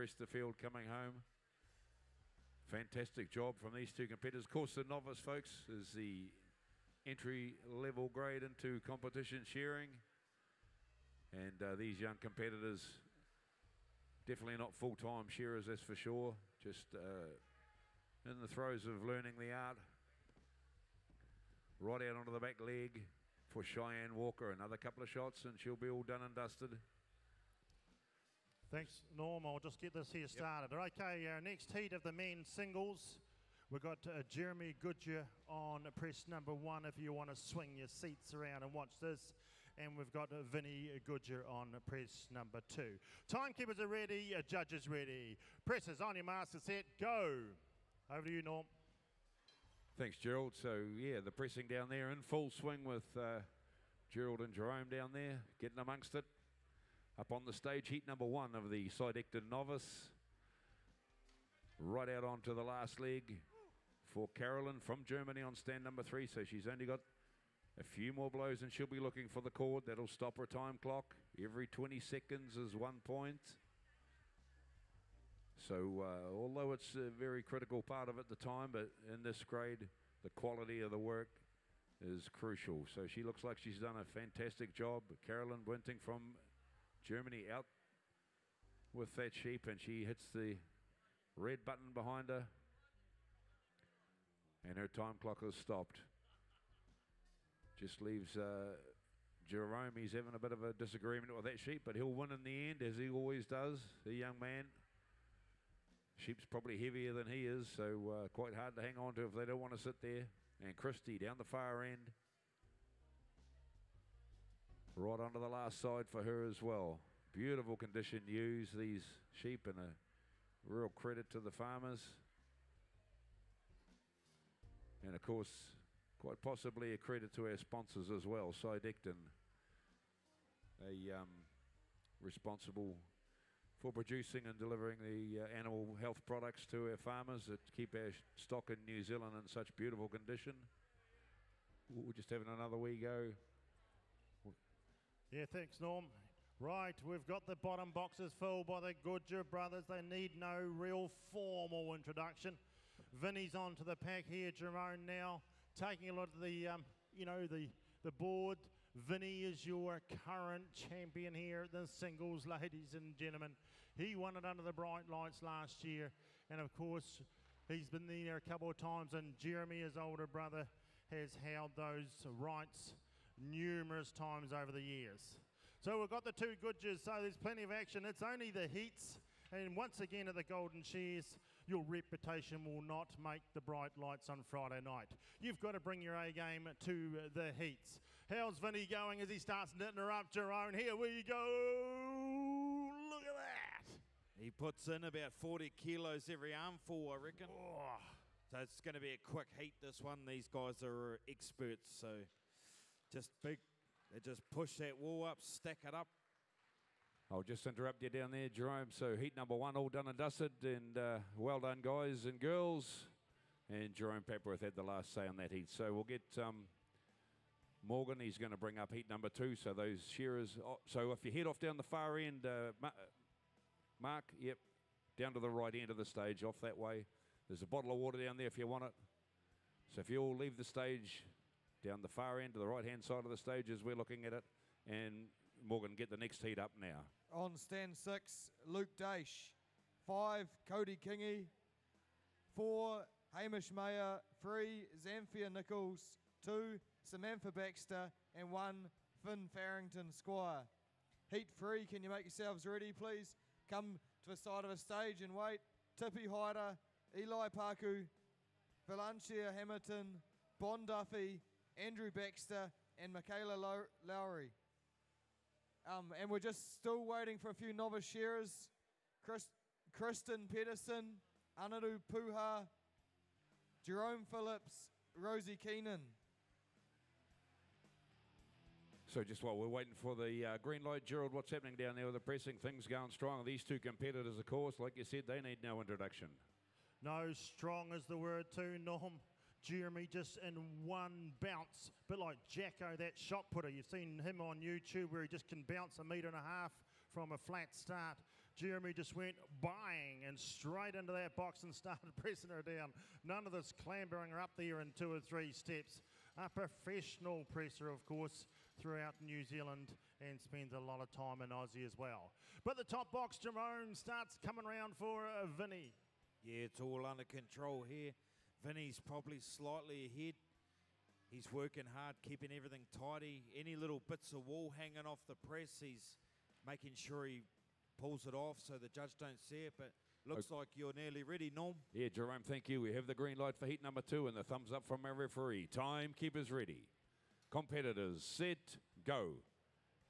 Chesterfield coming home. Fantastic job from these two competitors. Of course, the novice, folks, is the entry-level grade into competition shearing. And these young competitors, definitely not full-time shearers, that's for sure. Just in the throes of learning the art. Right out onto the back leg for Cheyenne Walker. Another couple of shots and she'll be all done and dusted. Thanks, Norm. I'll just get this here started. Okay, our next heat of the men's singles. We've got Jeremy Goodyear on press number 1 if you want to swing your seats around and watch this. And we've got Vinny Goodyear on press number 2. Timekeepers are ready, judges ready. Presses on your master set, go. Over to you, Norm. Thanks, Gerald. So, yeah, the pressing down there in full swing with Gerald and Jerome down there, getting amongst it. Up on the stage, heat number 1 of the Sydecton Novice. Right out onto the last leg for Carolyn from Germany on stand number 3. So she's only got a few more blows and she'll be looking for the cord. That'll stop her time clock. Every 20 seconds is 1 point. So although it's a very critical part of it at the time, but in this grade, the quality of the work is crucial. So she looks like she's done a fantastic job. Carolyn Winting from Germany out with that sheep, and she hits the red button behind her. And her time clock has stopped. Just leaves Jerome. He's having a bit of a disagreement with that sheep, but he'll win in the end, as he always does, the young man. Sheep's probably heavier than he is, so quite hard to hang on to if they don't want to sit there. And Christie down the far end. Right onto the last side for her as well. Beautiful condition ewes, these sheep, and a real credit to the farmers. And of course, quite possibly a credit to our sponsors as well. Sydecton, responsible for producing and delivering the animal health products to our farmers that keep our stock in New Zealand in such beautiful condition. We're just having another wee go. Yeah, thanks, Norm. Right, we've got the bottom boxes filled by the Goodyear brothers. They need no real formal introduction. Vinny's onto the pack here. Jerome now taking a look at the, the board. Vinny is your current champion here at the singles, ladies and gentlemen. He won it under the bright lights last year. And of course, he's been there a couple of times. And Jeremy, his older brother, has held those rights numerous times over the years. So we've got the two Goodyears, so there's plenty of action. It's only the heats. And once again at the Golden Shears, your reputation will not make the bright lights on Friday night. You've got to bring your A game to the heats. How's Vinny going as he starts knitting her up, Jerome? Here we go. Look at that. He puts in about 40 kilos every armful, I reckon. Oh. So it's going to be a quick heat, this one. These guys are experts, so just big. They just push that wall up, stack it up. I'll just interrupt you down there, Jerome. So heat number 1 all done and dusted, and well done, guys and girls. And Jerome Papworth had the last say on that heat. So we'll get Morgan. He's going to bring up heat number 2. So those shearers. So if you head off down the far end, Mark, yep, down to the right end of the stage, off that way. There's a bottle of water down there if you want it. So if you all leave the stage, down the far end to the right-hand side of the stage as we're looking at it. And Morgan, get the next heat up now. On stand 6, Luke Daish. 5, Cody Kingy. 4, Hamish Mayer. 3, Zamfia Nichols. 2, Samantha Baxter. And 1, Finn Farrington Squire. Heat 3, can you make yourselves ready, please? Come to the side of the stage and wait. Tippy Hyder, Eli Paku, Valentia Hamilton, Bon Duffy, Andrew Baxter, and Michaela Lowry. And we're just still waiting for a few novice shearers. Kristen Pedersen, Anaru Puha, Jerome Phillips, Rosie Keenan. So just while we're waiting for the green light, Gerald, what's happening down there with the pressing? Things going strong. These two competitors, of course, like you said, they need no introduction. No, strong is the word too, Norm. Jeremy just in one bounce, bit like Jacko, that shot putter. You've seen him on YouTube where he just can bounce 1.5 meters from a flat start. Jeremy just went bang and straight into that box and started pressing her down. None of this clambering her up there in 2 or 3 steps. A professional presser, of course, throughout New Zealand and spends a lot of time in Aussie as well. But the top box, Jerome, starts coming around for Vinny. Yeah, it's all under control here. Vinny's probably slightly ahead. He's working hard, keeping everything tidy. Any little bits of wool hanging off the press, he's making sure he pulls it off so the judge don't see it, but looks like you're nearly ready, Norm. Yeah, Jerome, thank you. We have the green light for heat number 2 and the thumbs up from our referee. Timekeepers ready. Competitors set, go.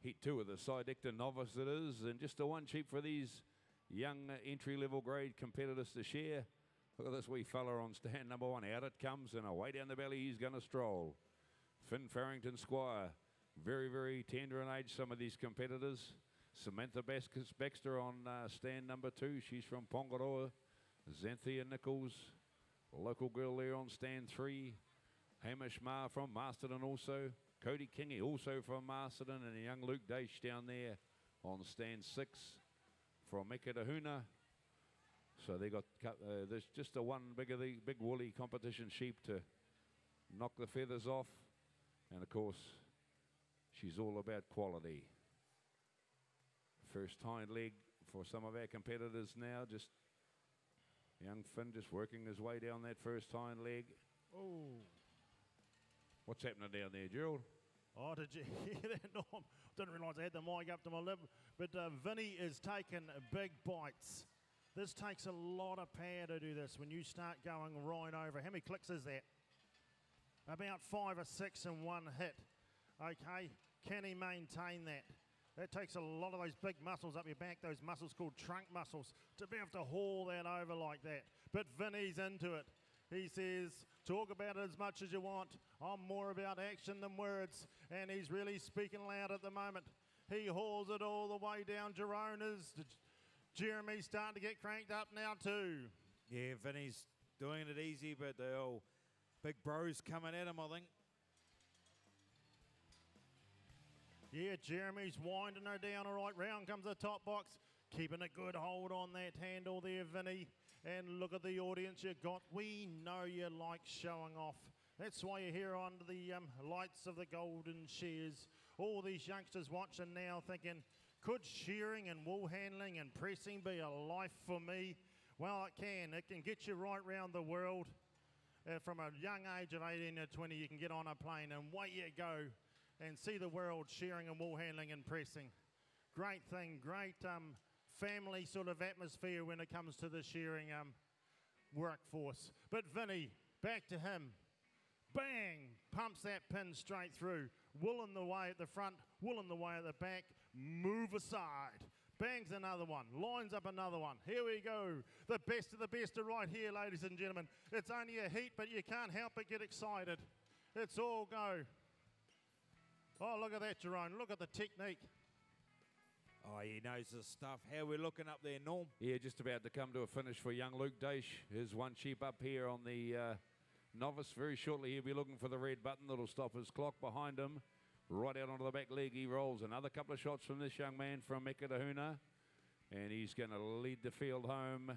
Heat 2 of the Sidector Novice it is, and just a 1 cheap for these young entry-level grade competitors to share. Look at this wee fella on stand number 1. Out it comes, and away down the belly he's going to stroll. Finn Farrington Squire. Very, very tender in age, some of these competitors. Samantha Baxter on stand number 2. She's from Pongaroa. Xanthia Nichols, local girl there on stand 3. Hamish Ma from Masterton also. Cody Kingy also from Masterton. And a young Luke Daish down there on stand 6 from Ekatahuna. So they got there's just a one big woolly competition sheep to knock the feathers off. And of course, she's all about quality. First hind leg for some of our competitors now. Just young Finn just working his way down that first hind leg. Oh. What's happening down there, Gerald? Oh, did you hear that, Norm? Didn't realise I had the mic up to my lip. But Vinny is taking big bites. This takes a lot of power to do this when you start going right over. How many clicks is that? About 5 or 6 in one hit. Okay, can he maintain that? That takes a lot of those big muscles up your back, those muscles called trunk muscles, to be able to haul that over like that. But Vinny's into it. He says, talk about it as much as you want. I'm more about action than words. And he's really speaking loud at the moment. He hauls it all the way down. Jeremy's starting to get cranked up now too. Yeah, Vinny's doing it easy, but the old big bros coming at him, I think. Yeah, Jeremy's winding her down. All right, round comes the top box. Keeping a good hold on that handle there, Vinny. And look at the audience you got. We know you like showing off. That's why you're here under the lights of the Golden Shears. All these youngsters watching now thinking, could shearing and wool handling and pressing be a life for me? Well, it can. It can get you right round the world. From a young age of 18 to 20, you can get on a plane and away you go and see the world shearing and wool handling and pressing. Great thing, great family sort of atmosphere when it comes to the shearing workforce. But Vinny, back to him. Bang! Pumps that pin straight through. Wool in the way at the front, wool in the way at the back. Move aside. Bangs another one. Lines up another one. Here we go. The best of the best are right here, ladies and gentlemen. It's only a heat, but you can't help but get excited. It's all go. Oh, look at that, Jerome. Look at the technique. Oh, he knows his stuff. How are we looking up there, Norm? Yeah, just about to come to a finish for young Luke Daish. Here's one sheep up here on the novice. Very shortly he'll be looking for the red button that'll stop his clock behind him. Right out onto the back leg he rolls. Another couple of shots from this young man from Ekatahuna. And he's going to lead the field home.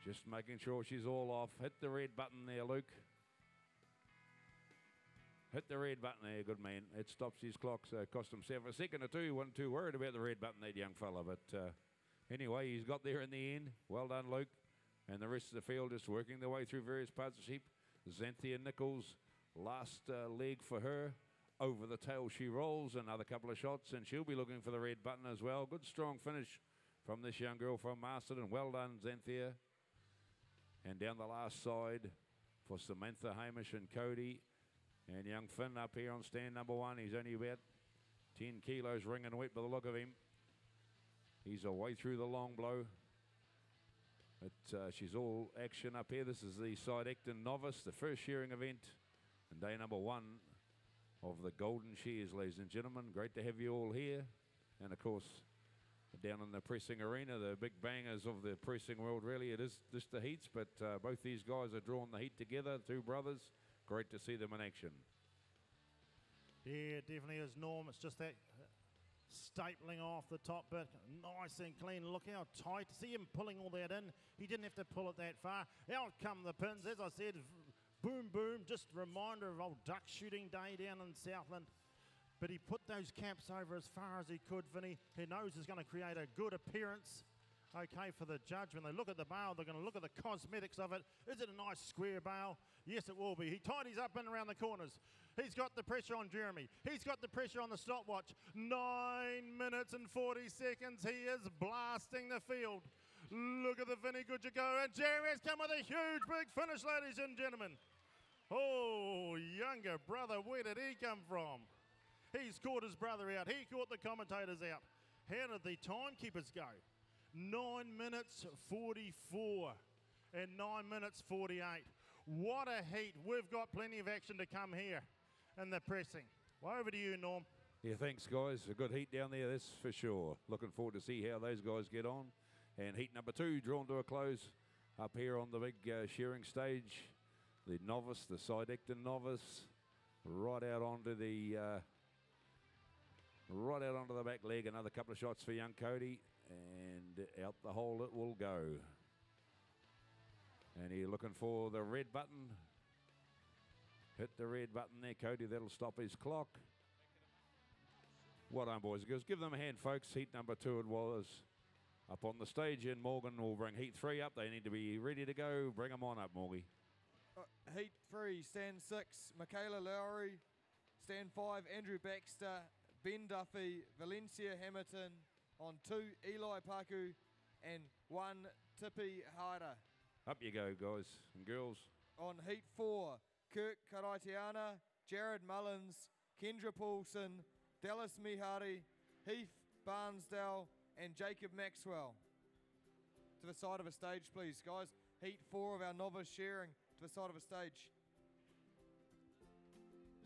Just making sure she's all off. Hit the red button there, Luke. Hit the red button there, good man. It stops his clock, so it cost himself a second or two. He wasn't too worried about the red button, that young fella. But anyway, he's got there in the end. Well done, Luke. And the rest of the field just working their way through various parts of sheep. Xanthia Nichols, last leg for her. Over the tail she rolls. Another couple of shots, and she'll be looking for the red button as well. Good, strong finish from this young girl from Masterton. Well done, Xanthia. And down the last side for Samantha, Hamish, and Cody. And young Finn up here on stand number 1. He's only about 10 kilos ringing wet by the look of him. He's away through the long blow. But she's all action up here. This is the Sidector Novice, the first shearing event. And day number 1 of the Golden Shears, ladies and gentlemen. Great to have you all here. And of course, down in the pressing arena, the big bangers of the pressing world, really. It is just the heats, but both these guys are drawing the heat together, two brothers. Great to see them in action. Yeah, it definitely is, Norm. It's just that stapling off the top bit, nice and clean. Look how tight. See him pulling all that in. He didn't have to pull it that far. Out come the pins. As I said, boom, boom. Just a reminder of old duck shooting day down in Southland. But he put those caps over as far as he could, Vinny. He knows he's going to create a good appearance. Okay, for the judge, when they look at the bail, they're going to look at the cosmetics of it. Is it a nice square bail? Yes, it will be. He tidies up and around the corners. He's got the pressure on Jeremy. He's got the pressure on the stopwatch. 9 minutes and 40 seconds. He is blasting the field. Look at the Vinny Goodyear go. And Jeremy has come with a huge big finish, ladies and gentlemen. Oh, younger brother, where did he come from? He's caught his brother out. He caught the commentators out. How did the timekeepers go? 9 minutes 44 and 9 minutes 48. What a heat. We've got plenty of action to come here in the pressing. Well, over to you, Norm. Yeah, thanks, guys. A good heat down there, that's for sure. Looking forward to see how those guys get on. And heat number 2 drawn to a close up here on the big shearing stage. The novice, the Sidecton novice, right out onto the back leg. Another couple of shots for young Cody. And out the hole it will go. And you're looking for the red button. Hit the red button there, Cody. That'll stop his clock. Well done, boys and girls. Give them a hand, folks. Heat number 2 it was up on the stage. And Morgan will bring heat 3 up. They need to be ready to go. Bring them on up, Morgie. Heat 3, stand 6, Michaela Lowry. Stand 5, Andrew Baxter, Ben Duffy, Valencia Hamilton. On 2, Eli Paku, and 1, Tippy Harder. Up you go, guys and girls. On heat 4, Kirk Karaitiana, Jared Mullins, Kendra Paulson, Dallas Mihari, Heath Barnsdale, and Jacob Maxwell. To the side of a stage, please, guys. Heat 4 of our novice shearing, to the side of a stage.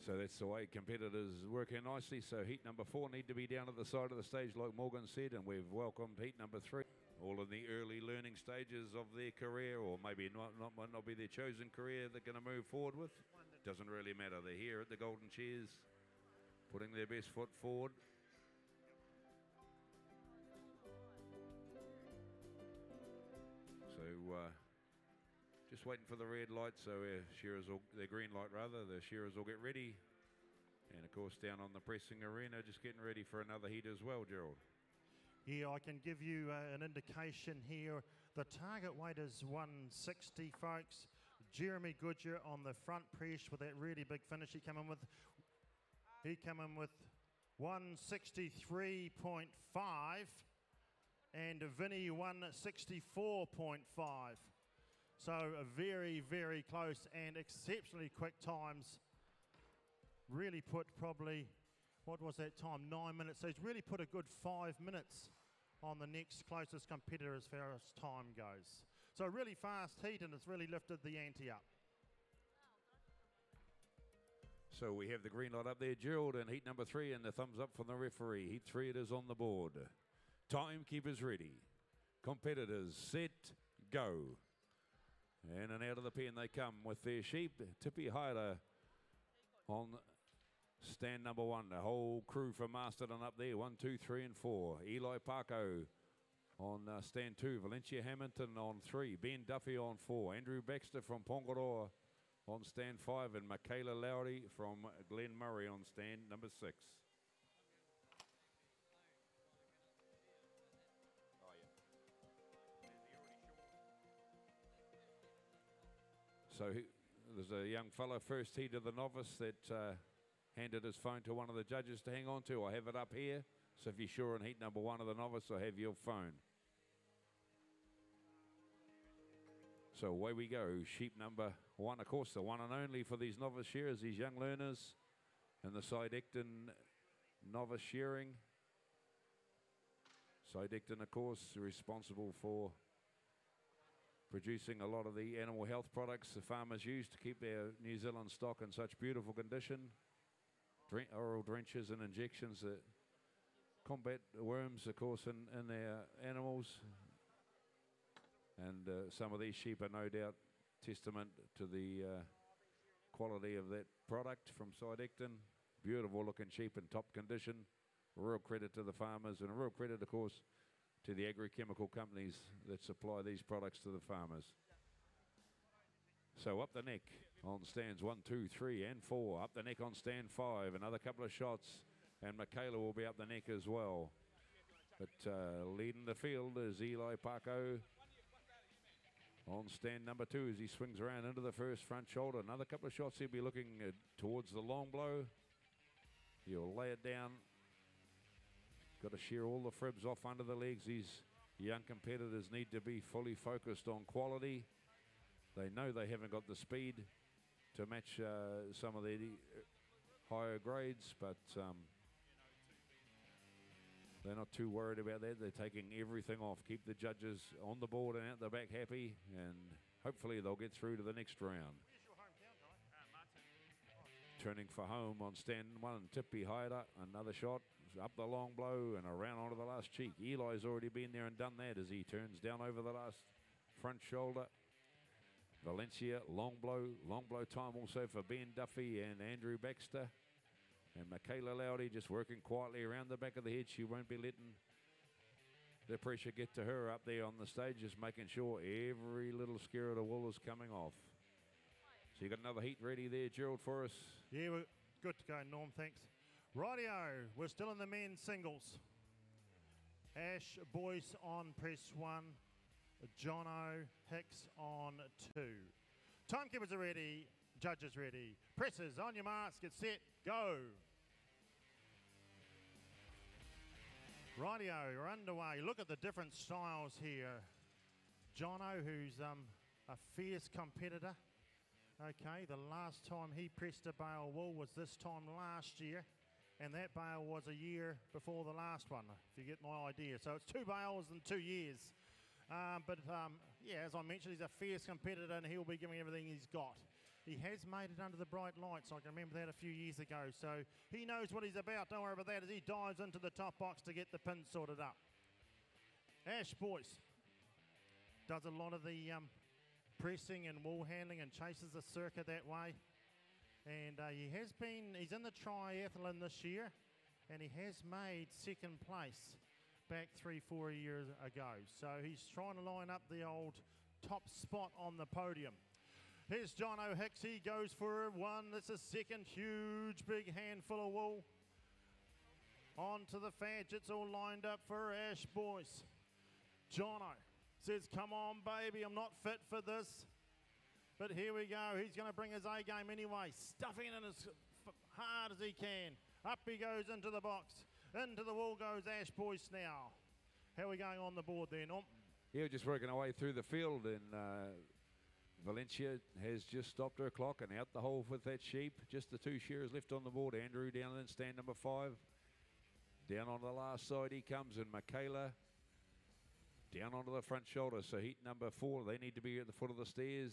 So that's the way competitors working nicely. So heat number 4 need to be down at the side of the stage like Morgan said, and we've welcomed heat number 3. All in the early learning stages of their career, or maybe might not be their chosen career they're going to move forward with. Doesn't really matter. They're here at the Golden Shears, putting their best foot forward. So just waiting for the red light, so the green light rather, the shearers will get ready. And of course down on the pressing arena, just getting ready for another heat as well, Gerald. Yeah, I can give you an indication here. The target weight is 160, folks. Jeremy Goodyear on the front press with that really big finish he came in with 163.5 and Vinny 164.5. So a very, very close and exceptionally quick times. Really put probably, what was that time? 9 minutes. So he's really put a good 5 minutes on the next closest competitor as far as time goes. So a really fast heat, and it's really lifted the ante up. So we have the green light up there, Gerald, and heat number 3, and the thumbs up from the referee. Heat 3 it is on the board. Timekeepers ready. Competitors set, go. In and out of the pen they come with their sheep. Tippy Hyder on stand number 1. The whole crew from Masterton up there. 1, 2, 3, and 4. Eli Parko on stand 2. Valencia Hamilton on 3. Ben Duffy on 4. Andrew Baxter from Pongaroa on stand 5. And Michaela Lowry from Glen Murray on stand number 6. So there's a young fella, first heat of the novice, that handed his phone to one of the judges to hang on to. I have it up here, so if you're sure in heat number 1 of the novice, I have your phone. So away we go, sheep number 1, of course, the one and only for these novice shearers, these young learners, and the Sidecton Novice Shearing. Sidecton, of course, responsible for producing a lot of the animal health products the farmers use to keep their New Zealand stock in such beautiful condition. Oral drenches and injections that combat worms, of course, in their animals. And some of these sheep are no doubt testament to the quality of that product from Sidecton. Beautiful looking sheep in top condition. A real credit to the farmers and a real credit, of course, to the agrochemical companies that supply these products to the farmers. So up the neck on stands 1, 2, 3 and 4. Up the neck on stand 5. Another couple of shots and Michaela will be up the neck as well. But leading the field is Eli Parko on stand number 2 as he swings around into the first front shoulder. Another couple of shots, he'll be looking towards the long blow. He'll lay it down. Got to shear all the fribs off under the legs. These young competitors need to be fully focused on quality. They know they haven't got the speed to match some of the higher grades, but they're not too worried about that. They're taking everything off. Keep the judges on the board and out the back happy, and hopefully they'll get through to the next round. Turning for home on stand 1, Tippy Haida. Another shot, up the long blow and around onto the last cheek. Eli's already been there and done that as he turns down over the last front shoulder. Valencia, long blow time also for Ben Duffy and Andrew Baxter. And Michaela Lowdy just working quietly around the back of the head. She won't be letting the pressure get to her up there on the stage, just making sure every little scare of the wool is coming off. So you got another heat ready there, Gerald, for us? Yeah, we're good to go, Norm, thanks. Rightio, we're still in the men's singles. Ash Boyce on press 1. Jono Hicks on 2. Timekeepers are ready, judges ready. Presses, on your marks, get set, go. Rightio, we're underway. Look at the different styles here. Jono, who's a fierce competitor. Okay, the last time he pressed a bale of wool was this time last year, and that bale was a year before the last one, if you get my idea. So it's 2 bales in 2 years. Yeah, as I mentioned, he's a fierce competitor and he'll be giving everything he's got. He has made it under the bright lights. I can remember that a few years ago. So he knows what he's about. Don't worry about that as he dives into the top box to get the pins sorted up. Ash Boyce does a lot of the pressing and wool handling and chases the circuit that way. And he's in the triathlon this year and he has made second place back 3-4 years ago. So he's trying to line up the old top spot on the podium. Here's Jono Hicks. He goes for 1. That's a second huge big handful of wool. Onto the fadge. It's all lined up for Ash Boyce. Jono says, come on, baby, I'm not fit for this. But here we go. He's going to bring his A game anyway. Stuffing it in as hard as he can. Up he goes into the box. Into the wall goes Ash Boyce now. How are we going on the board there, Norm? Yeah, just working our way through the field, and Valencia has just stopped her clock and out the hole with that sheep. Just the 2 shearers left on the board. Andrew down in stand number 5. Down on the last side he comes, and Michaela down onto the front shoulder. So heat number 4, they need to be at the foot of the stairs,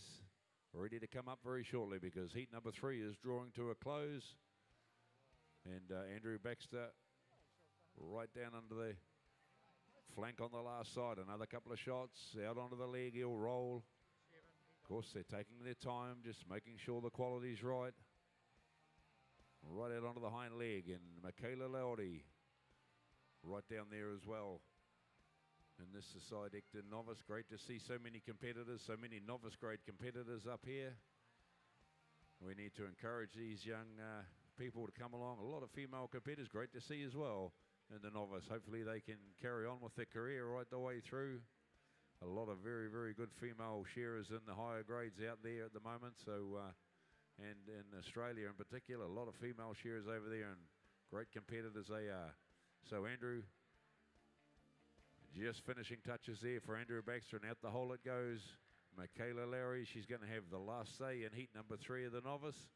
ready to come up very shortly because heat number 3 is drawing to a close. And Andrew Baxter right down under the flank on the last side. Another couple of shots out onto the leg. He'll roll. Of course, they're taking their time, just making sure the quality's right. Right out onto the hind leg. And Michaela Lowdy right down there as well. And this is side Ecton novice. Great to see so many competitors, so many novice grade competitors up here. We need to encourage these young people to come along. A lot of female competitors, great to see as well in the novice. Hopefully they can carry on with their career right the way through. A lot of very, very good female shearers in the higher grades out there at the moment. So, and in Australia in particular, a lot of female shearers over there and great competitors they are. So Andrew, just finishing touches there for Andrew Baxter, and out the hole it goes. Michaela Lowry, she's going to have the last say in heat number 3 of the novice.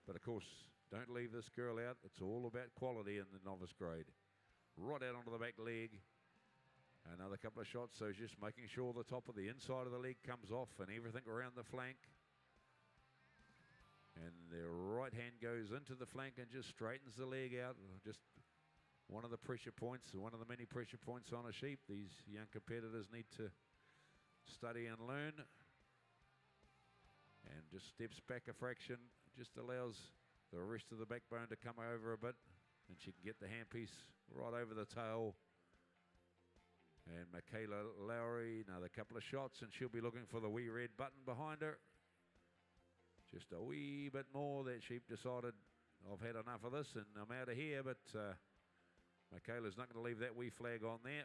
But of course, don't leave this girl out. It's all about quality in the novice grade. Right out onto the back leg. Another couple of shots, so just making sure the top of the inside of the leg comes off and everything around the flank. And the right hand goes into the flank and just straightens the leg out. Just one of the pressure points, one of the many pressure points on a sheep. These young competitors need to study and learn. And just steps back a fraction, just allows the rest of the backbone to come over a bit. and she can get the handpiece right over the tail. And Michaela Lowry, another couple of shots, and she'll be looking for the wee red button behind her. Just a wee bit more. That sheep decided, I've had enough of this and I'm out of here, but Michaela's not going to leave that wee flag on there.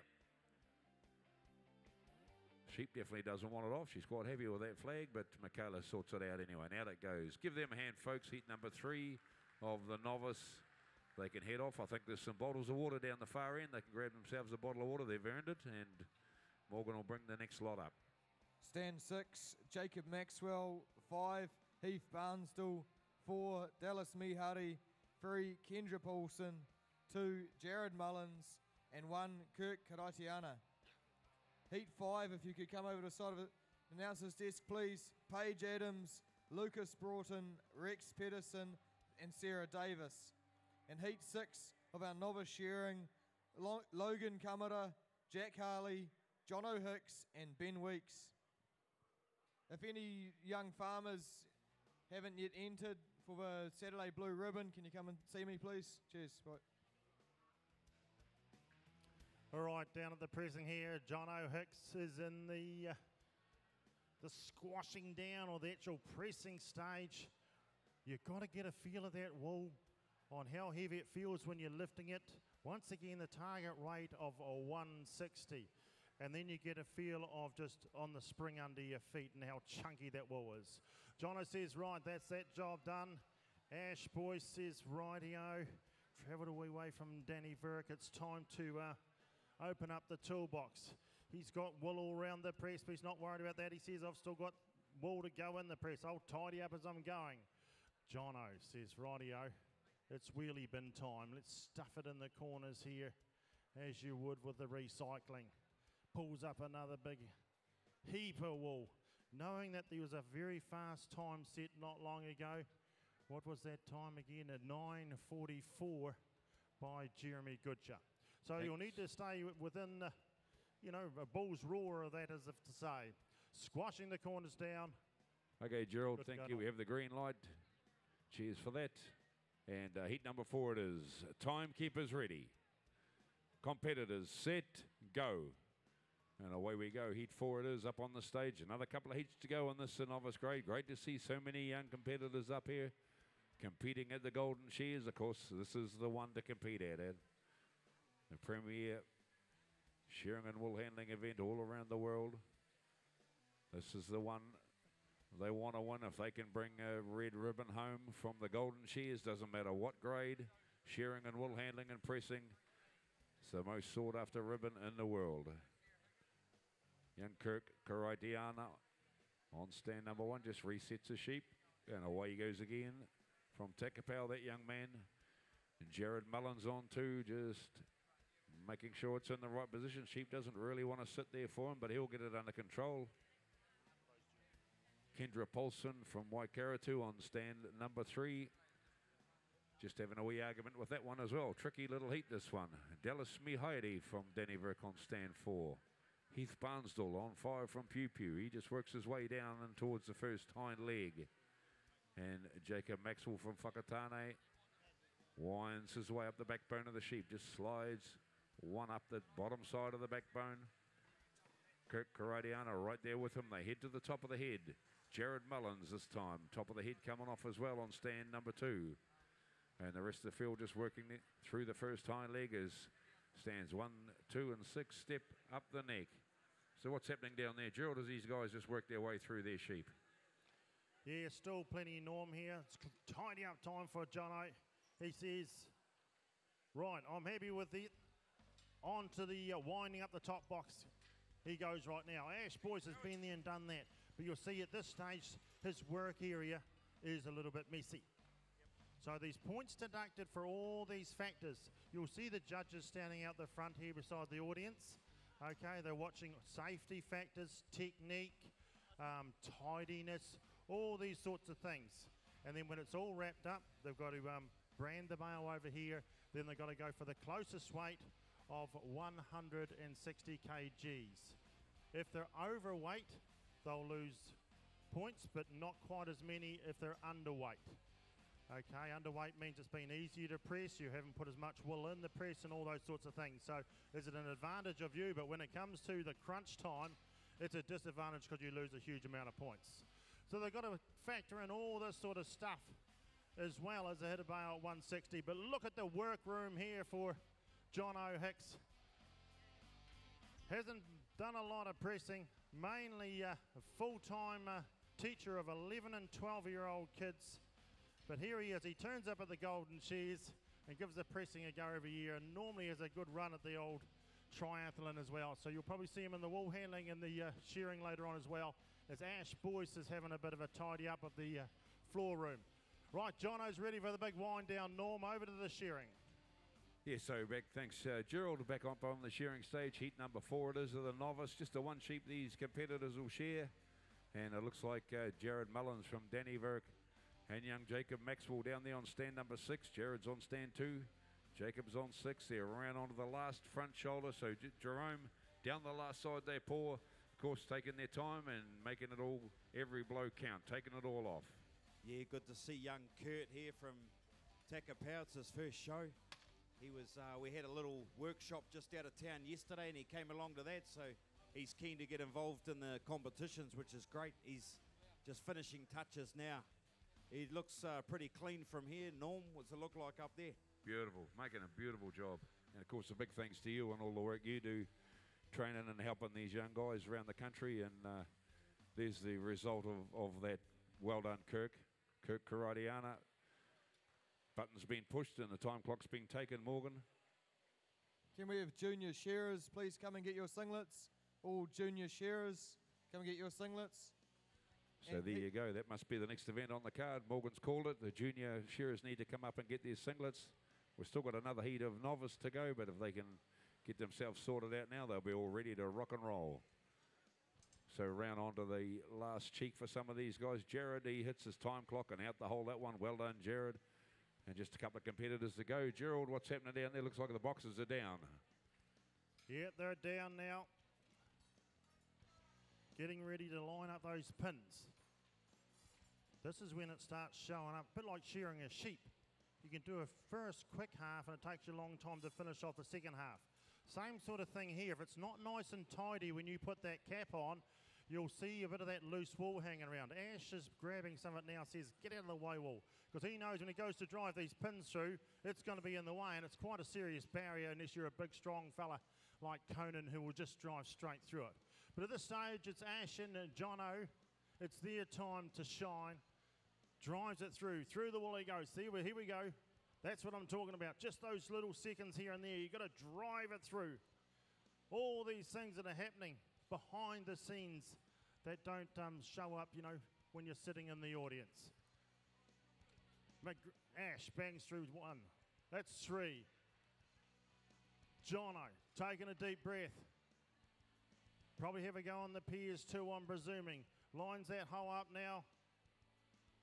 Sheep definitely doesn't want it off. She's quite happy with that flag, but Michaela sorts it out anyway. Now it goes. Give them a hand, folks. Heat number 3 of the novice. They can head off. I think there's some bottles of water down the far end. They can grab themselves a bottle of water. They've earned it, and Morgan will bring the next lot up. Stand 6, Jacob Maxwell. 5, Heath Barnsdale. 4, Dallas Mihari. 3, Kendra Paulson. 2, Jared Mullins. And 1, Kirk Karaitiana. Heat 5, if you could come over to the side of the announcer's desk, please. Paige Adams, Lucas Broughton, Rex Pedersen, and Sarah Davis. And Heat 6 of our Novice Shearing, Logan Kamara, Jack Harley, Jono Hicks, and Ben Weeks. If any young farmers haven't yet entered for the Saturday Blue Ribbon, can you come and see me, please? Cheers. Bye. All right, down at the pressing here, Jono Hicks is in the squashing down or the actual pressing stage. You've got to get a feel of that wool on how heavy it feels when you're lifting it. Once again, the target rate of a 160. And then you get a feel of just on the spring under your feet and how chunky that wool is. Jono says, right, that's that job done. Ash Boyce says, rightio. Travelled a wee way from Danny Verrick. It's time to open up the toolbox. He's got wool all around the press, but he's not worried about that. He says, I've still got wool to go in the press. I'll tidy up as I'm going. Jono says, rightio, it's wheelie bin time. Let's stuff it in the corners here as you would with the recycling. Pulls up another big heap of wool, knowing that there was a very fast time set not long ago. What was that time again? At 9:44 by Jeremy Goodcher. So you'll need to stay within, a bull's roar of that, as if to say. Squashing the corners down. Okay, Gerald, thank you. We have the green light. Cheers for that. And heat number 4 it is. Timekeepers ready. Competitors set, go. And away we go. Heat 4 it is up on the stage. Another couple of heats to go on this novice grade. Great to see so many young competitors up here competing at the Golden Shears. Of course, this is the one to compete at, Ed. The premier shearing and wool handling event all around the world. This is the one they want to win. If they can bring a red ribbon home from the Golden Shears, doesn't matter what grade, shearing and wool handling and pressing, it's the most sought after ribbon in the world. Young Kirk Karaitiana on stand number 1 just resets the sheep, and away he goes again from Takapau, that young man. And Jared Mullins on 2, just making sure it's in the right position. Sheep doesn't really want to sit there for him, but he'll get it under control. Kendra Paulson from Wairarapa on stand number 3. Just having a wee argument with that one as well. Tricky little heat, this one. Dallas Mihari from Danny Verrick on stand 4. Heath Barnsdale on 5 from Pew Pew. He just works his way down and towards the first hind leg. And Jacob Maxwell from Whakatane winds his way up the backbone of the sheep. Just slides one up the bottom side of the backbone. Kirk Karaitiana right there with him. They head to the top of the head. Jared Mullins this time. Top of the head coming off as well on stand number 2. And the rest of the field just working through the first hind leg as stands 1, 2, and 6 step up the neck. So what's happening down there, Gerald, as these guys just work their way through their sheep? Yeah, still plenty of Norm here. It's tidy up time for Jono. He says, right, I'm happy with it. On to the winding up the top box. He goes right now. Ash Boyce has been there and done that. But you'll see at this stage, his work area is a little bit messy. So these points deducted for all these factors. You'll see the judges standing out the front here beside the audience. Okay, they're watching safety factors, technique, tidiness, all these sorts of things. And then when it's all wrapped up, they've got to brand the male over here. Then they've got to go for the closest weight of 160 kgs. If they're overweight, they'll lose points, but not quite as many if they're underweight. Okay, underweight means it's been easier to press, you haven't put as much wool in the press and all those sorts of things. So is it an advantage of you? But when it comes to the crunch time, it's a disadvantage because you lose a huge amount of points. So they've got to factor in all this sort of stuff as well as a hit a bail at 160. But look at the workroom here for John O'Hicks. Hasn't done a lot of pressing, mainly a full-time teacher of 11 and 12-year-old kids. But here he is, he turns up at the Golden Shears and gives the pressing a go every year, and normally has a good run at the old triathlon as well. So you'll probably see him in the Woolhandling and the shearing later on as well, as Ash Boyce is having a bit of a tidy up of the floor room. Right, Jono's ready for the big wind down. Norm, over to the shearing. Yeah, so back, thanks Gerald, back up on the shearing stage. Heat number 4 it is of the novice. Just the one sheep these competitors will share. And it looks like Jared Mullins from Dannyverk and young Jacob Maxwell down there on stand number 6. Jared's on stand 2. Jacob's on 6. They're around onto the last front shoulder. So Jerome down the last side they pour. Of course, taking their time and making it all, every blow count, taking it all off. Yeah, good to see young Kurt here from Takapau. It's his first show. He was, we had a little workshop just out of town yesterday and he came along to that, so he's keen to get involved in the competitions, which is great. He's just finishing touches now. He looks pretty clean from here. Norm, what's it look like up there? Beautiful, making a beautiful job. And of course, a big thanks to you and all the work you do, training and helping these young guys around the country. And there's the result of that. Well done, Kirk Karadiana. Button's been pushed and the time clock's been taken, Morgan. Can we have junior shearers please come and get your singlets? All junior shearers, come and get your singlets. So there you go. That must be the next event on the card. Morgan's called it. The junior shearers need to come up and get their singlets. We've still got another heat of novice to go, but if they can get themselves sorted out now, they'll be all ready to rock and roll. So round onto the last cheek for some of these guys. Jared, he hits his time clock and out the hole, that one. Well done, Jared. And just a couple of competitors to go. Gerald, what's happening down there? Looks like the boxes are down. Yeah, they're down now. Getting ready to line up those pins. This is when it starts showing up, a bit like shearing a sheep. You can do a first quick half and it takes you a long time to finish off the second half. Same sort of thing here. If it's not nice and tidy when you put that cap on, you'll see a bit of that loose wool hanging around. Ash is grabbing some of it now, says, get out of the way, wool. Because he knows when he goes to drive these pins through, it's going to be in the way, and it's quite a serious barrier unless you're a big, strong fella like Conan who will just drive straight through it. But at this stage, it's Ash and Jono. It's their time to shine. Drives it through the wool he goes. See, here we go. That's what I'm talking about. Just those little seconds here and there. You've got to drive it through. All these things that are happening behind the scenes that don't show up, you know, when you're sitting in the audience. Ash bangs through 1. That's 3. Jono taking a deep breath. Probably have a go on the piers too, I'm presuming. Lines that hole up now.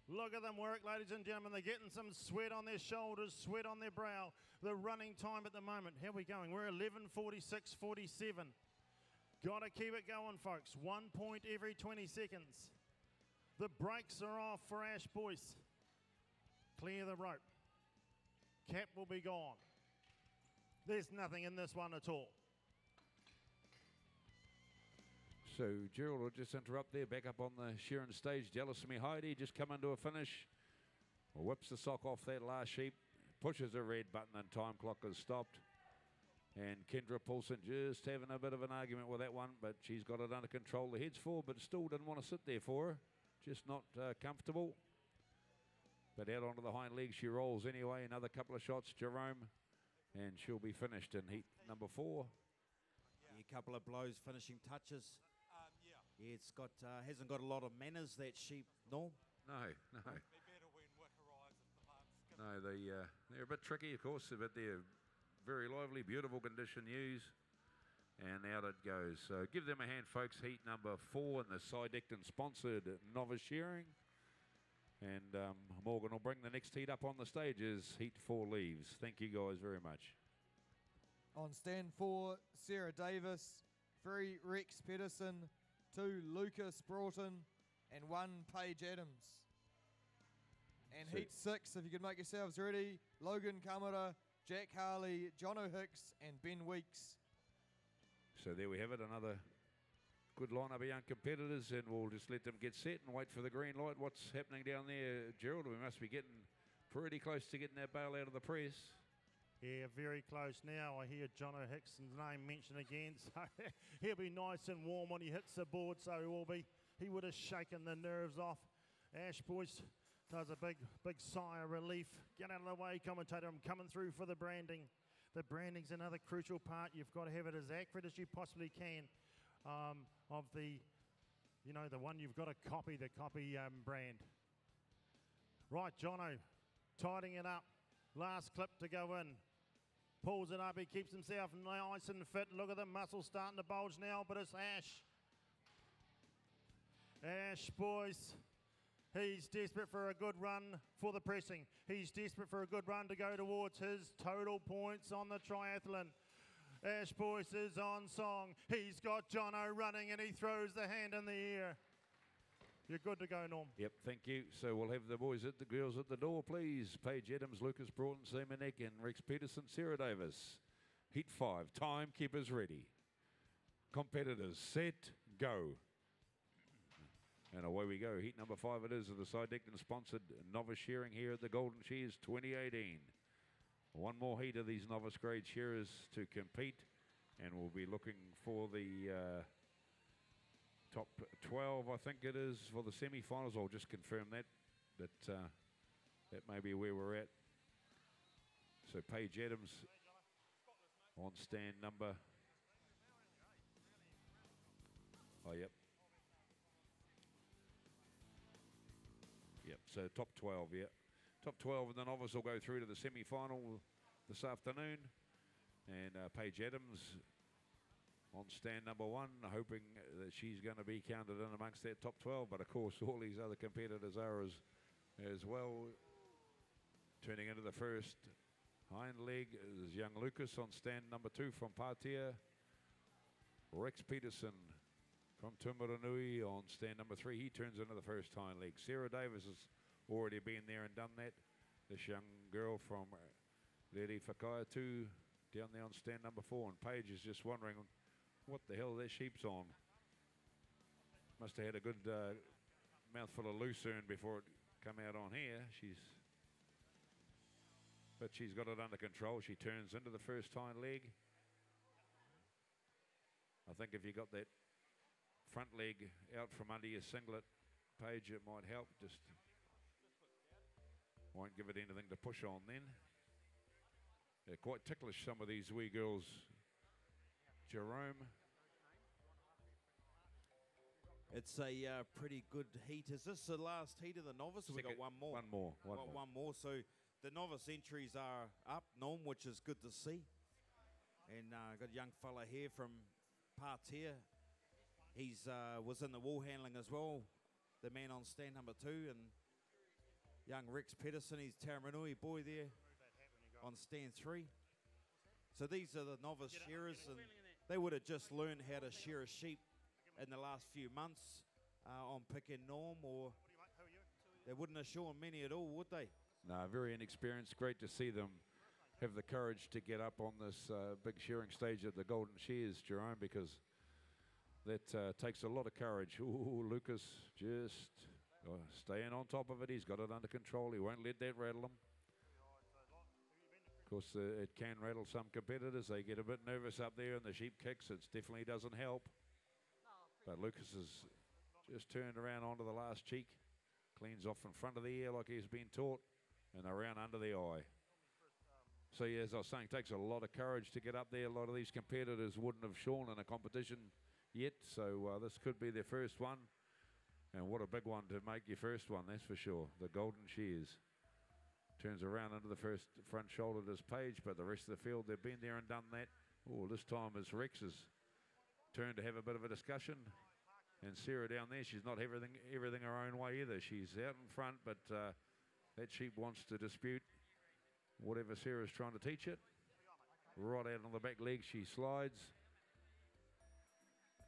Look at them work, ladies and gentlemen. They're getting some sweat on their shoulders, sweat on their brow. The running time at the moment. How are we going? We're 11:46:47. Got to keep it going, folks. 1 point every 20 seconds. The brakes are off for Ash Boyce. Clear the rope. Cap will be gone. There's nothing in this one at all. So Gerald will just interrupt there, back up on the shearing stage. Jealousy Heidi just coming to a finish. Whips the sock off that last sheep. Pushes a red button and time clock is stopped. And Kendra Paulson just having a bit of an argument with that one, but she's got it under control. The head's forward, but still didn't want to sit there for her. Just not comfortable. But out onto the hind legs she rolls anyway. Another couple of shots, Jerome. And she'll be finished in heat number 4. Yeah, a couple of blows, finishing touches. Yeah, it's got hasn't got a lot of manners, that sheep, Norm. No. No, they're a bit tricky, of course, but they're very lively, beautiful condition ewes. And out it goes. So give them a hand, folks. Heat number 4 in the Sidecton-sponsored Novice Shearing. And Morgan will bring the next heat up on the stage as heat 4 leaves. Thank you guys very much. On stand 4, Sarah Davis. 3, Rex Pedersen. 2, Lucas Broughton. And 1, Paige Adams. And So- heat 6, if you could make yourselves ready, Logan Kamara, Jack Harley, Jono Hicks, and Ben Weeks. So there we have it, another good lineup of young competitors, and we'll just let them get set and wait for the green light. What's happening down there, Gerald? We must be getting pretty close to getting that bale out of the press. Yeah, very close now. I hear Jono Hickson's name mentioned again, so he'll be nice and warm when he hits the board, so he would have shaken the nerves off. Ash Boyce does a big sigh of relief. Get out of the way, commentator. I'm coming through for the branding. The branding's another crucial part. You've got to have it as accurate as you possibly can of the one you've got to copy, the copy brand. Right, Jono, tidying it up. Last clip to go in. Pulls it up, he keeps himself nice and fit. Look at the muscles starting to bulge now, but it's Ash. Ash Boyce, he's desperate for a good run for the pressing. He's desperate for a good run to go towards his total points on the triathlon. Ash Boyce is on song. He's got Jono running and he throws the hand in the air. You're good to go, Norm. Yep, thank you. So we'll have the boys the girls at the door, please. Paige Adams, Lucas Broughton, Seaman and Rex Peterson, Sarah Davis. Heat 5, timekeepers ready. Competitors, set, go. And away we go. Heat number 5 it is of the Sidecton-sponsored Novice Shearing here at the Golden Shears 2018. One more heat of these novice grade shearers to compete, and we'll be looking for the top 12, I think it is, for the semi-finals. I'll just confirm that may be where we're at. So Paige Adams on stand number. Oh, yep. Yep, so top 12, yeah. Top 12 and the novice will go through to the semi-final this afternoon. And Paige Adams on stand number 1, hoping that she's going to be counted in amongst that top 12. But, of course, all these other competitors are as well. Turning into the first hind leg is young Lucas on stand number 2 from Patea. Rex Peterson from Tumuranui on stand number 3. He turns into the first hind leg. Sarah Davis has already been there and done that. This young girl from Lady Whakaiatu down there on stand number 4. And Paige is just wondering what the hell that sheep's on. Must have had a good mouthful of lucerne before it come out on here. But she's got it under control. She turns into the first hind leg. I think if you got that front leg out from under your singlet, Paige, it might help. Just won't give it anything to push on then. They're quite ticklish, some of these wee girls. Jerome. It's a pretty good heat. Is this the last heat of the novice? We've got one more. One more. So the novice entries are up, Norm, which is good to see. And got a young fella here from Patea. He's was in the Woolhandling as well. The man on stand number 2. And young Rex Peterson, he's Taramanui boy there on stand 3. So these are the novice shearers, and they would have just learned how to shear a sheep in the last few months on pick and norm, or they wouldn't have shown many at all, would they? No, very inexperienced. Great to see them have the courage to get up on this big shearing stage at the Golden Shears, Jerome, because that takes a lot of courage. Ooh, Lucas just staying on top of it. He's got it under control. He won't let that rattle him. Of course, it can rattle some competitors. They get a bit nervous up there and the sheep kicks. It definitely doesn't help. But Lucas has just turned around onto the last cheek. Cleans off in front of the ear like he's been taught, and around under the eye. So, yeah, as I was saying, it takes a lot of courage to get up there. A lot of these competitors wouldn't have shone in a competition yet, so this could be their first one. And what a big one to make your first one, that's for sure. The Golden Shears. Turns around into the first front shoulder to this Page, but the rest of the field, they've been there and done that. Oh, this time is Rex's turn to have a bit of a discussion. And Sarah down there, she's not everything her own way either. She's out in front, but that sheep wants to dispute whatever Sarah's trying to teach it. Right out on the back leg, she slides.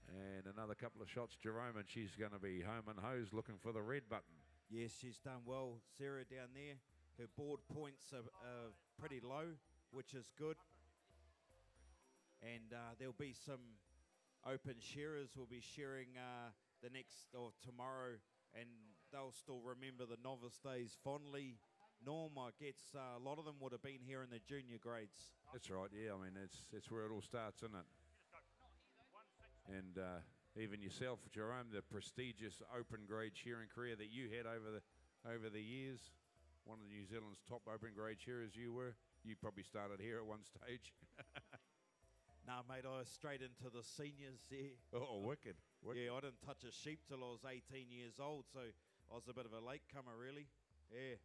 And another couple of shots, Jerome, and she's going to be home and hose looking for the red button. Yes, she's done well. Sarah down there, her board points are pretty low, which is good. And there'll be some open shearers will be shearing the next or tomorrow, and they'll still remember the novice days fondly. Norm, I guess a lot of them would have been here in the junior grades. That's right, yeah. I mean, it's where it all starts, isn't it? And even yourself, Jerome, the prestigious open grade shearing career that you had over the years, one of New Zealand's top open grade shearers you were. You probably started here at one stage. Nah, mate, I was straight into the seniors there. Oh, wicked. Yeah, I didn't touch a sheep till I was 18 years old, so I was a bit of a latecomer, really. Yeah.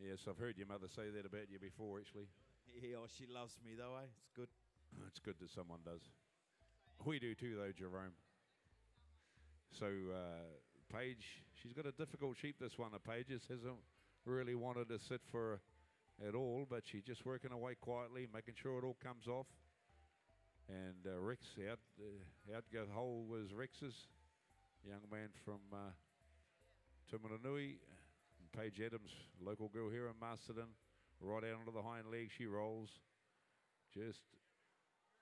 Yes, I've heard your mother say that about you before, actually. Yeah, oh, she loves me, though, eh? It's good. It's good that someone does. We do too, though, Jerome. So, Paige, she's got a difficult sheep, this one. Paige hasn't really wanted to sit for at all, but she's just working away quietly, making sure it all comes off. And Rex, out go the hole was Rex's, young man from Tumaranui. And Paige Adams, local girl here in Masterton, right out onto the hind leg. She rolls, just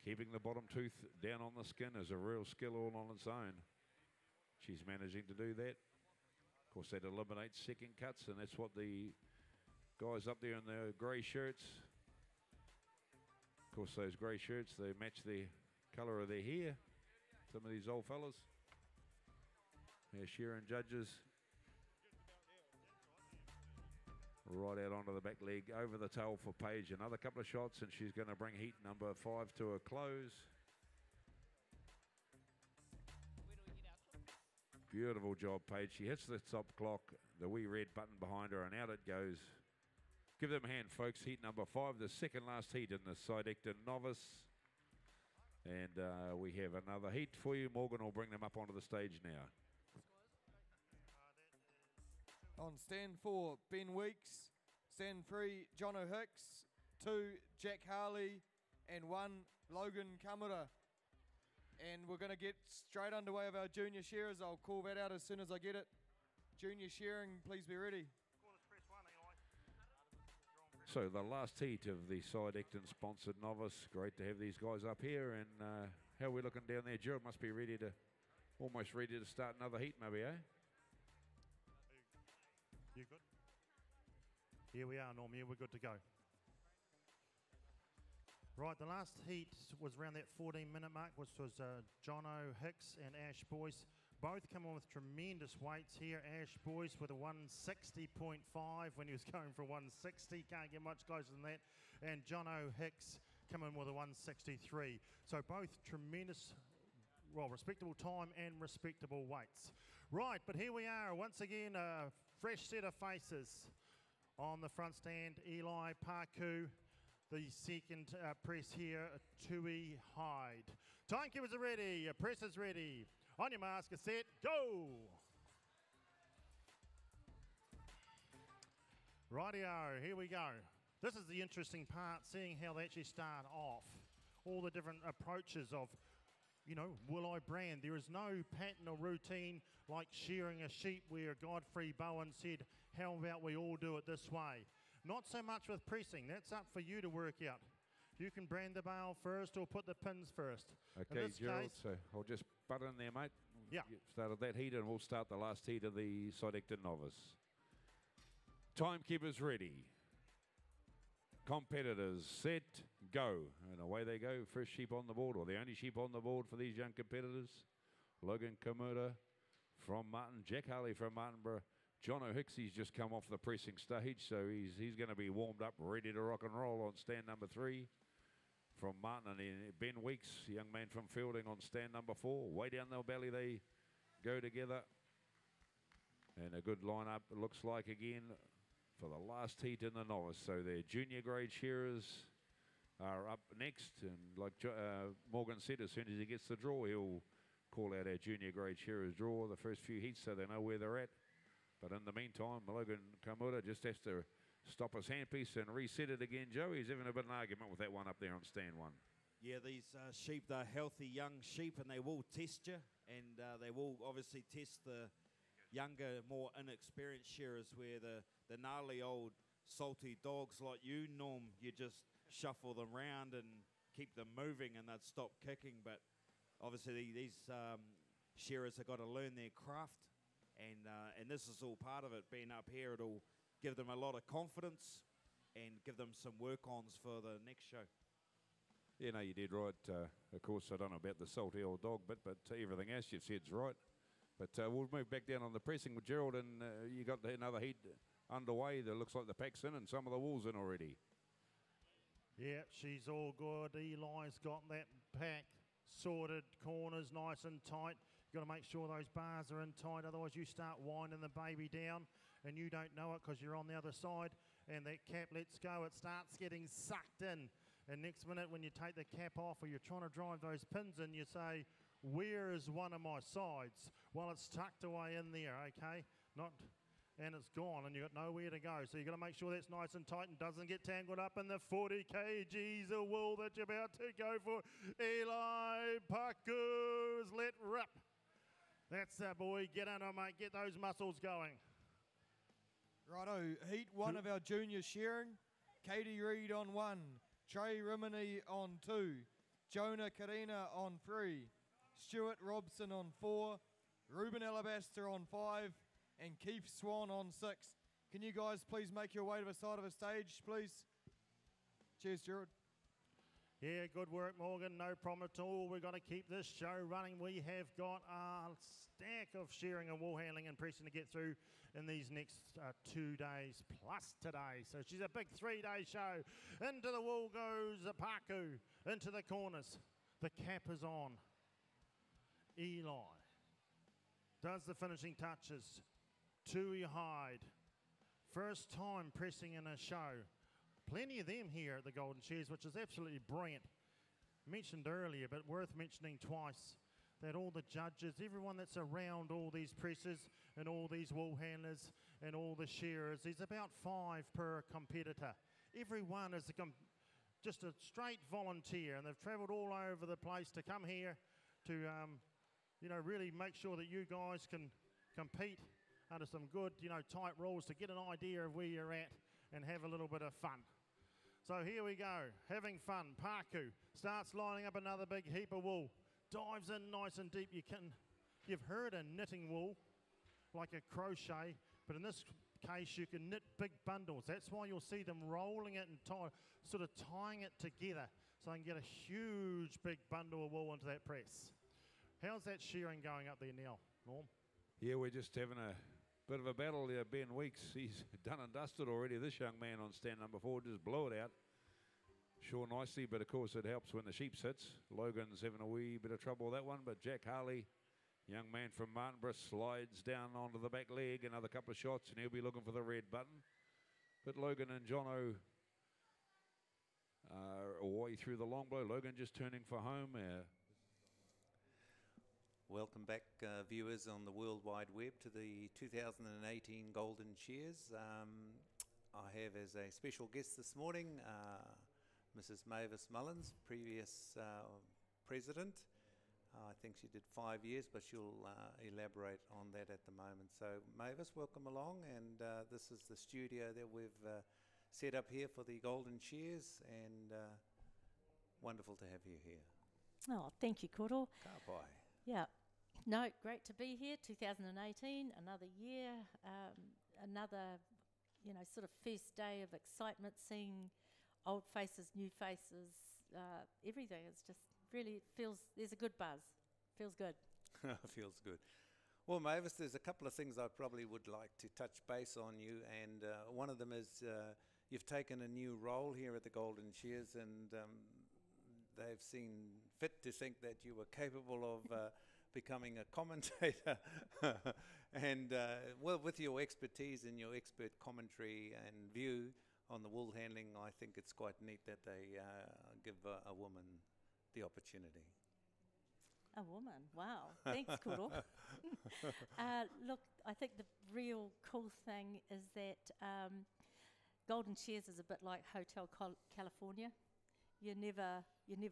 keeping the bottom tooth down on the skin is a real skill all on its own. She's managing to do that. Of course, that eliminates second cuts, and that's what the guys up there in the grey shirts. Of course, those grey shirts, they match the colour of their hair. Some of these old fellas. They're shearing judges. Right out onto the back leg, over the tail for Paige. Another couple of shots, and she's going to bring heat number 5 to a close. Beautiful job, Paige. She hits the stop clock, the wee red button behind her, and out it goes. Give them a hand, folks. Heat number 5, the second last heat in the Sidecton Novice. And we have another heat for you. Morgan will bring them up onto the stage now. On stand 4, Ben Weeks. Stand 3, Jono Hicks. 2, Jack Harley. And 1, Logan Kamura. And we're going to get straight underway of our junior shearers. I'll call that out as soon as I get it. Junior shearing, please be ready. So the last heat of the Sidecton sponsored novice. Great to have these guys up here. And how are we looking down there? Gerald must be almost ready to start another heat maybe, eh? You good? Here we are, Norm. Here we're good to go. Right, the last heat was around that 14-minute mark, which was Jono Hicks and Ash Boyce. Both come on with tremendous weights here. Ash Boyce with a 160.5 when he was going for 160. Can't get much closer than that. And Jono Hicks come in with a 163. So both tremendous, well, respectable time and respectable weights. Right, but here we are. Once again, a fresh set of faces on the front stand. Eli Parku. The second press here, Tui Hyde. Timekeepers are ready, press is ready. On your mark, set, go! Rightio, here we go. This is the interesting part, seeing how they actually start off. All the different approaches of, you know, will I brand? There is no pattern or routine like shearing a sheep where Godfrey Bowen said, how about we all do it this way? Not so much with pressing. That's up for you to work out. You can brand the bale first or put the pins first. Okay, Gerald, so I'll just butt in there, mate. Yeah. Get started that heat, and we'll start the last heat of the Sidecton Novice. Timekeepers ready. Competitors set, go. And away they go. First sheep on the board, or the only sheep on the board for these young competitors. Logan Kamura from Martin, Jack Harley from Martinborough. Jono Hicks, he's just come off the pressing stage, so he's going to be warmed up, ready to rock and roll on stand number 3. From Martin, and Ben Weeks, young man from Fielding, on stand number 4. Way down the belly they go together. And a good lineup, it looks like, again, for the last heat in the novice. So their junior grade shearers are up next. And like Morgan said, as soon as he gets the draw, he'll call out our junior grade shearers draw the first few heats so they know where they're at. But in the meantime, Logan Kamura just has to stop his handpiece and reset it again. Joey's having a bit of an argument with that one up there on stand 1. Yeah, these sheep, they're healthy young sheep, and they will test you, and they will obviously test younger, more inexperienced shearers where the gnarly old salty dogs like you, Norm, you just shuffle them round and keep them moving and they'd stop kicking. But obviously these shearers have got to learn their craft, and this is all part of it. Being up here, it'll give them a lot of confidence and give them some work-ons for the next show. Yeah, no, you did right. Of course, I don't know about the salty old dog bit, but everything else you've said's right. But we'll move back down on the pressing with Gerald, and you got another heat underway. That looks like the pack's in and some of the wool's in already. Yeah, she's all good. Eli's got that pack sorted, corners nice and tight. You've got to make sure those bars are in tight, otherwise you start winding the baby down and you don't know it because you're on the other side, and that cap lets go, it starts getting sucked in. And next minute when you take the cap off or you're trying to drive those pins in, you say, where is one of my sides? Well, it's tucked away in there, okay? And it's gone, and you've got nowhere to go. So you've got to make sure that's nice and tight and doesn't get tangled up in the 40 kgs of wool that you're about to go for. Eli Paku's let rip. That's the boy. Get under, mate. Get those muscles going. Righto, heat one of our junior shearing. Katie Reid on 1, Trey Rimini on 2, Jonah Karina on 3, Stuart Robson on 4, Ruben Alabaster on 5, and Keith Swan on 6. Can you guys please make your way to the side of the stage, please? Cheers, Gerald. Yeah, good work, Morgan. No problem at all. We're going to keep this show running. We have got a stack of shearing and wool handling and pressing to get through in these next 2 days plus today. So she's a big 3-day show. Into the wool goes Paku. Into the corners. The cap is on. Eli does the finishing touches. Tui Hyde. First time pressing in a show. Plenty of them here at the Golden Shears, which is absolutely brilliant. Mentioned earlier, but worth mentioning twice, that all the judges, everyone that's around all these presses and all these wool handlers and all the shearers, there's about 5 per competitor. Everyone is just a straight volunteer, and they've travelled all over the place to come here to really make sure that you guys can compete under some good, tight rules to get an idea of where you're at and have a little bit of fun. So here we go, having fun. Paku starts lining up another big heap of wool. Dives in nice and deep. You've heard a knitting wool, like a crochet, but in this case you can knit big bundles. That's why you'll see them rolling it and sort of tying it together so I can get a huge big bundle of wool into that press. How's that shearing going up there now, Norm? Yeah, we're just having a bit of a battle there. Ben Weeks, he's done and dusted already. This young man on stand number 4 just blow it out. Sure nicely, but of course it helps when the sheep sits. Logan's having a wee bit of trouble with that one, but Jack Harley, young man from Martinborough, slides down onto the back leg, another couple of shots, and he'll be looking for the red button. But Logan and Jono are away through the long blow. Logan just turning for home. Welcome back, viewers on the World Wide Web, to the 2018 Golden Shears. I have as a special guest this morning Mrs. Mavis Mullins, previous president. I think she did 5 years, but she'll elaborate on that at the moment. So Mavis, welcome along, and this is the studio that we've set up here for the Golden Shears, and wonderful to have you here. Oh, thank you, Koro. Ka pai. Yeah. No, great to be here. 2018, another year, another, sort of first day of excitement, seeing old faces, new faces, everything. It's just really there's a good buzz. Feels good. Feels good. Well, Mavis, there's a couple of things I probably would like to touch base on you, and one of them is you've taken a new role here at the Golden Shears, and they've seen fit to think that you were capable of becoming a commentator. And well, with your expertise and your expert commentary and view on the wool handling, I think it's quite neat that they give a woman the opportunity. A woman, wow. Thanks, Koro. Look, I think the real cool thing is that Golden Shears is a bit like Hotel California. You never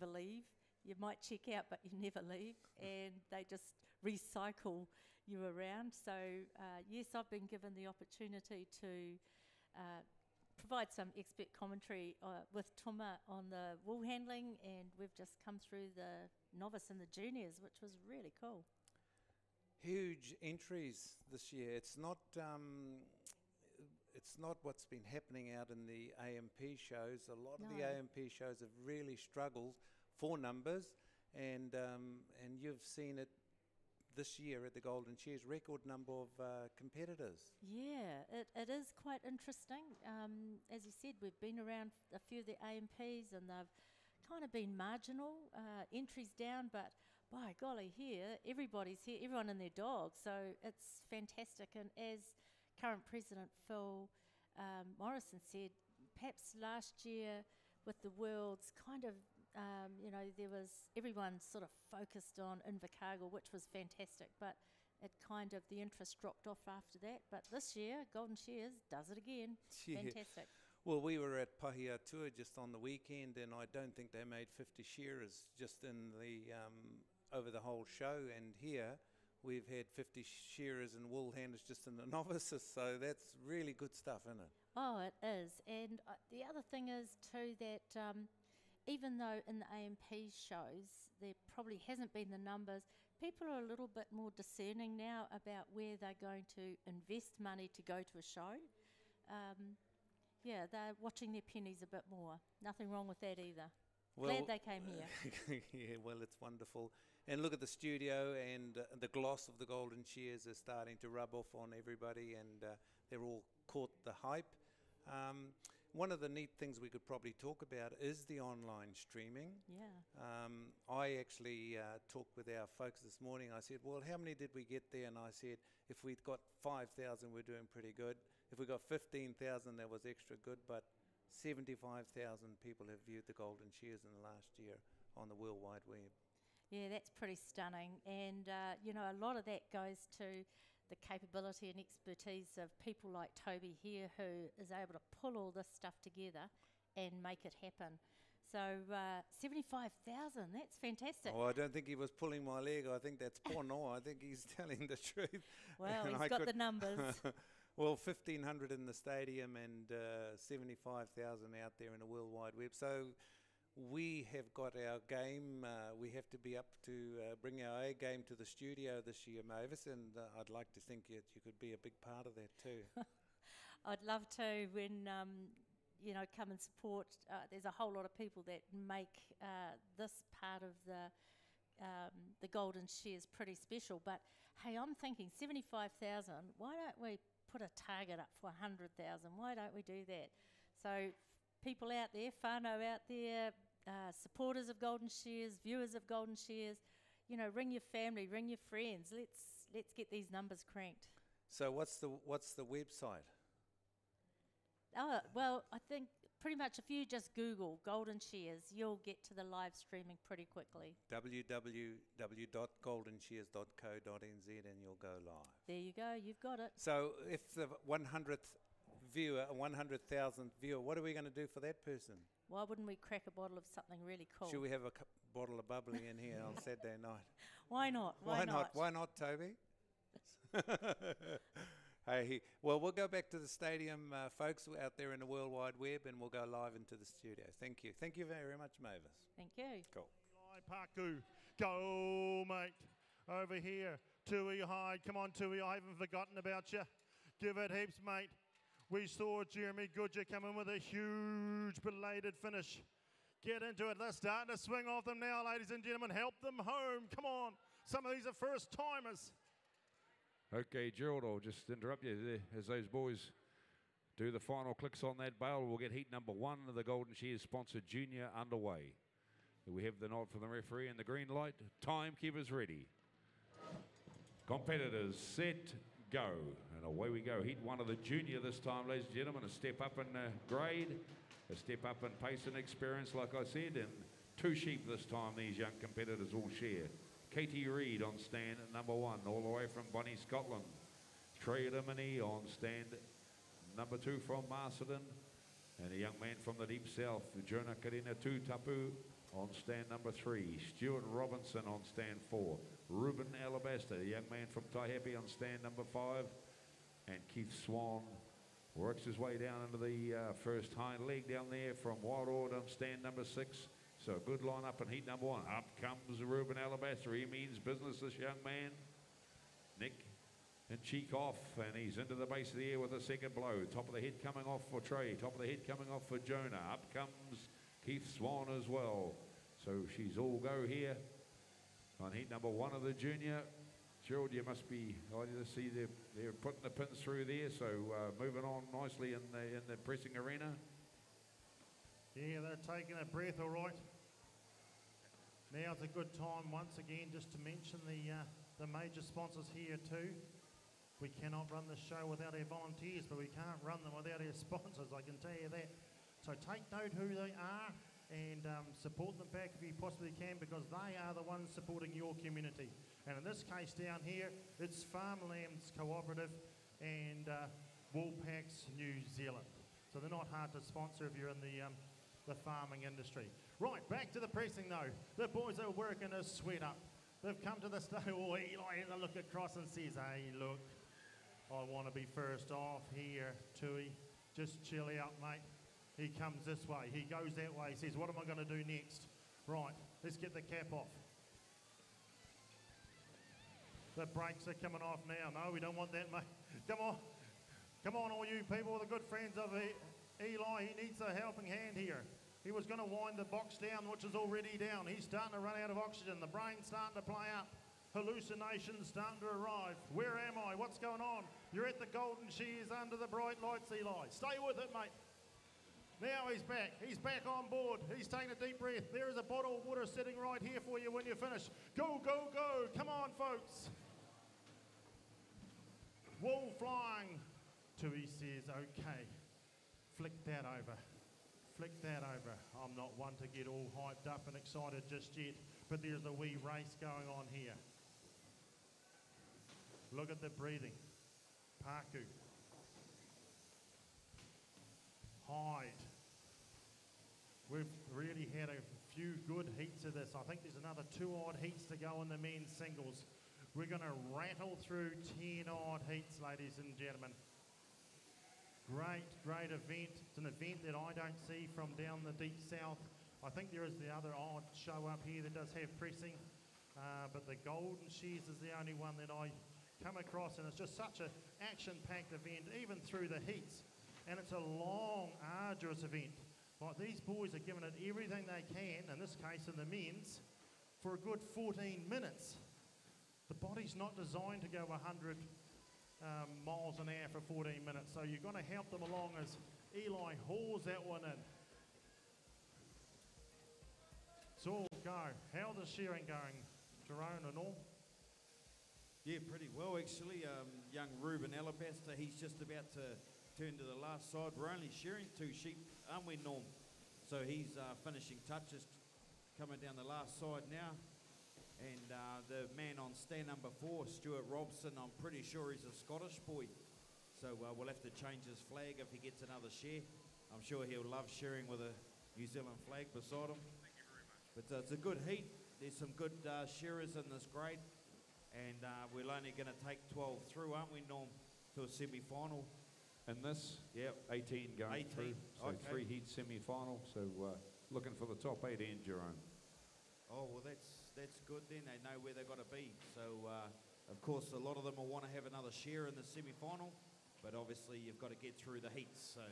leave. You might check out, but you never leave, and they just recycle you were around. So yes, I've been given the opportunity to provide some expert commentary with Tuma on the wool handling, and we've just come through the novice and the juniors, which was really cool. Huge entries this year. It's not what's been happening out in the AMP shows. A lot of the No. AMP shows have really struggled for numbers, and you've seen it this year at the Golden Shears, record number of competitors. Yeah, it is quite interesting. As you said, we've been around a few of the AMPs and they've kind of been marginal, entries down, but by golly, here, everybody's here, everyone and their dog, so it's fantastic. And as current President Phil Morrison said, perhaps last year with the Worlds, kind of, there was everyone sort of focused on Invercargill, which was fantastic, but it kind of, the interest dropped off after that. But this year, Golden Shears does it again. Yeah. Fantastic. Well, we were at Pahiatua just on the weekend, and I don't think they made 50 shearers just in the over the whole show. And here we've had 50 shearers and wool handlers just in the novices, so that's really good stuff, isn't it? Oh, it is. And the other thing is too that even though in the AMP shows there probably hasn't been the numbers, people are a little bit more discerning now about where they're going to invest money to go to a show. Yeah, they're watching their pennies a bit more. Nothing wrong with that either. Glad they came here. Yeah, well, it's wonderful. And look at the studio, and the gloss of the Golden Shears is starting to rub off on everybody, and they're all caught the hype. One of the neat things we could probably talk about is the online streaming. Yeah. I actually talked with our folks this morning. I said, well, how many did we get there? And I said, if we'd got 5,000, we're doing pretty good. If we got 15,000, that was extra good. But 75,000 people have viewed the Golden Shears in the last year on the World Wide Web. Yeah, that's pretty stunning. And, a lot of that goes to the capability and expertise of people like Toby here, who is able to pull all this stuff together and make it happen. So 75,000, that's fantastic. Oh, I don't think he was pulling my leg. I think that's Pono. I think he's telling the truth. Well, And he's got the numbers. Well, 1,500 in the stadium and 75,000 out there in the World Wide Web. So we have got our game. We have to be up to bring our A game to the studio this year, Mavis, and I'd like to think that you could be a big part of that too. I'd love to when, come and support. There's a whole lot of people that make this part of the Golden Shears pretty special. But hey, I'm thinking 75,000, why don't we put a target up for 100,000? Why don't we do that? So people out there, whānau out there, supporters of Golden Shears, viewers of Golden Shears, ring your family, ring your friends. Let's get these numbers cranked. So what's the website? Oh, well, I think pretty much if you just Google Golden Shears, you'll get to the live streaming pretty quickly. www.goldenshears.co.nz and you'll go live. There you go, you've got it. So if the 100th viewer, 100,000th viewer, what are we going to do for that person? Why wouldn't we crack a bottle of something really cool? Should we have a bottle of bubbly in here on Saturday night? Why not? Why not, Toby? Hey, well, we'll go back to the stadium, folks out there in the World Wide Web, and we'll go live into the studio. Thank you. Thank you very much, Mavis. Thank you. Cool. Paku, go, mate. Over here, Tui Hyde. Come on, Tui, I haven't forgotten about you. Give it heaps, mate. We saw Jeremy Goodger come in with a huge belated finish. Get into it. They're starting to swing off them now, ladies and gentlemen. Help them home. Come on. Some of these are first-timers. Okay, Gerald, I'll just interrupt you there as those boys do the final clicks on that bale. We'll get heat number 1 of the Golden Shears sponsored junior underway. We have the nod from the referee and the green light. Timekeepers ready. Competitors set, go. And away we go. Heat 1 of the junior this time, ladies and gentlemen. A step up in grade, a step up in pace and experience, like I said, and 2 sheep this time these young competitors will share. Katie Reid on stand at number 1, all the way from Bonnie, Scotland. Trey Rimini on stand number 2 from Masterton. And a young man from the deep south, Jonah Karina Tutapu on stand number 3. Stuart Robinson on stand 4. Ruben Alabaster, a young man from Taihape on stand number 5. And Keith Swan works his way down into the first hind leg down there from Wairarapa on stand number 6. So a good line up in heat number 1. Up comes Ruben Alabaster. He means business, this young man. Nick and cheek off, and he's into the base of the air with a second blow. Top of the head coming off for Trey. Top of the head coming off for Jonah. Up comes Keith Swan as well. So she's all go here on heat number 1 of the junior. Gerald, you must be, I just see they're putting the pins through there, so moving on nicely in the pressing arena. Yeah, they're taking a breath, all right. Now's a good time once again just to mention the major sponsors here too. We cannot run the show without our volunteers, but we can't run them without our sponsors, I can tell you that. So take note who they are and support them back if you possibly can, because they are the ones supporting your community. And in this case down here, it's Farmlands Cooperative and Woolpacks New Zealand. So they're not hard to sponsor if you're in the farming industry. Right, back to the pressing though. The boys are working a sweat up. They've come to the stage. Oh, Eli has a look across and says, hey, look, I want to be first off here, Tui. Just chill out, mate. He comes this way. He goes that way. He says, what am I going to do next? Right, let's get the cap off. The brakes are coming off now. No, we don't want that, mate. Come on. Come on, all you people, the good friends of Eli. He needs a helping hand here. He was going to wind the box down, which is already down. He's starting to run out of oxygen. The brain's starting to play up. Hallucinations starting to arrive. Where am I? What's going on? You're at the Golden Shears under the bright lights, Eli. Stay with it, mate. Now he's back. He's back on board. He's taking a deep breath. There is a bottle of water sitting right here for you when you finish. Go, go, go. Come on, folks. Wool flying. Tui says, okay. Flick that over. Flick that over. I'm not one to get all hyped up and excited just yet, but there's a wee race going on here. Look at the breathing. Paku. Hyde. We've really had a few good heats of this. I think there's another 2 odd heats to go in the men's singles. We're going to rattle through 10 odd heats, ladies and gentlemen. Great, great event. It's an event that I don't see from down the deep south. I think there is the other odd show up here that does have pressing, but the Golden Shears is the only one that I come across, and it's just such an action-packed event, even through the heats. And it's a long, arduous event. Like, these boys are giving it everything they can, in this case in the men's, for a good 14 minutes. The body's not designed to go 100 miles an hour for 14 minutes, so you've got to help them along as Eli hauls that one in. So go. How's the shearing going, Jerome and all? Yeah, pretty well actually. Young Ruben Alabaster, he's just about to turn to the last side. We're only shearing 2 sheep, aren't we, Norm? So he's finishing touches, coming down the last side now. And the man on stand number 4, Stuart Robson, I'm pretty sure he's a Scottish boy. So we'll have to change his flag if he gets another share. I'm sure he'll love shearing with a New Zealand flag beside him. Thank you very much. But it's a good heat. There's some good shearers in this grade. And we're only going to take 12 through, aren't we, Norm, to a semi-final? And this, yep, 18 going 18. through. So okay. 3 heat semi-final. So looking for the top 8 and Jerome. Oh, well, that's good then. They know where they've got to be. So, of course, a lot of them will want to have another share in the semi-final, but obviously you've got to get through the heats. So,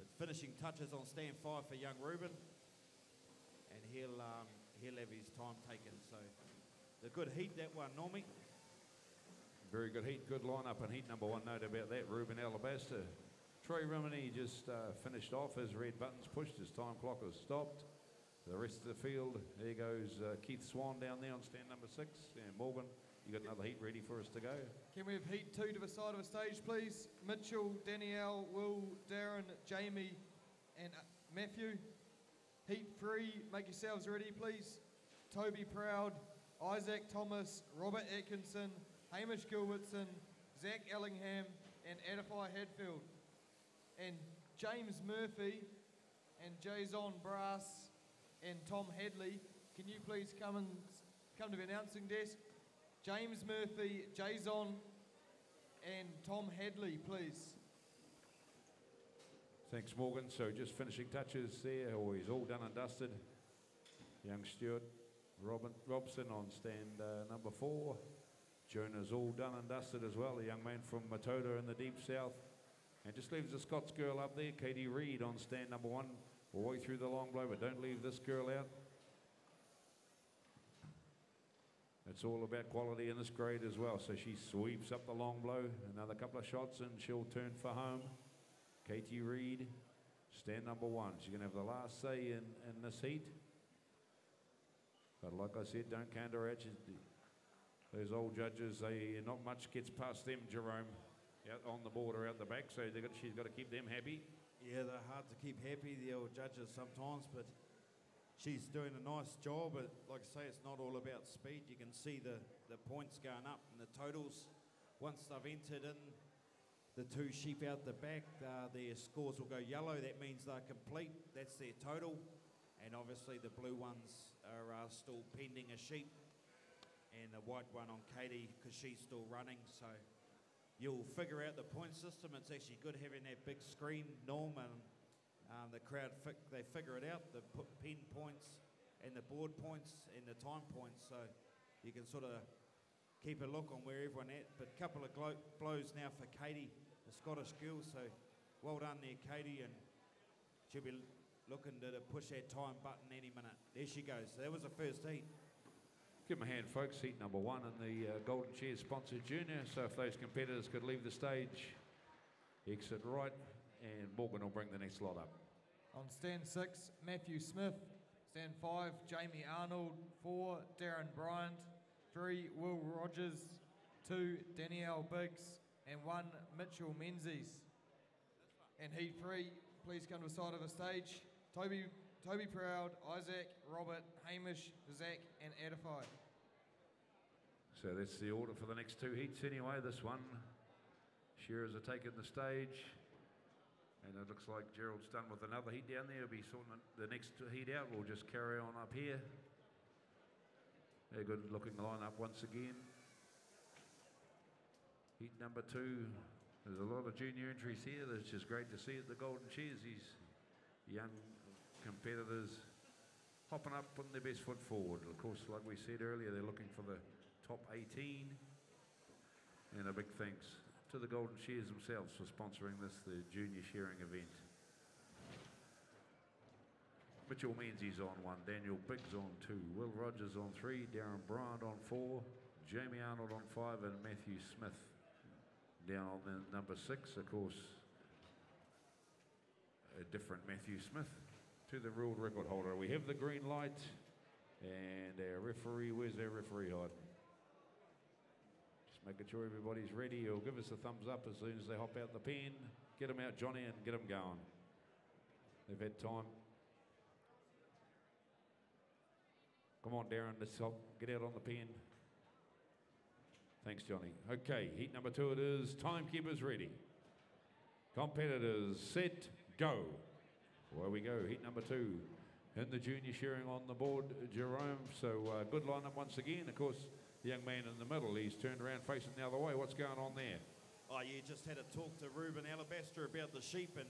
but finishing touches on stand 5 for young Ruben, and he'll have his time taken. So, the good heat, that one, Normie. Very good heat, good lineup, and heat number 1, no doubt about that. Ruben Alabaster. Troy Rimini just finished off. His red buttons pushed. His time clock has stopped. The rest of the field, there goes Keith Swan down there on stand number 6. And Morgan, you got another heat ready for us to go. Can we have heat 2 to the side of the stage, please? Mitchell, Danielle, Will, Darren, Jamie, and Matthew. Heat 3, make yourselves ready, please. Toby Proud, Isaac Thomas, Robert Atkinson, Hamish Gilbertson, Zach Ellingham, and Edify Hadfield. And James Murphy and Jason Brass and Tom Hadley, can you please come to the announcing desk? James Murphy, Jason and Tom Hadley, please. Thanks, Morgan. So just finishing touches there, or he's all done and dusted. Young Stuart Robson on stand number 4. Jonah's all done and dusted as well, a young man from Matoda in the deep south. And just leaves the Scots girl up there, Katie Reid on stand number 1, all the way through the long blow, but don't leave this girl out. It's all about quality in this grade as well. So she sweeps up the long blow, another couple of shots and she'll turn for home. Katie Reid, stand number 1. She's going to have the last say in this heat. But like I said, don't count her out. Those old judges, not much gets past them, Jerome, out on the border, out the back. So she's got to keep them happy. Yeah, they're hard to keep happy, the old judges sometimes, but she's doing a nice job. But like I say, it's not all about speed. You can see the points going up and the totals. Once they've entered in the 2 sheep out the back, their scores will go yellow. That means they're complete. That's their total. And obviously the blue ones are still pending a sheep, and the white one on Katie because she's still running. So you'll figure out the point system. It's actually good having that big screen, Norm, and the crowd, they figure it out, the pin points and the board points and the time points. So you can sort of keep a look on where everyone at. But a couple of blows now for Katie, the Scottish girl. So well done there, Katie, and she'll be looking to push that time button any minute. There she goes. So that was the first heat. Give them a hand, folks. Heat number 1 in the Golden Shears sponsored junior. So if those competitors could leave the stage, exit right, and Morgan will bring the next lot up. On stand 6, Matthew Smith. Stand 5, Jamie Arnold. 4, Darren Bryant. 3, Will Rogers. 2, Danielle Biggs. And 1, Mitchell Menzies. And heat 3, please come to the side of the stage. Toby Proud, Isaac, Robert, Hamish, Zach, and Edify. So that's the order for the next 2 heats anyway. This one, shearers are taking the stage. And it looks like Gerald's done with another heat down there. He'll be sorting the next heat out. We'll just carry on up here. A good looking lineup once again. Heat number 2. There's a lot of junior entries here. That's just great to see at the Golden Shears. These young competitors hopping up, putting their best foot forward. Of course, like we said earlier, they're looking for the top 18. And a big thanks to the Golden Shears themselves for sponsoring this, the junior shearing event. Mitchell Menzies on 1, Daniel Biggs on 2, Will Rogers on 3, Darren Bryant on 4, Jamie Arnold on 5, and Matthew Smith down on the number 6. Of course, a different Matthew Smith to the world record holder. We have the green light, and our referee, where's our referee hiding? Just making sure everybody's ready. He'll give us a thumbs up as soon as they hop out the pen. Get them out, Johnny, and get them going. They've had time. Come on, Darren, let's help get out on the pen. Thanks, Johnny. Okay, heat number 2 it is. Timekeepers ready. Competitors set, go. Away we go, heat number 2. In the junior shearing on the board, Jerome. So good lineup once again. Of course, the young man in the middle, he's turned around facing the other way. What's going on there? Oh, you just had a talk to Ruben Alabaster about the sheep, and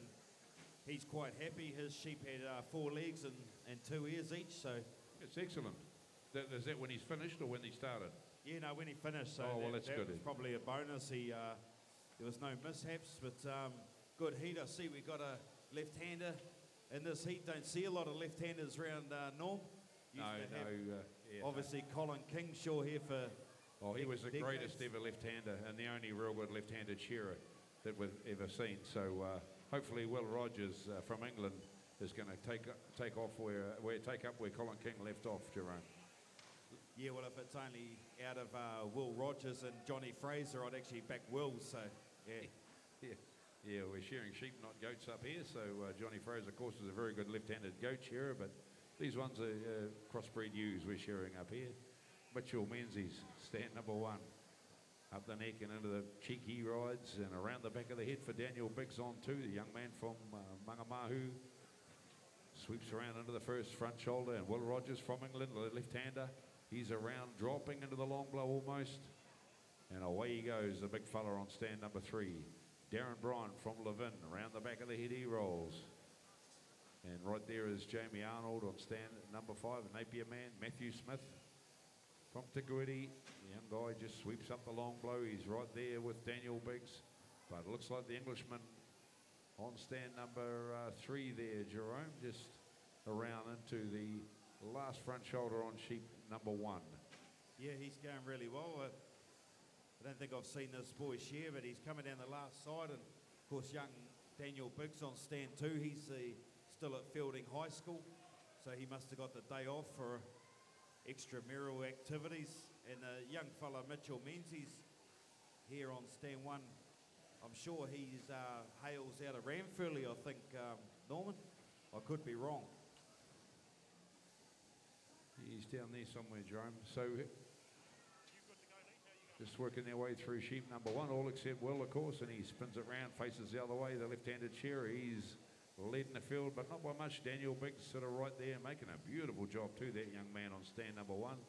he's quite happy. His sheep had 4 legs and 2 ears each, so... It's excellent. Is that when he's finished or when he started? Yeah, no, when he finished. So that's that good. was probably a bonus. There was no mishaps, but good heat. I see we got a left-hander in this heat. Don't see a lot of left-handers around Norm. Obviously, Colin Kingshaw here for... Oh, he was the greatest ever left-hander and the only real good left-handed shearer that we've ever seen. So hopefully Will Rogers from England is going to take up where Colin King left off, Jerome. Yeah, well, if it's only out of Will Rogers and Johnny Fraser, I'd actually back Will, so, yeah. Yeah, we're shearing sheep, not goats up here, so Johnny Fraser, of course, is a very good left-handed goat shearer, but these ones are crossbreed ewes we're shearing up here. Mitchell Menzies, stand number 1. Up the neck and into the cheeky rides, and around the back of the head for Daniel Biggs on 2, the young man from Mangamahu. Sweeps around into the first front shoulder, and Will Rogers from England, the left-hander. He's around, dropping into the long blow almost. And away he goes, the big fella on stand number 3. Darren Bryan from Levin. Around the back of the head he rolls. And right there is Jamie Arnold on stand number 5, a Napier man. Matthew Smith from Ticuiti. The young guy just sweeps up the long blow. He's right there with Daniel Biggs. But it looks like the Englishman on stand number 3 there, Jerome, just around into the last front shoulder on sheep number 1. Yeah, he's going really well. I don't think I've seen this boy share, but he's coming down the last side. And, of course, young Daniel Biggs on stand 2. He's still at Fielding High School, so he must have got the day off for extramural activities. And the young fella, Mitchell Menzies, here on stand 1. I'm sure he's hails out of Ranfurly, I think, Norman. I could be wrong. He's down there somewhere, Jerome. So just working their way through sheep number 1, all except Will, of course, and he spins it round, faces the other way, the left-handed shearer. He's leading the field, but not by much. Daniel Biggs sort of right there, making a beautiful job too, that young man on stand number 1.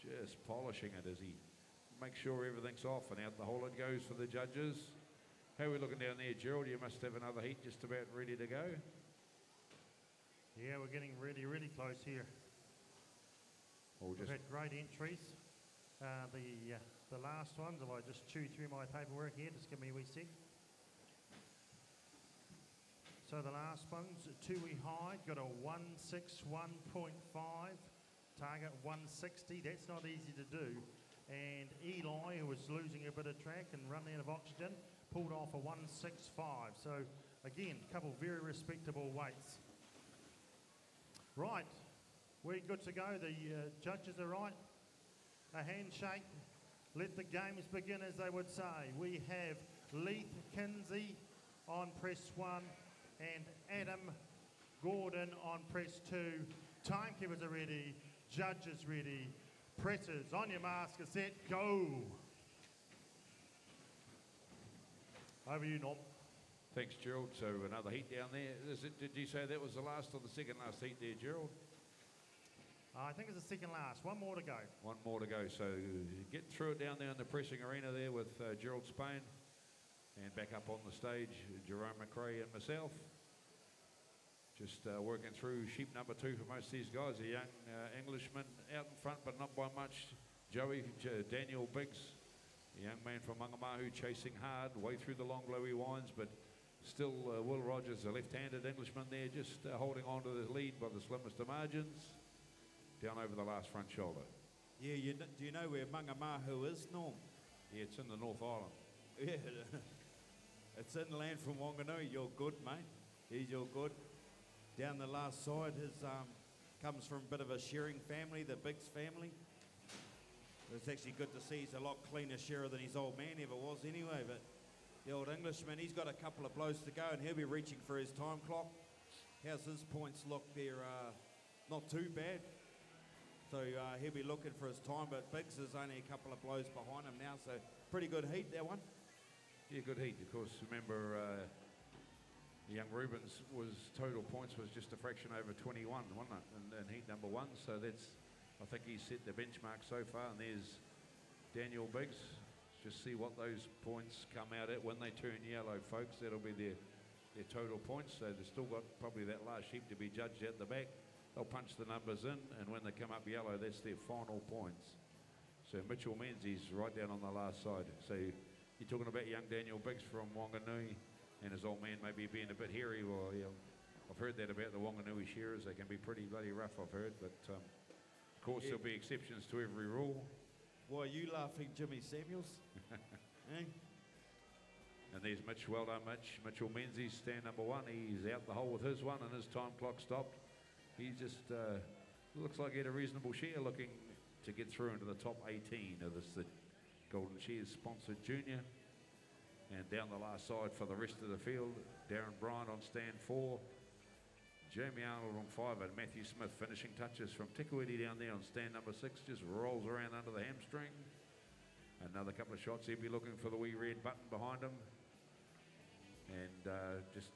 Just polishing it as he makes sure everything's off, and out the hole it goes for the judges. How are we looking down there, Gerald? You must have another heat just about ready to go. Yeah, we're getting really, really close here. We've had great entries. The last ones, if I just chew through my paperwork here, just give me a wee sec. So the last ones, Tui High got a 161.5, target 160. That's not easy to do. And Eli, who was losing a bit of track and running out of oxygen, pulled off a 165. So again, a couple very respectable weights. Right, we're good to go. The judges are right. A handshake. Let the games begin, as they would say. We have Leith Kinsey on press 1 and Adam Gordon on press 2. Timekeepers are ready. Judges ready. Pressers, on your mask, set, go. Over you, Norm. Thanks, Gerald. So another heat down there. Did you say that was the last or the second last heat there, Gerald? I think it's the second last. One more to go. One more to go. So get through it down there in the pressing arena there with Gerald Spain. And back up on the stage, Jerome McRae and myself. Just working through sheep number 2 for most of these guys. A young Englishman out in front, but not by much. Daniel Biggs, a young man from Mangamahu, chasing hard, way through the long glowy winds, but still Will Rogers, a left-handed Englishman there, just holding on to the lead by the slimmest of margins. Down over the last front shoulder. Yeah, do you know where Mangamahu is, Norm? Yeah, it's in the North Island. Yeah, it's inland from Wanganui. You're good, mate. You're good. Down the last side, his comes from a bit of a shearing family, the Biggs family. It's actually good to see he's a lot cleaner shearer than his old man ever was anyway, but the old Englishman, he's got a couple of blows to go and he'll be reaching for his time clock. How's his points look? They're not too bad. So he'll be looking for his time, but Biggs is only a couple of blows behind him now, so pretty good heat, that one. Yeah, good heat. Of course, remember young Rubens total points was just a fraction over 21, wasn't it, in heat number 1. So that's, I think he's set the benchmark so far, and there's Daniel Biggs. Just see what those points come out at when they turn yellow, folks. That'll be their total points. So they've still got probably that last sheep to be judged at the back. They'll punch the numbers in, and when they come up yellow, that's their final points. So Mitchell Menzies right down on the last side. So you're talking about young Daniel Biggs from Wanganui, and his old man maybe being a bit hairy. Well, yeah, I've heard that about the Wanganui shearers. They can be pretty bloody rough, I've heard. But, of course, there'll be exceptions to every rule. Why are you laughing, Jimmy Samuels? Eh? And there's Mitch. Well done, Mitch. Mitchell Menzies, stand number 1. He's out the hole with his one, and his time clock stopped. He just looks like he had a reasonable share, looking to get through into the top 18 of this Golden Shears sponsored junior. And down the last side for the rest of the field, Darren Bryan on stand 4, Jamie Arnold on 5, and Matthew Smith finishing touches from Ticuiti down there on stand number 6, just rolls around under the hamstring. Another couple of shots, he'll be looking for the wee red button behind him. And just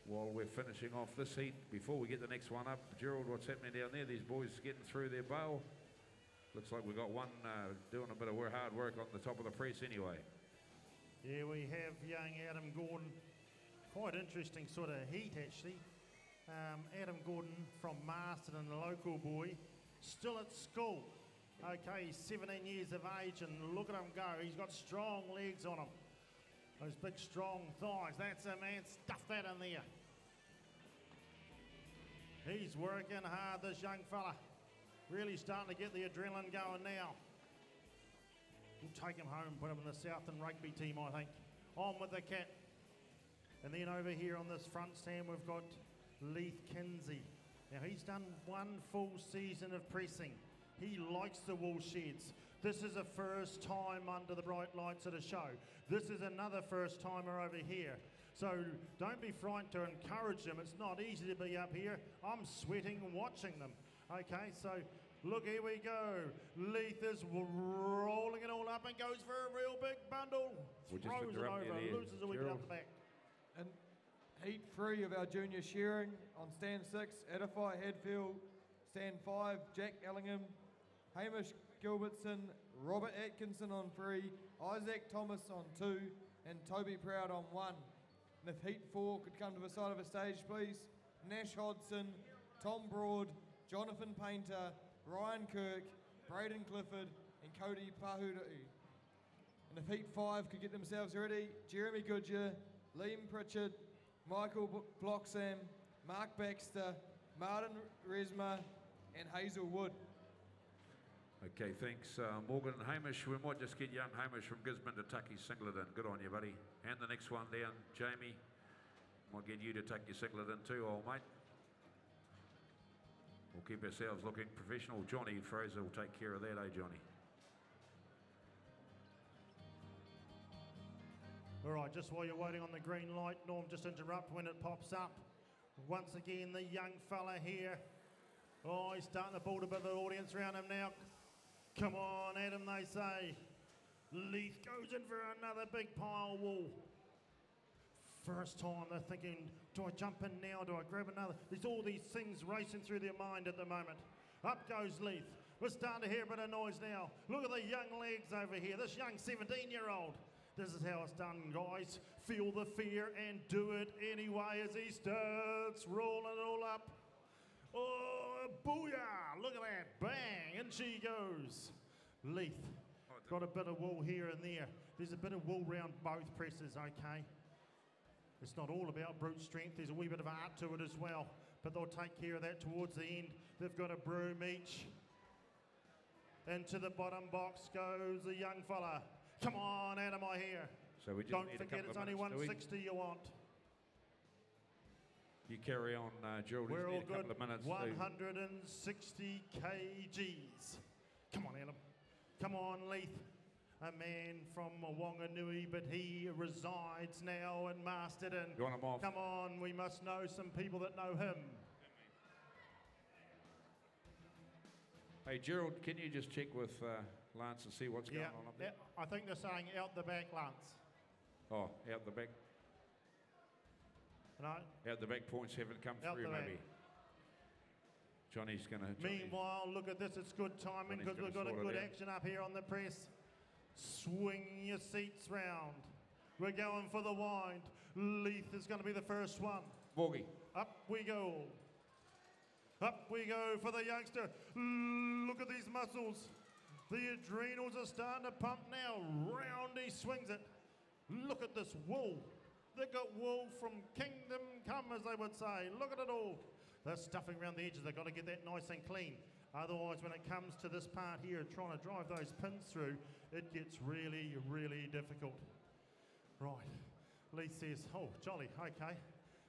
while we're finishing off this heat, before we get the next one up, Gerald, what's happening down there? These boys getting through their bail. Looks like we've got one doing a bit of hard work on the top of the press anyway. Yeah, we have young Adam Gordon. Quite interesting sort of heat, actually. Adam Gordon from Masterton, a local boy, still at school. Okay, he's 17 years of age, and look at him go. He's got strong legs on him. Those big, strong thighs. That's a man. Stuff that in there. He's working hard, this young fella. Really starting to get the adrenaline going now. We'll take him home, put him in the Southern rugby team, I think. On with the cat. And then over here on this front stand, we've got Leith Kinsey. Now, he's done one full season of pressing. He likes the wool sheds. This is a first time under the bright lights at a show. This is another first timer over here. So don't be frightened to encourage them. It's not easy to be up here. I'm sweating watching them. Okay, so look, here we go. Leith is rolling it all up and goes for a real big bundle. Throws it over, loses a wee bit up the back. And heat 3 of our junior shearing on stand 6, Edify Hadfield. Stand 5, Jack Ellingham, Hamish Gilbertson, Robert Atkinson on 3, Isaac Thomas on 2, and Toby Proud on 1. And if heat 4 could come to the side of the stage, please. Nash Hodson, Tom Broad, Jonathan Painter, Ryan Kirk, Braden Clifford, and Cody Pahuda'u. And if heat 5 could get themselves ready, Jeremy Goodyear, Liam Pritchard, Michael Bloxham, Mark Baxter, Martin Resma, and Hazel Wood. Okay, thanks, Morgan and Hamish. We might just get young Hamish from Gisborne to tuck his singlet in. Good on you, buddy. And the next one down, Jamie. Might get you to tuck your singlet in too, old mate. We'll keep ourselves looking professional. Johnny Fraser will take care of that, eh, Johnny? All right, just while you're waiting on the green light, Norm, just interrupt when it pops up. Once again, the young fella here. Oh, he's starting to build a bit of the audience around him now. Come on, Adam, they say. Leith goes in for another big pile of wool. First time they're thinking, do I jump in now? Do I grab another? There's all these things racing through their mind at the moment. Up goes Leith. We're starting to hear a bit of noise now. Look at the young legs over here. This young 17-year-old. This is how it's done, guys. Feel the fear and do it anyway as he starts rolling it all up. Oh, booyah! Look at that. Bang! And she goes. Leith. Got a bit of wool here and there. There's a bit of wool round both presses, okay? It's not all about brute strength. There's a wee bit of art to it as well. But they'll take care of that towards the end. They've got a broom each. Into the bottom box goes the young fella. Come on, Adam, I hear. So we just don't need forget a it's couple only of minutes, 160 you want. You carry on, Gerald. We're all a couple good. of minutes. 160 kgs. Come on, Adam. Come on, Leith. A man from Wanganui, but he resides now in Masterton. You want him off? Come on, we must know some people that know him. Hey, Gerald, can you just check with Lance and see what's going on up there? Yeah, I think they're saying out the back, Lance. Oh, out the back. No? Out the back points haven't come Out through, the back. maybe. Johnny's going to... Meanwhile, look at this. It's good timing because we've got a good action up here on the press. Swing your seats round. We're going for the wind. Leith is going to be the first one. Borgie. Up we go. Up we go for the youngster. Look at these muscles. The adrenals are starting to pump now. Round he swings it. Look at this wool. They've got wool from kingdom come, as they would say. Look at it all. They're stuffing around the edges. They've got to get that nice and clean. Otherwise, when it comes to this part here, trying to drive those pins through, it gets really, really difficult. Right. Lee says, oh, jolly, okay.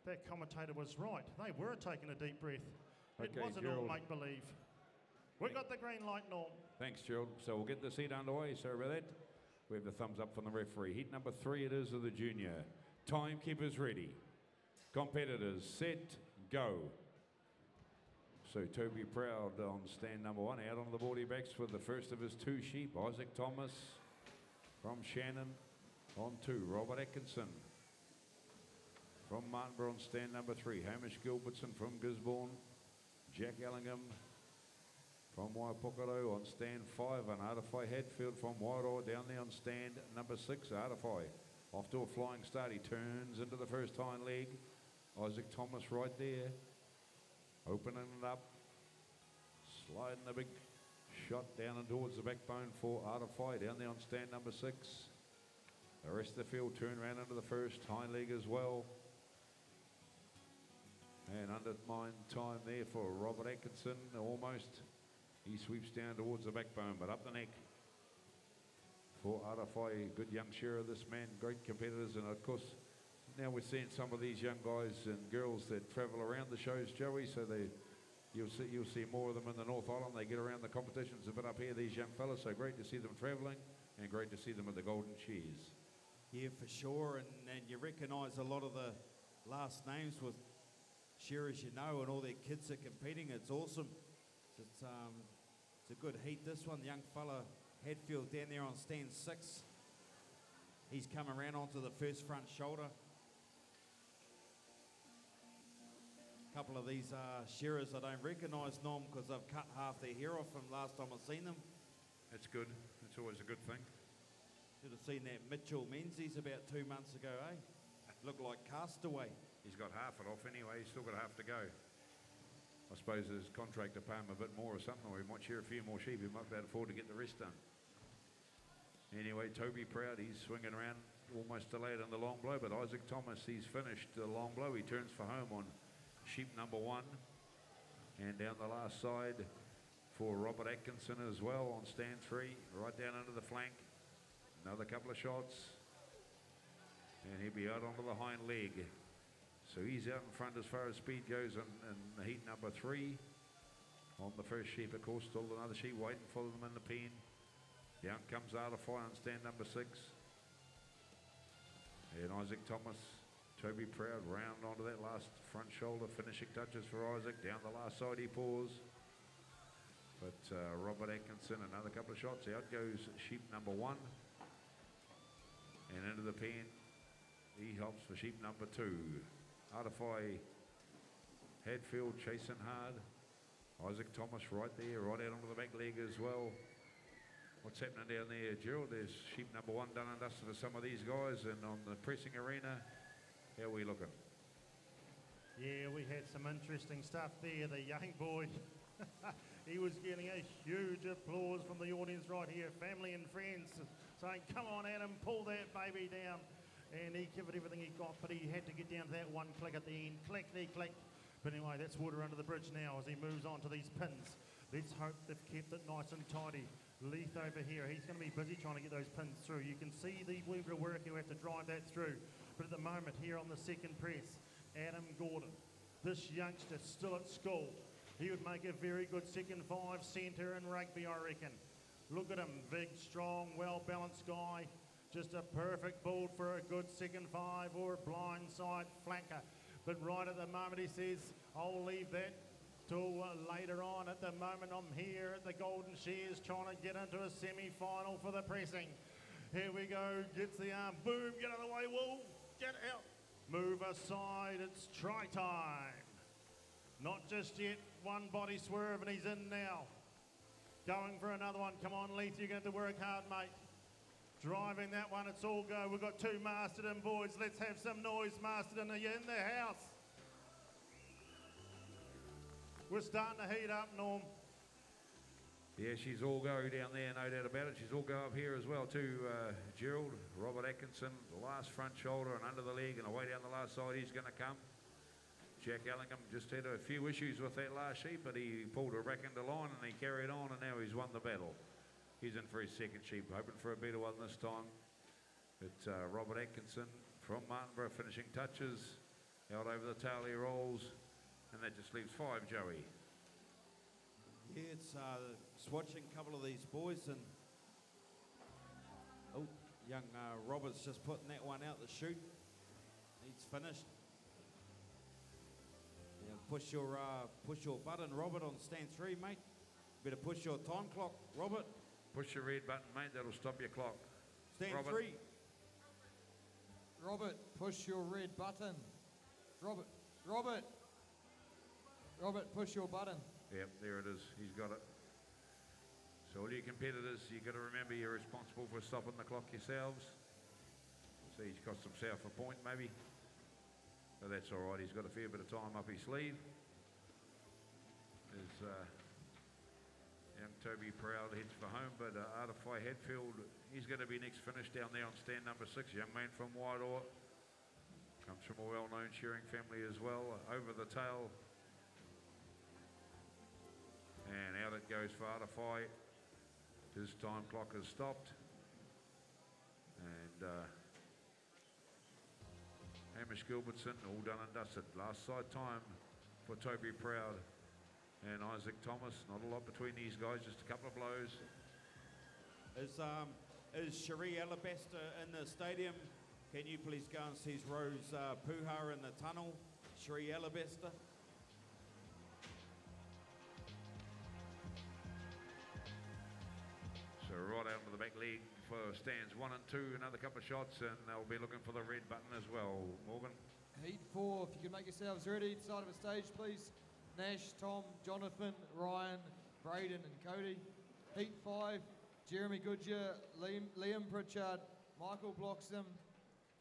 That commentator was right. They were taking a deep breath. It Okay, wasn't Gerald. all make-believe. We got the green light, Norm. Thanks, Gerald. So we'll get this heat underway. Sorry about that. We have the thumbs up from the referee. Heat number 3 it is of the junior. Timekeepers ready. Competitors set, go. So Toby Proud on stand number 1, out on the boardy backs with the first of his 2 sheep. Isaac Thomas from Shannon on 2. Robert Atkinson from Martinborough on stand number 3. Hamish Gilbertson from Gisborne. Jack Ellingham from Waipokoro on stand 5, and Artify Hatfield from Wairoa down there on stand number 6. Artify off to a flying start. He turns into the first hind leg. Isaac Thomas right there, opening it up, sliding the big shot down and towards the backbone for Artify down there on stand number 6. The rest of the field turn around into the first hind leg as well. And undermine time there for Robert Atkinson, almost. He sweeps down towards the backbone, but up the neck for Artify. Good young shearer, this man, great competitors, and of course, now we're seeing some of these young guys and girls that travel around the shows, Joey, so you'll see more of them in the North Island. They get around the competitions a bit up here, these young fellas, so great to see them travelling and great to see them at the Golden Shears. Yeah, for sure, and you recognise a lot of the last names with shearers you know, and all their kids are competing. It's awesome. It's a good heat, this one. The young fella, Hadfield, down there on stand 6. He's come around onto the first front shoulder. A couple of these shearers I don't recognise, Nom, because I've cut half their hair off from last time I've seen them. That's good. That's always a good thing. Should have seen that Mitchell Menzies about 2 months ago, eh? Looked like Castaway. He's got half it off anyway. He's still got half to go. I suppose his contractor pay him a bit more or something, or he might share a few more sheep. He might be able to afford to get the rest done. Anyway, Toby Proud, he's swinging around, almost delayed on the long blow, but Isaac Thomas, he's finished the long blow. He turns for home on sheep number 1. And down the last side for Robert Atkinson as well on stand 3, right down under the flank. Another couple of shots. And he'll be out onto the hind leg. So he's out in front as far as speed goes in the heat number 3. On the first sheep, of course, still another sheep waiting for them in the pen. Down comes Artify on stand number 6. And Isaac Thomas, Toby Proud, round onto that last front shoulder. Finishing touches for Isaac. Down the last side he pours. But Robert Atkinson, another couple of shots. Out goes sheep number 1. And into the pen, he helps for sheep number 2. Artify Hadfield chasing hard. Isaac Thomas right there, right out onto the back leg as well. What's happening down there, Gerald? There's sheep number 1 done and dusted for some of these guys, and on the pressing arena, how are we looking? Yeah, we had some interesting stuff there. The young boy, he was getting a huge applause from the audience right here, family and friends, saying, come on, Adam, pull that baby down. And he gave it everything he got, but he had to get down to that one click at the end. Click. But anyway, that's water under the bridge now as he moves on to these pins. Let's hope they've kept it nice and tidy. Leith over here, he's going to be busy trying to get those pins through. You can see the wee bit of work you have to drive that through. But at the moment, here on the second press, Adam Gordon, this youngster still at school. He would make a very good second 5 centre in rugby, I reckon. Look at him, big, strong, well-balanced guy. Just a perfect bull for a good second 5 or a blindside flanker. But right at the moment he says, I'll leave that till later on. At the moment I'm here at the Golden Shears trying to get into a semi-final for the pressing. Here we go, gets the arm, boom, get out of the way, Wool, get out. Move aside, it's try time. Not just yet, one body swerve and he's in now. Going for another one, come on Leith, you're going to work hard, mate. Driving that one, it's all go. We've got 2 Masterton boys. Let's have some noise, Masterton. Are you in the house? We're starting to heat up, Norm. Yeah, she's all go down there, no doubt about it. She's all go up here as well too, Gerald. Robert Atkinson, the last front shoulder and under the leg, and away down the last side he's going to come. Jack Ellingham just had a few issues with that last sheep, but he pulled her back into line and he carried on, and now he's won the battle. He's in for his second sheep, hoping for a better one this time. But Robert Atkinson from Martinborough finishing touches. Out over the tail he rolls. And that just leaves 5, Joey. Yeah, it's watching a couple of these boys, and young Robert's just putting that one out the chute. He's finished. Yeah, push your button, Robert, on stand 3, mate. Better push your time clock, Robert. Push your red button, mate. That'll stop your clock. Stand Robert. 3. Robert, push your red button. Robert, push your button. Yep, there it is. He's got it. So all you competitors, you got to remember you're responsible for stopping the clock yourselves. So he's cost himself a point maybe. But that's all right, he's got a fair bit of time up his sleeve. There's young Toby Proud heads for home, but Artify Hatfield, he's going to be next finished down there on stand number 6. Young man from Wairarapa. Comes from a well-known shearing family as well. Over the tail. And out it goes for Artify. His time clock has stopped. And Hamish Gilbertson, all done and dusted. Last side time for Toby Proud and Isaac Thomas. Not a lot between these guys, just a couple of blows. Is Cherie Alabaster in the stadium? Can you please go and see Rose Puha in the tunnel? Cherie Alabaster. So right out to the back leg for stands 1 and 2, another couple of shots, and they'll be looking for the red button as well. Morgan? Heat 4, if you can make yourselves ready, side of the stage, please. Nash, Tom, Jonathan, Ryan, Braden and Cody. Heat 5, Jeremy Goodyear, Liam Pritchard, Michael Bloxham,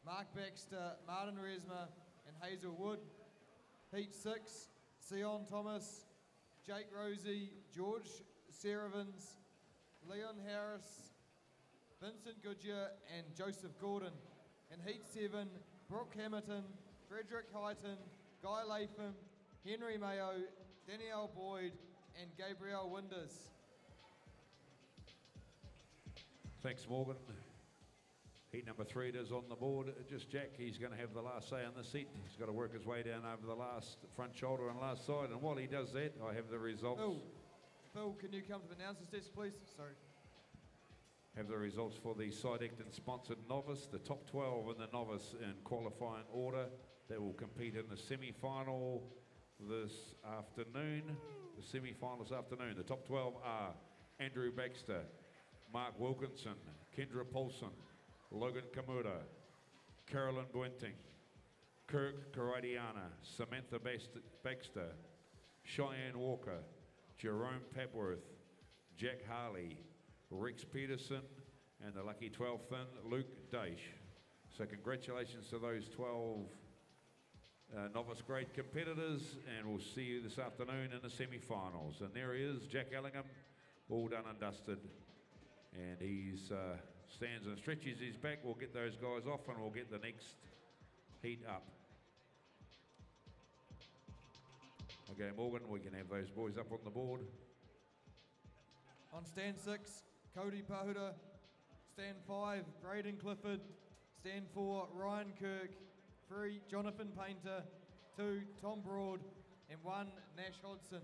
Mark Baxter, Martin Resma and Hazel Wood. Heat 6, Sion Thomas, Jake Rosie, George Seravins, Leon Harris, Vincent Goodyear and Joseph Gordon. In Heat 7, Brooke Hamilton, Frederick Hyton, Guy Latham, Henry Mayo, Danielle Boyd and Gabrielle Winders. Thanks, Morgan. Heat number 3 it is on the board. Just Jack, he's going to have the last say on the seat. He's got to work his way down over the last front shoulder and last side. And while he does that, I have the results. Phil, can you come to the announcer's desk, please? Sorry. Have the results for the Side Acton sponsored novice, the top 12 in the novice in qualifying order. They will compete in the semi-final this afternoon. The semi-final this afternoon. The top 12 are Andrew Baxter, Mark Wilkinson, Kendra Paulson, Logan Kamura, Carolyn Buenting, Kirk Karadiana, Samantha Baxter, Cheyenne Walker, Jerome Papworth, Jack Harley, Rex Peterson, and the lucky 12th in, Luke Daish. So congratulations to those 12 novice grade competitors, and we'll see you this afternoon in the semi-finals. And there he is, Jack Ellingham, all done and dusted. And he's stands and stretches his back. We'll get those guys off and we'll get the next heat up. Okay, Morgan, we can have those boys up on the board. On stand 6, Cody Pahuta. Stand 5, Braden Clifford. Stand 4, Ryan Kirk. 3, Jonathan Painter. 2, Tom Broad. And 1, Nash Hodson.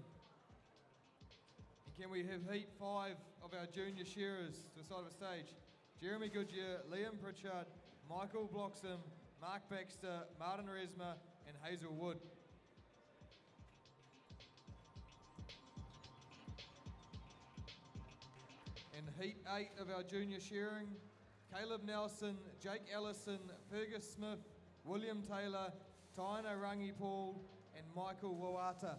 And can we have heat 5 of our junior shearers to the side of the stage? Jeremy Goodyear, Liam Pritchard, Michael Bloxham, Mark Baxter, Martin Resma and Hazel Wood. In heat 8 of our junior shearing, Caleb Nelson, Jake Ellison, Fergus Smith, William Taylor, Taina Rangi Paul and Michael Wawata.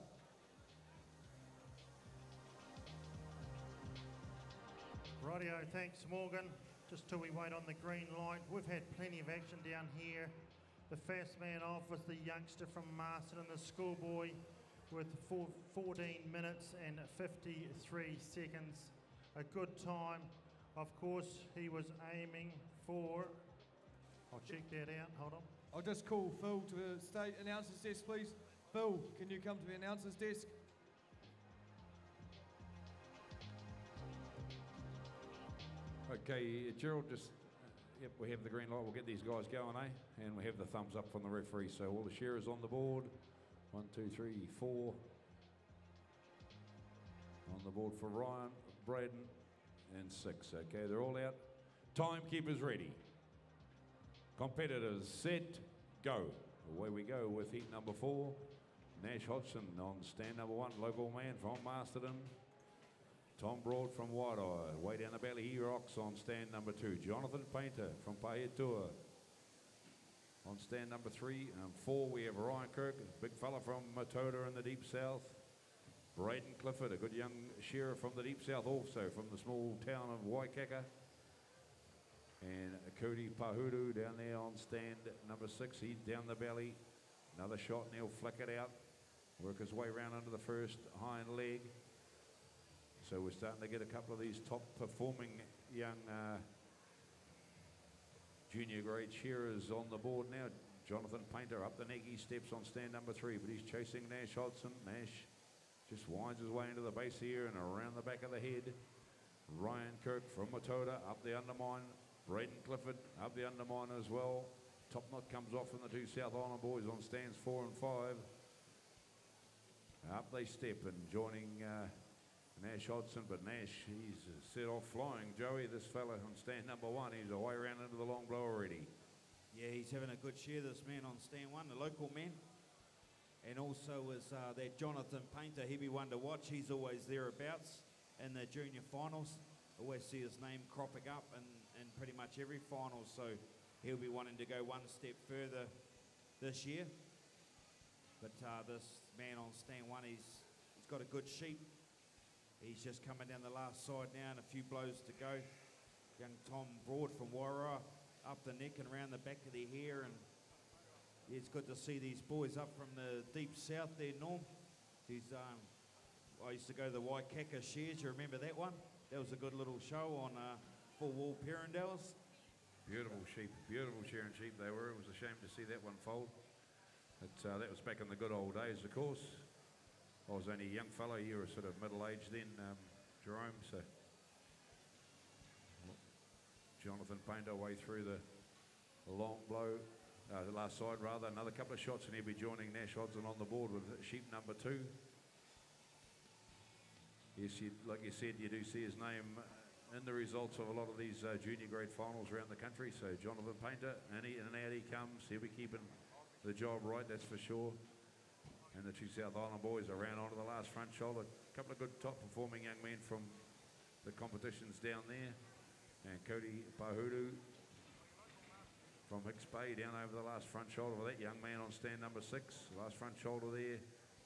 Rightio, thanks Morgan. Just till we wait on the green light, we've had plenty of action down here. The fast man off was the youngster from Masterton, the schoolboy, with 14 minutes and 53 seconds. A good time. Of course, he was aiming for, I'll check that out, hold on. I'll just call Phil to the state announcer's desk, please. Phil, can you come to the announcer's desk? Okay, Gerald, just, yep, we have the green light. We'll get these guys going, eh? And we have the thumbs up from the referee. So all the shearers on the board. 1, 2, 3, 4. On the board for Ryan, Braden, and 6. Okay, they're all out. Timekeepers ready. Competitors set, go. Away we go with heat number 4. Nash Hodgson on stand number 1, local man from Masterton. Tom Broad from Wairarapa, way down the belly, he rocks on stand number 2. Jonathan Painter from Pahetua. On stand number 3 and 4, we have Ryan Kirk, big fella from Matoda in the deep south. Braden Clifford, a good young shearer from the deep south, also from the small town of Waikaka. And Cody Pahudu down there on stand number 6. He's down the belly. Another shot and he'll flick it out. Work his way round under the first hind leg. So we're starting to get a couple of these top performing young junior grade shearers on the board now. Jonathan Painter up the neck. He steps on stand number 3, but he's chasing Nash Hodson. Nash just winds his way into the base here and around the back of the head. Ryan Kirk from Matoda up the undermine. Braden Clifford up the undermine as well. Top knot comes off from the 2 South Island boys on stands 4 and 5. Up they step and joining Nash Hodson, but Nash, he's set off flying. Joey, this fella on stand number 1, he's away around into the long blow already. Yeah, he's having a good share, this man on stand 1, the local man. And also is that Jonathan Painter, he'd be one to watch. He's always thereabouts in the junior finals. Always see his name cropping up in pretty much every final, so he'll be wanting to go one step further this year. But this man on stand 1, he's got a good sheep. He's just coming down the last side now and a few blows to go. Young Tom Broad from Wairarapa, up the neck and around the back of the hair, and yeah, it's good to see these boys up from the deep south there, Norm. I used to go to the Waikaka Shears, you remember that one? That was a good little show on full wool Perindales. Beautiful sheep, beautiful shearing sheep they were. It was a shame to see that one fold. But that was back in the good old days, of course. I was only a young fellow, you were sort of middle-aged then, Jerome, so. Jonathan Painter way through the long blow, the last side rather, another couple of shots and he'll be joining Nash Hodson on the board with sheep number 2. Yes, like you said, you do see his name in the results of a lot of these junior grade finals around the country. So Jonathan Painter, in and out he comes. He'll be keeping the job right, that's for sure. And the 2 South Island boys around onto the last front shoulder. A couple of good top performing young men from the competitions down there. And Cody Pahudu from Hicks Bay down over the last front shoulder with that young man on stand number 6. Last front shoulder there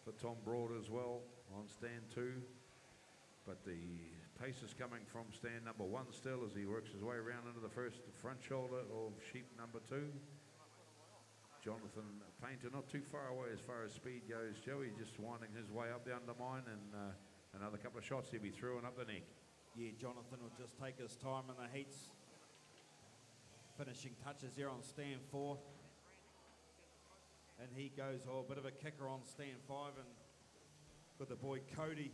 for Tom Broad as well on stand 2. But the pace is coming from stand number 1 still as he works his way around into the first front shoulder of sheep number 2. Jonathan Painter not too far away as far as speed goes. Joey just winding his way up the undermine and another couple of shots he'll be through and up the neck. Yeah, Jonathan will just take his time in the heats. Finishing touches there on stand 4. And he goes, a bit of a kicker on stand 5. And got the boy Cody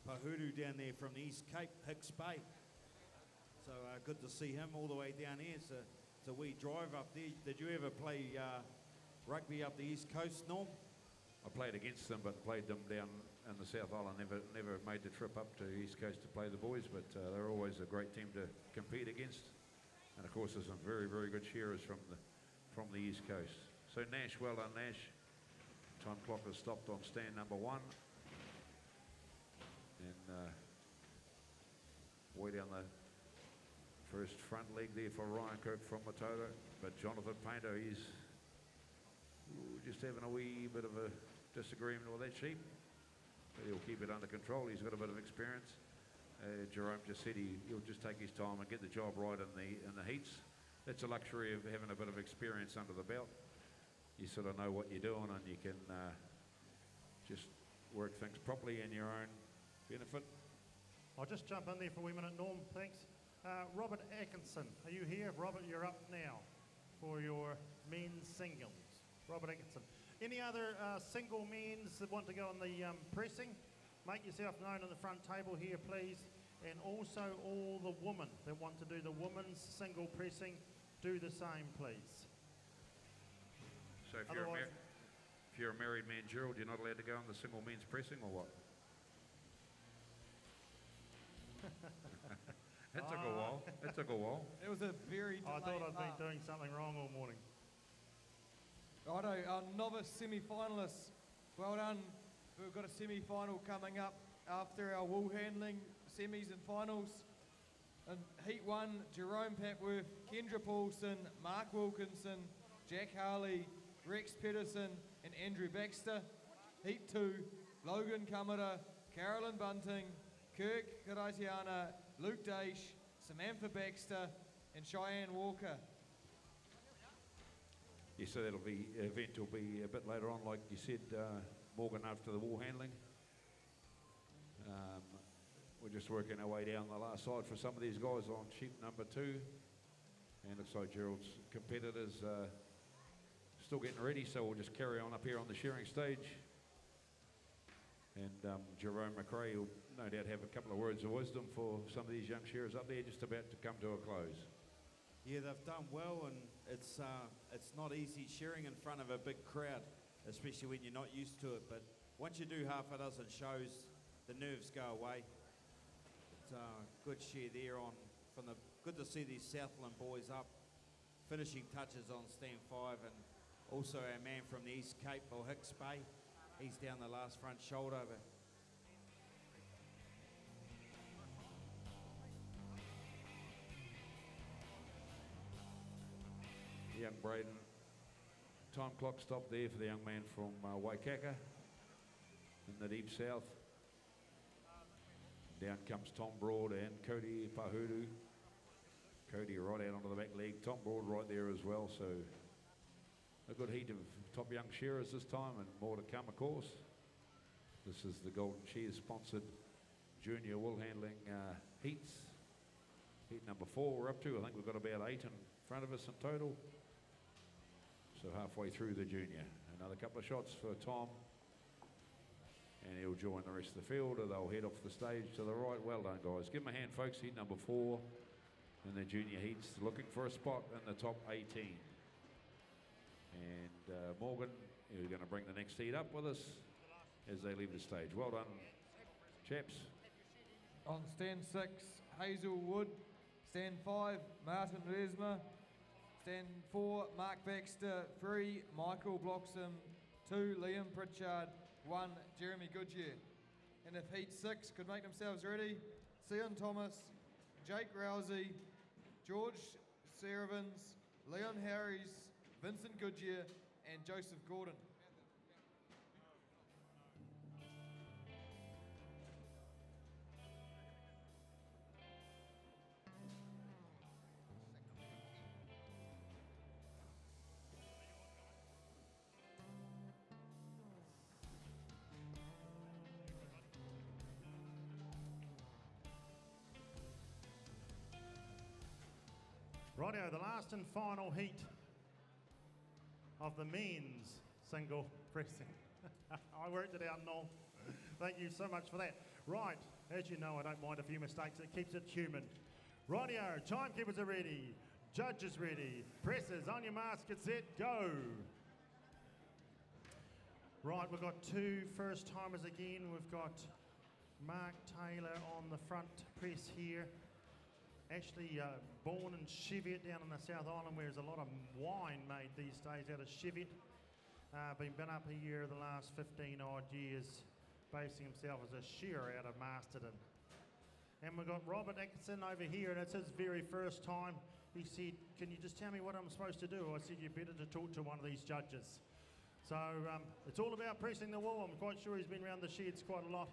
Pahudu down there from the East Cape, Hicks Bay. So good to see him all the way down here. It's a wee drive up there. Did you ever play rugby up the East Coast, Norm? I played against them, but played them down in the South Island. Never made the trip up to the East Coast to play the boys, but they're always a great team to compete against. And of course, there's some very, very good shearers from the East Coast. So Nash, well done, Nash. Time clock has stopped on stand number 1. And way down the first front leg there for Ryan Kirk from Matoda. But Jonathan Painter, he's just having a wee bit of a disagreement with that sheep. But he'll keep it under control. He's got a bit of experience. Jerome just said he'll just take his time and get the job right in the heats. That's a luxury of having a bit of experience under the belt. You sort of know what you're doing and you can just work things properly in your own benefit. I'll just jump in there for a wee minute, Norm, thanks. Robert Atkinson, are you here? Robert, you're up now for your men's singles. Robert Atkinson. Any other single men's that want to go on the pressing? Make yourself known on the front table here, please. And also all the women that want to do the women's single pressing, do the same, please. So if you're a married man, Gerald, you're not allowed to go on the single men's pressing or what? It took a while. It took a while. It was a very I thought I'd been doing something wrong all morning. Righto, our novice semi-finalists, well done. We've got a semi-final coming up after our Woolhandling semis and finals. In Heat 1, Jerome Papworth, Kendra Paulson, Mark Wilkinson, Jack Harley, Rex Pedersen and Andrew Baxter. Heat 2, Logan Kamara, Carolyn Bunting, Kirk Karatiana, Luke Daish, Samantha Baxter, and Cheyenne Walker. Yes, so event will be a bit later on, like you said, Morgan, after the Woolhandling. We're just working our way down the last side for some of these guys on sheep number 2. And looks like Gerald's competitors still getting ready, so we'll just carry on up here on the shearing stage. And Jerome McRae will no doubt have a couple of words of wisdom for some of these young shearers up there, just about to come to a close. Yeah, they've done well, and it's not easy shearing in front of a big crowd, especially when you're not used to it. But once you do half a dozen shows, the nerves go away. It's good shear there on from the. Good to see these Southland boys up, finishing touches on stand 5, and also our man from the East Cape, or Hicks Bay. He's down the last front shoulder. But Young Braden, time clock stopped there for the young man from Waikaka in the deep south. Down comes Tom Broad and Cody Pahudu. Cody right out onto the back leg, Tom Broad right there as well, so a good heat of top young shearers this time, and more to come, of course. This is the Golden Shears sponsored junior Woolhandling heats. Heat number 4 we're up to. I think we've got about 8 in front of us in total. So halfway through the junior. Another couple of shots for Tom. And he'll join the rest of the field, or they'll head off the stage to the right. Well done, guys. Give them a hand, folks. Heat number 4 in the junior heats, looking for a spot in the top 18. And Morgan, who's going to bring the next heat up with us as they leave the stage. Well done, chaps. On stand 6, Hazel Wood. Stand 5, Martin Resma. Stand 4, Mark Baxter. 3, Michael Bloxham. 2, Liam Pritchard. 1, Jeremy Goodyear. And if heat 6 could make themselves ready, Sion Thomas, Jake Rousey, George Serevins, Leon Harries, Vincent Goodyear, and Joseph Gordon. Rightio, the last and final heat of the men's single pressing. I worked it out, Noel. Thank you so much for that. Right, as you know, I don't mind a few mistakes. It keeps it human. Rightio, timekeepers are ready. Judges ready. Pressers, on your mark, get set, go. Right, we've got 2 first-timers again. We've got Mark Taylor on the front press here. Actually born in Cheviot down in the South Island, where there's a lot of wine made these days out of Cheviot. Been up here the last 15 odd years, basing himself as a shearer out of Masterton. And we've got Robert Atkinson over here, and it's his very first time. He said, can you just tell me what I'm supposed to do? I said, you better to talk to one of these judges. So it's all about pressing the wool. I'm quite sure he's been around the sheds quite a lot,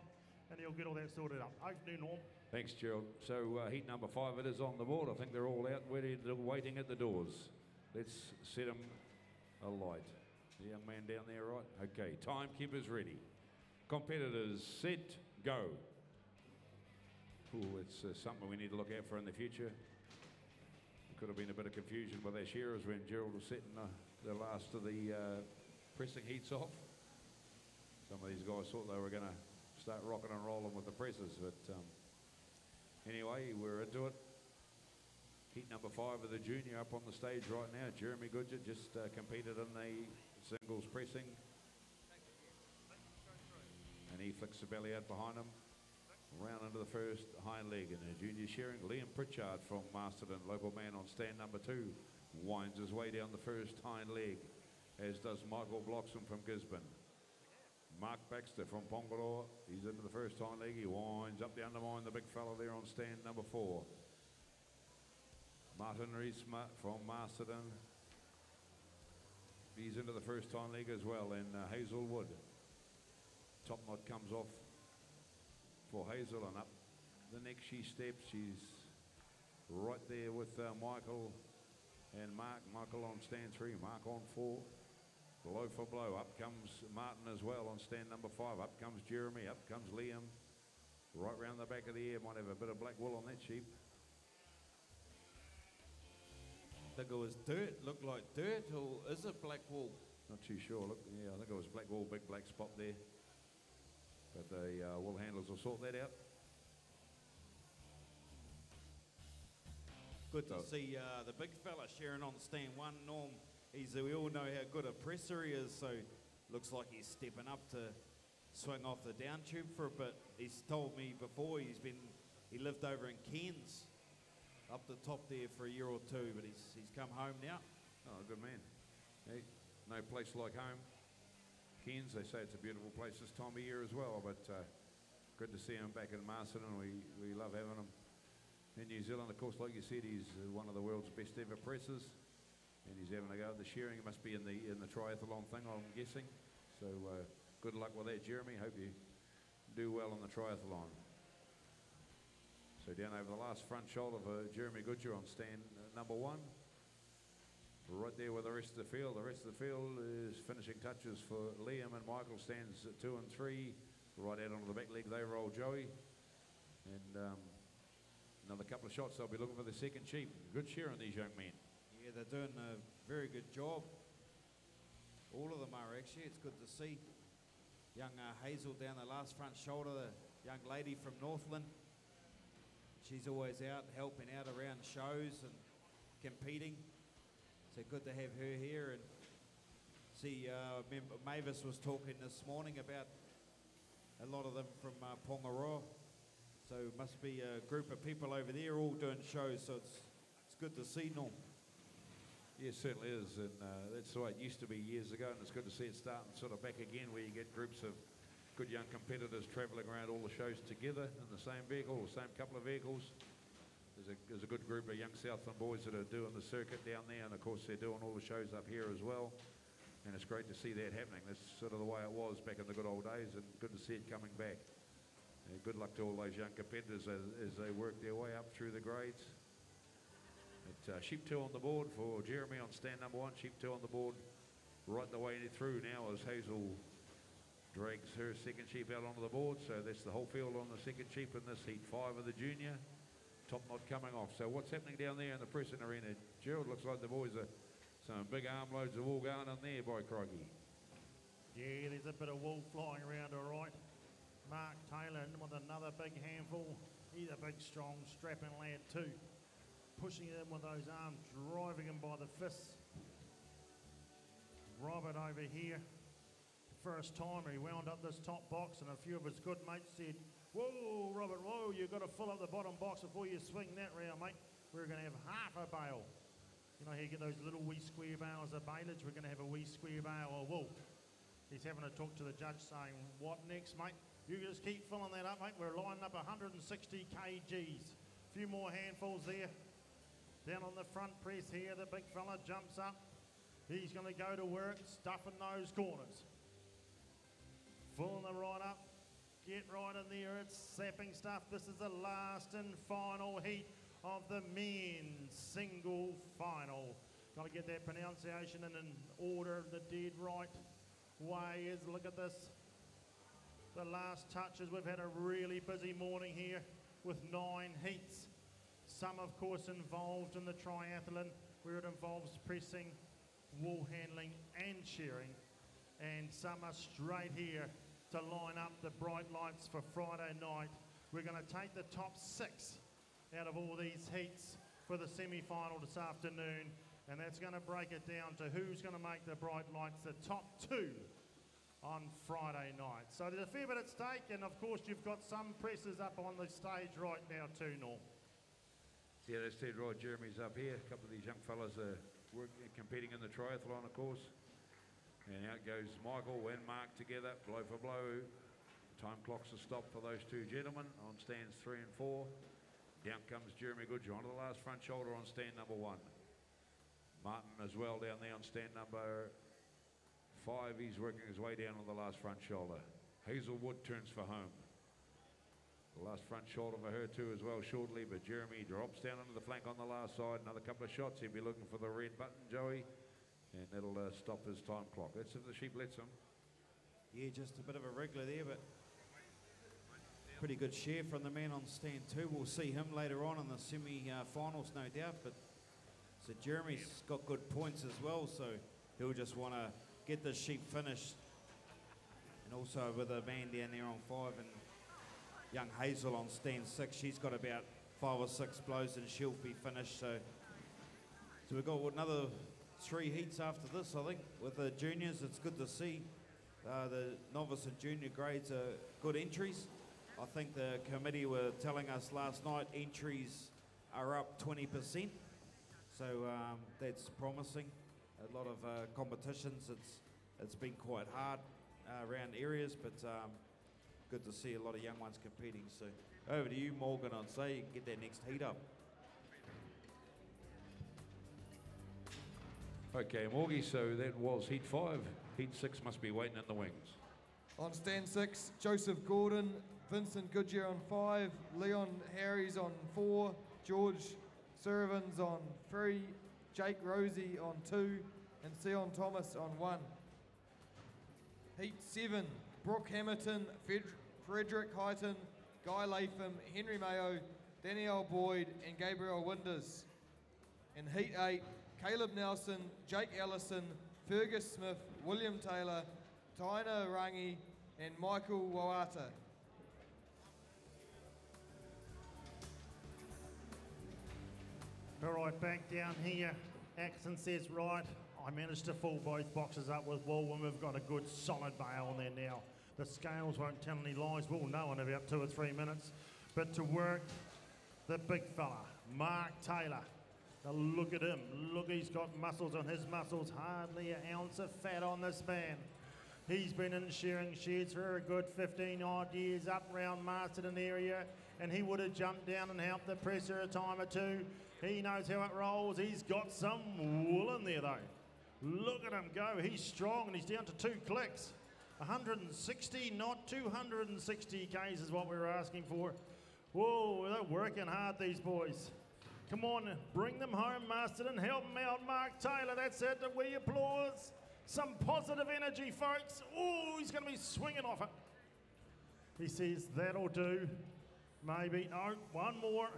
and he'll get all that sorted up. Over to you, Norm. Thanks, Gerald. So heat number 5, it is on the board. I think they're all out waiting at the doors. Let's set them alight. The young man down there, right? Okay, timekeepers ready. Competitors set, go. Ooh, it's something we need to look out for in the future. There could have been a bit of confusion with our shearers when Gerald was setting the last of the pressing heats off. Some of these guys thought they were going to start rocking and rolling with the presses, but anyway, we're into it. Heat number 5 of the junior up on the stage right now. Jeremy Goodyear just competed in the singles pressing. And he flicks the belly out behind him. Round into the first hind leg. And a junior shearing, Liam Pritchard from Masterton, local man on stand number 2. Winds his way down the first hind leg, as does Michael Bloxham from Gisborne. Mark Baxter from Pongalore, he's into the first hind leg. He winds up the undermine, the big fella there on stand number 4. Martin Riesma from Masterton, he's into the first hind leg as well. And Hazelwood, top knot comes off for Hazel, and up the next she steps. She's right there with Michael and Mark. Michael on stand 3, Mark on 4. Blow for blow. Up comes Martin as well on stand number 5. Up comes Jeremy. Up comes Liam. Right round the back of the ear. Might have a bit of black wool on that sheep. I think it was dirt. Looked like dirt, or is it black wool? Not too sure. Look, yeah, I think it was black wool, big black spot there. But the wool handlers will sort that out. Good to see the big fella sharing on stand 1, Norm. We all know how good a presser he is, so looks like he's stepping up to swing off the down tube for a bit. He's told me before he lived over in Cairns, up the top there for a year or 2, but he's come home now. Oh, good man. Hey, no place like home. Cairns, they say it's a beautiful place this time of year as well, but good to see him back in Masterton. We love having him in New Zealand. Of course, like you said, he's one of the world's best ever pressers, and he's having a go at the shearing. It must be in the triathlon thing, I'm guessing. So good luck with that, Jeremy. Hope you do well on the triathlon. So down over the last front shoulder for Jeremy Goodger on stand number 1. Right there with the rest of the field. The rest of the field is finishing touches for Liam and Michael, stands at 2 and 3. Right out onto the back leg they roll Joey. And another couple of shots, they'll be looking for the second sheep. Good share on these young men. Yeah, they're doing a very good job. All of them are actually. It's good to see. Young Hazel down the last front shoulder, the young lady from Northland. She's always out helping out around shows and competing. So good to have her here. And see, Mavis was talking this morning about a lot of them from Pongaroa. So must be a group of people over there all doing shows. So it's good to see, Norm. Yeah, it certainly is, and that's the way it used to be years ago, and it's good to see it starting sort of back again, where you get groups of good young competitors travelling around all the shows together in the same vehicle, or same couple of vehicles. There's a good group of young Southland boys that are doing the circuit down there, and of course they're doing all the shows up here as well, and it's great to see that happening. That's sort of the way it was back in the good old days, and good to see it coming back. And good luck to all those young competitors as they work their way up through the grades. Sheep 2 on the board for Jeremy on stand number 1. Sheep 2 on the board right the way through now as Hazel drags her second sheep out onto the board. So that's the whole field on the second sheep in this heat 5 of the junior. Top knot coming off. So what's happening down there in the pressing arena? Gerald, looks like the boys are some big armloads of wool going in there, by crikey. Yeah, there's a bit of wool flying around, all right. Mark Taylor with another big handful. He's a big, strong, strapping lad too. Pushing him with those arms, driving him by the fists. Robert over here, first timer, he wound up this top box, and a few of his good mates said, "Whoa, Robert, whoa, you've got to fill up the bottom box before you swing that round, mate. We're going to have half a bale." You know, you get those little wee square bales of baleage, we're going to have a wee square bale of wool. He's having to talk to the judge saying, "What next, mate? You just keep filling that up, mate. We're lining up 160 kgs. A few more handfuls there. Down on the front press here, the big fella jumps up. He's going to go to work, stuffing those corners. Filling them right up. Get right in there, it's sapping stuff. This is the last and final heat of the men's single final. Got to get that pronunciation in order, the dead right way is, look at this. The last touches, we've had a really busy morning here with 9 heats. Some, of course, involved in the triathlon, where it involves pressing, wool handling and shearing. And some are straight here to line up the bright lights for Friday night. We're going to take the top 6 out of all these heats for the semi-final this afternoon. And that's going to break it down to who's going to make the bright lights, the top 2 on Friday night. So there's a fair bit at stake, and of course you've got some pressers up on the stage right now too, Norm. Yeah, that's dead right. Jeremy's up here. A couple of these young fellas are competing in the triathlon, of course. And out goes Michael and Mark together, blow for blow. Time clocks are stopped for those 2 gentlemen on stands 3 and 4. Down comes Jeremy Goodger onto the last front shoulder on stand number 1. Martin as well down there on stand number 5. He's working his way down on the last front shoulder. Hazelwood turns for home. The last front shoulder for her too as well shortly, but Jeremy drops down into the flank on the last side. Another couple of shots. He'll be looking for the red button, Joey, and that'll stop his time clock. That's if the sheep lets him. Yeah, just a bit of a wriggler there, but pretty good share from the man on stand 2. We'll see him later on in the semi-finals, no doubt, but so Jeremy's got good points as well, so he'll just want to get this sheep finished. And also with a man down there on 5 and young Hazel on stand 6, she's got about 5 or 6 blows and she'll be finished. So we've got another 3 heats after this, I think. With the juniors, it's good to see. The novice and junior grades are good entries. I think the committee were telling us last night entries are up 20%. So that's promising. A lot of competitions. It's been quite hard around areas, but good to see a lot of young ones competing. So over to you, Morgan, I'd say, you can get that next heat up. Okay, Morgie, so that was heat 5. Heat 6 must be waiting in the wings. On stand 6, Joseph Gordon, Vincent Goodyear on 5, Leon Harries on 4, George Survins on 3, Jake Rosie on 2, and Sion Thomas on 1. Heat 7, Brooke Hamilton, Frederick Hyton, Guy Latham, Henry Mayo, Danielle Boyd, and Gabriel Winders. In Heat 8, Caleb Nelson, Jake Ellison, Fergus Smith, William Taylor, Taina Rangi, and Michael Wawata. All right, back down here. Axon says, right, I managed to fill both boxes up with wool and we've got a good solid bale on there now. The scales won't tell any lies. We'll know in about 2 or 3 minutes. But to work, the big fella, Mark Taylor. Now look at him. Look, he's got muscles on his muscles. Hardly an ounce of fat on this man. He's been in shearing sheds for a good 15 odd years up around Masterton area, and he would have jumped down and helped the presser a time or 2. He knows how it rolls. He's got some wool in there though. Look at him go. He's strong and he's down to 2 clicks. 160, not 260 Ks is what we were asking for. Whoa, they're working hard, these boys. Come on, bring them home, Masterton. Help them out, Mark Taylor. That's it. We applause. Some positive energy, folks. Oh, he's going to be swinging off it. He says, that'll do. Maybe. Oh, one more.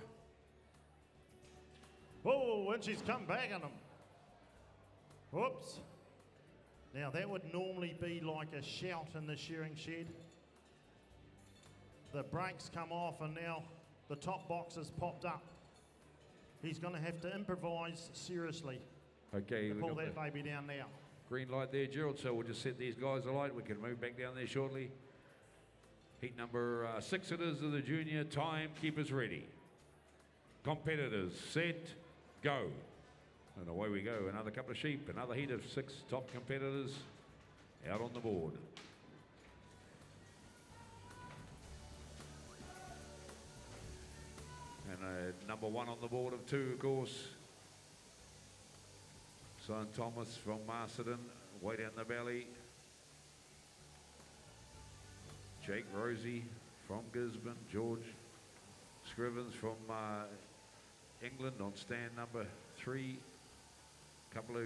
Oh, and she's come back on him. Whoops. Now, that would normally be like a shout in the shearing shed. The brakes come off, and now the top box has popped up. He's going to have to improvise seriously. Okay, to pull that baby down now. Green light there, Gerald, so we'll just set these guys alight. We can move back down there shortly. Heat number 6 it is of the junior. Timekeepers ready. Competitors set, go. And away we go. Another couple of sheep. Another heat of 6 top competitors out on the board. And number 1 on the board of 2, of course. Son Thomas from Masterton, way down the valley. Jake Rosie from Gisborne. George Scrivens from England on stand number 3. Couple of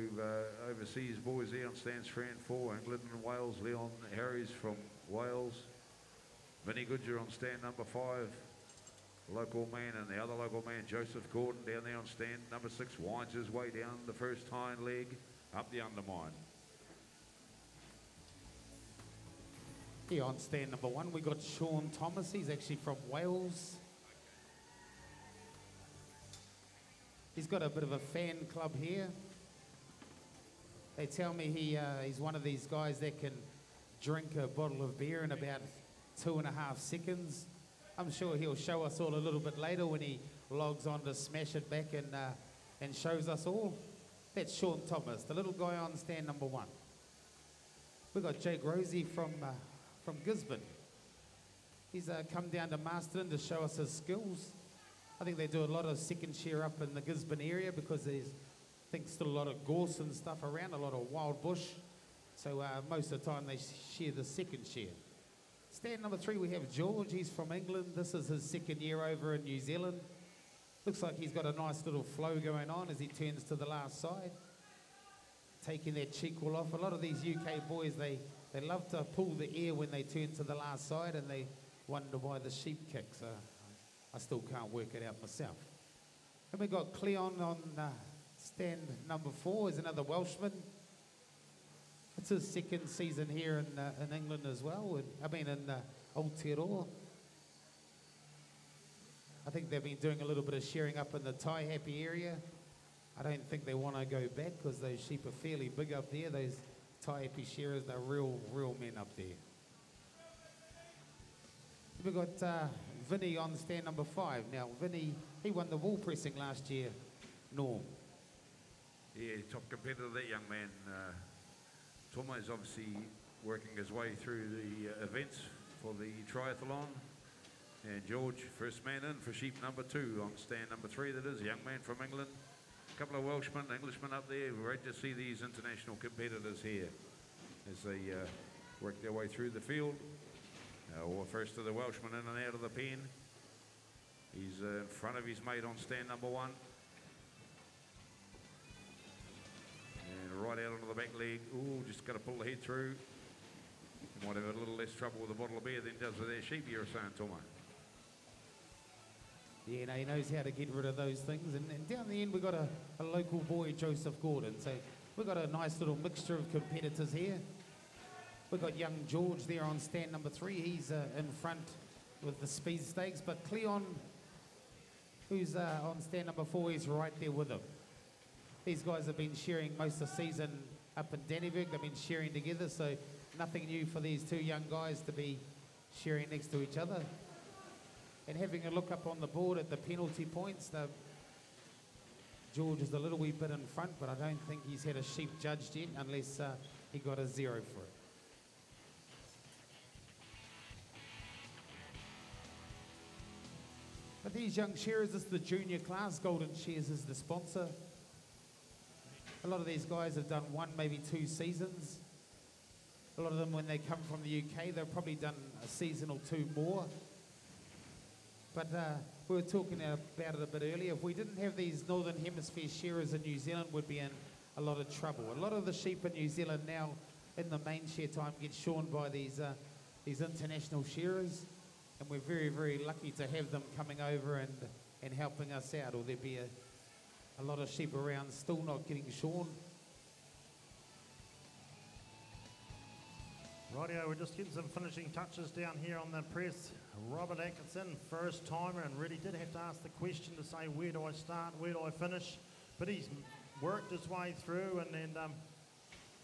overseas boys there on stands 3 and 4. England and Wales. Leon Harries from Wales. Vinny Goodyear on stand number 5. Local man, and the other local man, Joseph Gordon, down there on stand number 6, winds his way down the first hind leg, up the undermine. Here on stand number 1, we got Sean Thomas. He's actually from Wales. He's got a bit of a fan club here. They tell me he's one of these guys that can drink a bottle of beer in about 2.5 seconds. I'm sure he'll show us all a little bit later when he logs on to smash it back and shows us all. That's Sean Thomas, the little guy on stand number 1. We've got Jake Rosie from Gisborne. He's come down to Masterton to show us his skills. I think they do a lot of second shear up in the Gisborne area because there's, I think, still a lot of gorse and stuff around, a lot of wild bush. So most of the time they shear the second shear. Stand number 3, we have George. He's from England. This is his second year over in New Zealand. Looks like he's got a nice little flow going on as he turns to the last side. Taking that cheek wall off. A lot of these UK boys, they love to pull the air when they turn to the last side, and they wonder why the sheep kicks. I still can't work it out myself. And we've got Cleon on stand number 4, is another Welshman. It's his second season here in England as well, in Aotearoa. I think they've been doing a little bit of shearing up in the Tai-Happy area. I don't think they want to go back because those sheep are fairly big up there. Those Tai-Happy shearers, they're real men up there. We've got Vinny on stand number 5. Now, Vinny, he won the wool pressing last year, Norm. Yeah, top competitor, that young man. Toma is obviously working his way through the events for the triathlon. And George, first man in for sheep number 2 on stand number 3, that is, a young man from England. A couple of Welshmen, Englishmen up there. Great to see these international competitors here as they work their way through the field. First of the Welshman in and out of the pen. He's in front of his mate on stand number 1. And right out onto the back leg. Ooh, just got to pull the head through. He might have a little less trouble with a bottle of beer than he does with their sheep, you're saying, Tomo. Yeah, no, he knows how to get rid of those things. And down the end, we've got a local boy, Joseph Gordon. So we've got a nice little mixture of competitors here. We've got young George there on stand number 3. He's in front with the speed stakes. But Cleon, who's on stand number 4, is right there with him. These guys have been shearing most of the season up in Danneberg. They've been shearing together, so nothing new for these 2 young guys to be shearing next to each other. And having a look up on the board at the penalty points, George is a little wee bit in front, but I don't think he's had a sheep judged yet unless he got a 0 for it. But these young shearers, this is the junior class. Golden Shears is the sponsor. A lot of these guys have done 1, maybe 2 seasons. A lot of them, when they come from the UK, they've probably done a season or 2 more. But we were talking about it a bit earlier. If we didn't have these Northern Hemisphere shearers in New Zealand, we'd be in a lot of trouble. A lot of the sheep in New Zealand now, in the main shear time, get shorn by these international shearers. And we're very, very lucky to have them coming over and helping us out, or there'd be a lot of sheep around still not getting shorn. Rightio, we're just getting some finishing touches down here on the press. Robert Atkinson, first timer, and really did have to ask the question to say, where do I start, where do I finish? But he's worked his way through and then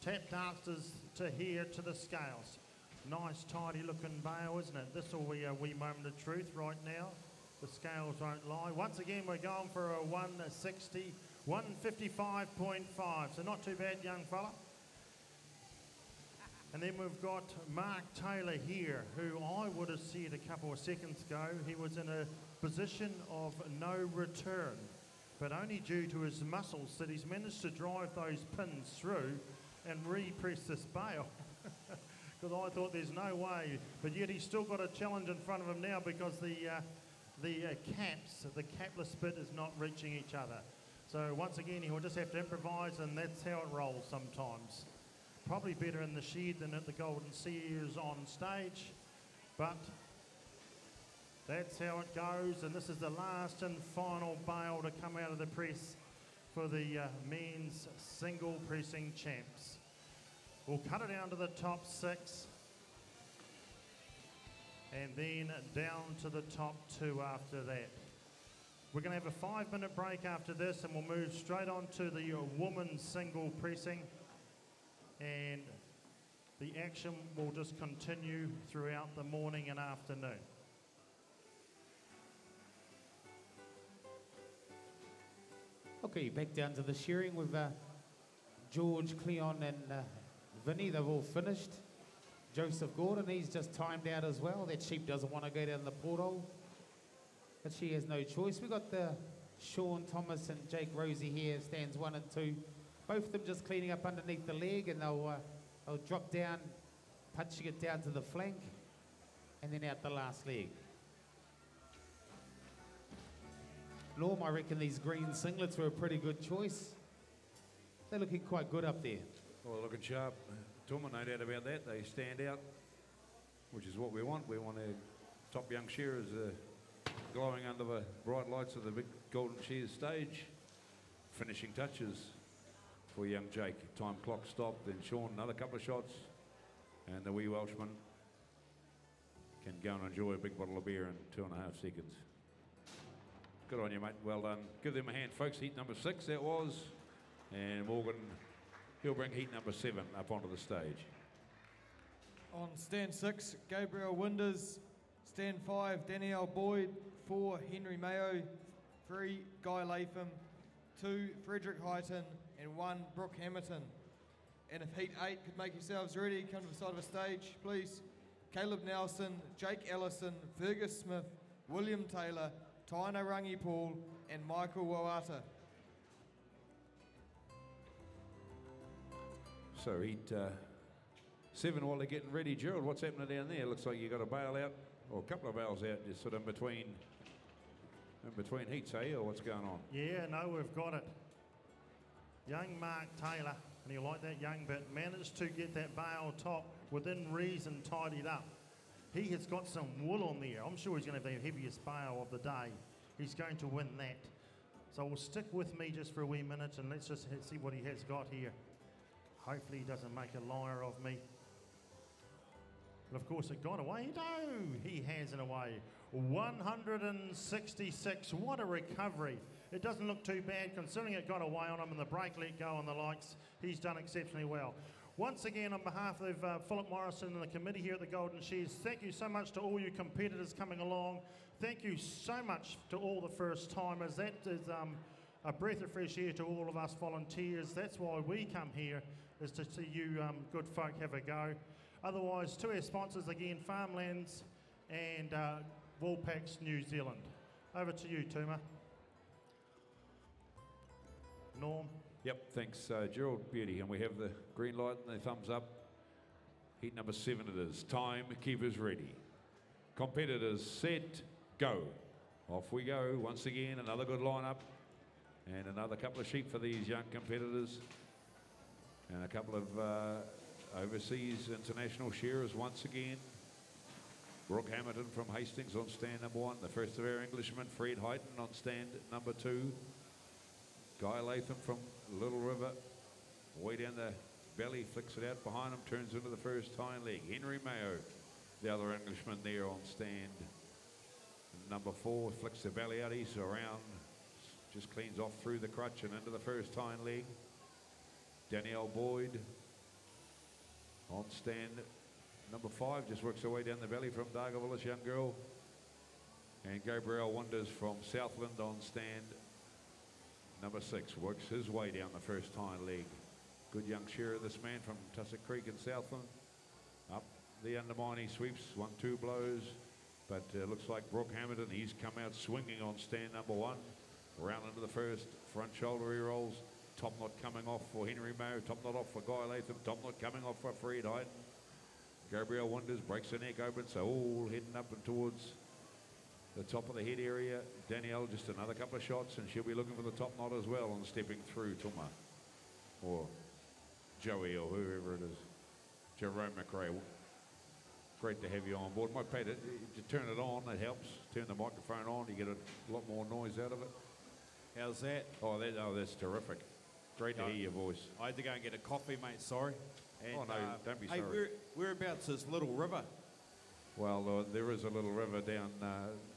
tap danced us to here to the scales. Nice, tidy looking bale, isn't it? This will be a wee moment of truth right now. The scales won't lie. Once again, we're going for a 160, 155.5. So not too bad, young fella. And then we've got Mark Taylor here, who I would have said a couple of seconds ago, he was in a position of no return, but only due to his muscles that he's managed to drive those pins through and repress this bale. Because I thought there's no way, but yet he's still got a challenge in front of him now because the capless bit is not reaching each other. So once again, he will just have to improvise, and that's how it rolls sometimes. Probably better in the shed than at the Golden Shears on stage, but that's how it goes. And this is the last and final bale to come out of the press for the men's single pressing champs. We'll cut it down to the top 6 and then down to the top 2 after that. We're going to have a 5-minute break after this, and we'll move straight on to the women's single pressing. And the action will just continue throughout the morning and afternoon. Okay, back down to the shearing with George, Cleon and Vinny. They've all finished. Joseph Gordon, he's just timed out as well. That sheep doesn't want to go down the porthole, but she has no choice. We've got the Sean Thomas and Jake Rosie here, stands 1 and 2. Both of them just cleaning up underneath the leg, and they'll drop down, punching it down to the flank. and then out the last leg. Norm, I reckon these green singlets were a pretty good choice. They're looking quite good up there. Well, looking sharp. Tuma, no doubt about that. They stand out, which is what we want. We want our top young shearers glowing under the bright lights of the big Golden Shears stage. Finishing touches for young Jake. Time clock stopped, then Sean another couple of shots, and the wee Welshman can go and enjoy a big bottle of beer in 2.5 seconds. Good on you, mate. Well done. Give them a hand, folks. Heat number 6, that was. And Morgan, he'll bring heat number 7 up onto the stage. On stand 6, Gabriel Winders. Stand 5, Danielle Boyd. 4, Henry Mayo. 3, Guy Latham. 2, Frederick Highton. And 1, Brooke Hamilton. And if heat 8 could make yourselves ready, come to the side of the stage, please. Caleb Nelson, Jake Ellison, Fergus Smith, William Taylor, Taina Rangi Paul, and Michael Wawata. So heat 7 while they're getting ready. Gerald, what's happening down there? Looks like you got a bail out, or a couple of bails out, just sort of in between heats, eh? Or what's going on? Yeah, no, we've got it. Young Mark Taylor, and you like that young bit, managed to get that bail top within reason tidied up. He has got some wool on there. I'm sure he's going to have the heaviest bail of the day. He's going to win that. So we'll stick with me just for a wee minute and let's just see what he has got here. Hopefully he doesn't make a liar of me. But of course it got away. No, he has it away. 166. What a recovery. It doesn't look too bad considering it got away on him and the brake let go and the likes. He's done exceptionally well. Once again, on behalf of Philip Morrison and the committee here at the Golden Shears, thank you so much to all you competitors coming along. Thank you so much to all the first timers. That is a breath of fresh air to all of us volunteers. That's why we come here, is to see you good folk have a go. Otherwise, to our sponsors again, Farmlands and Woolpacks New Zealand. Over to you, Tuma. Norm. Yep, thanks, Gerald. Beauty. And we have the green light and the thumbs up. Heat number 7 it is. Time, keepers ready. Competitors set, go. Off we go. Once again, another good lineup. And another couple of sheep for these young competitors. And a couple of overseas international shearers once again. Brooke Hamilton from Hastings on stand number 1. The first of our Englishmen, Fred Highton on stand number 2. Guy Latham from Little River, way down the belly, flicks it out behind him, turns into the first hind leg. Henry Mayo, the other Englishman there on stand number 4, flicks the belly out, he's around, just cleans off through the crutch and into the first hind leg. Danielle Boyd on stand number 5, just works her way down the belly from Dargaville, this young girl. And Gabriel Winders from Southland on stand number 6, works his way down the first hind leg. Good young shearer, this man from Tussock Creek in Southland. Up the undermine, he sweeps, 1-2 blows. But looks like Brooke Hamilton, he's come out swinging on stand number 1. Round into the first, front shoulder he rolls. Top knot coming off for Henry Mayo, top knot off for Guy Latham, top knot coming off for Fred Highton. Gabriel Winders breaks her neck open, so all heading up and towards the top of the head area. Danielle, just another couple of shots, and she'll be looking for the top knot as well and stepping through Tuma. Or Joey, or whoever it is. Jerome McRae. Great to have you on board. Might pay to turn it on, it helps. Turn the microphone on, you get a lot more noise out of it. How's that? Oh, that's terrific. Great to hear your voice. I had to go and get a coffee, mate, sorry. And, oh, no, don't be hey, sorry. Whereabouts is Little River? Well, there is a little river down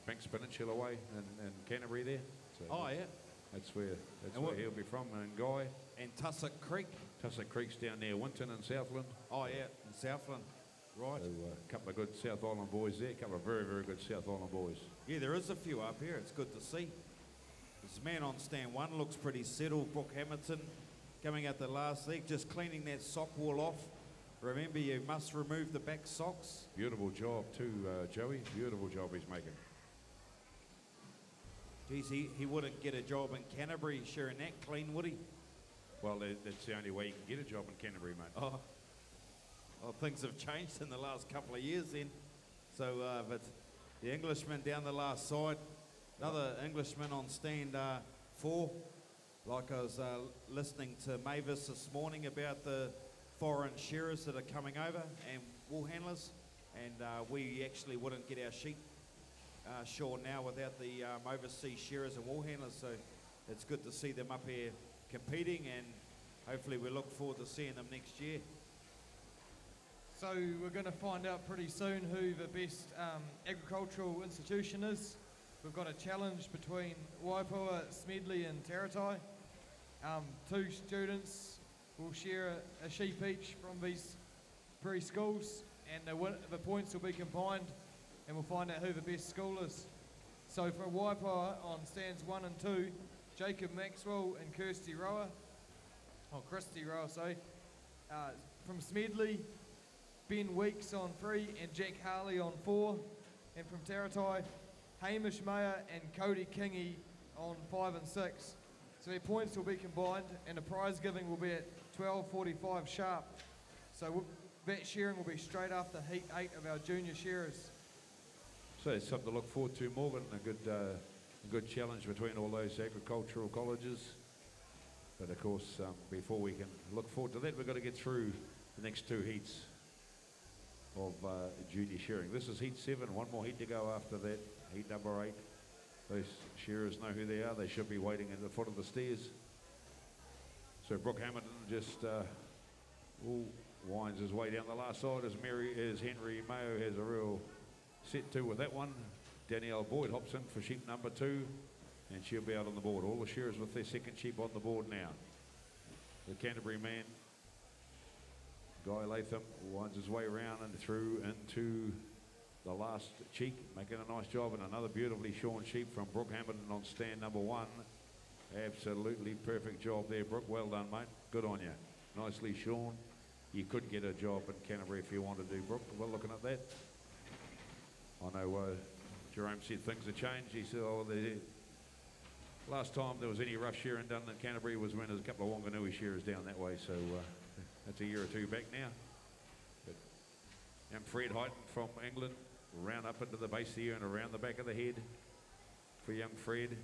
Banks Peninsula way in Canterbury there. So Oh, yeah. That's where what- he'll be from, and Guy. And Tussock Creek? Tussock Creek's down near Winton and Southland. Oh, yeah, in Southland. Right. So a couple of good South Island boys there, a couple of very, very good South Island boys. Yeah, there is a few up here. It's good to see. This man on stand 1 looks pretty settled. Brooke Hamilton coming out the last leg, just cleaning that sock wall off. Remember, you must remove the back socks. Beautiful job too, Joey. Beautiful job he's making. Geez, he wouldn't get a job in Canterbury shearing that clean, would he? Well, that's the only way you can get a job in Canterbury, mate. Oh, well, things have changed in the last couple of years then. So, but the Englishman down the last side, another Englishman on stand 4. Like I was listening to Mavis this morning about the foreign shearers that are coming over and wool handlers, and we actually wouldn't get our sheep shorn now without the overseas shearers and wool handlers, so it's good to see them up here competing, and hopefully we look forward to seeing them next year. So we're going to find out pretty soon who the best agricultural institution is. We've got a challenge between Waipua, Smedley and Taratai. 2 students will share a sheep each from these preschools, and the points will be combined, and we'll find out who the best school is. So for Waipua on stands 1 and 2, Jacob Maxwell and Christy Rower, sorry. From Smedley, Ben Weeks on 3 and Jack Harley on 4. And from Taratai, Hamish Mayer and Cody Kingy on 5 and 6. So their points will be combined, and the prize giving will be at 12:45 sharp. So that shearing will be straight after heat 8 of our junior shearers. So it's something to look forward to, Morgan. A good challenge between all those agricultural colleges. But of course, before we can look forward to that, we've got to get through the next 2 heats of junior shearing. This is heat 7, 1 more heat to go after that, heat number 8. Those shearers know who they are. They should be waiting at the foot of the stairs. So Brooke Hamilton just winds his way down the last side as Henry Mayo has a real set 2 with that one. Danielle Boyd hops in for sheep number 2, and she'll be out on the board. All the shearers with their second sheep on the board now. The Canterbury man, Guy Latham, winds his way around and through into the last cheek, making a nice job, and another beautifully shorn sheep from Brooke Hamilton on stand number 1. Absolutely perfect job there, Brooke. Well done, mate. Good on you. Nicely shorn. You could get a job in Canterbury if you wanted to, Brooke. Well, looking at that. I know Jerome said things have changed. He said, last time there was any rough shearing done in Canterbury was when there was a couple of Wanganui shearers down that way, so that's a year or 2 back now. But, and Fred Heighton from England, round up into the base here and around the back of the head for young Fred.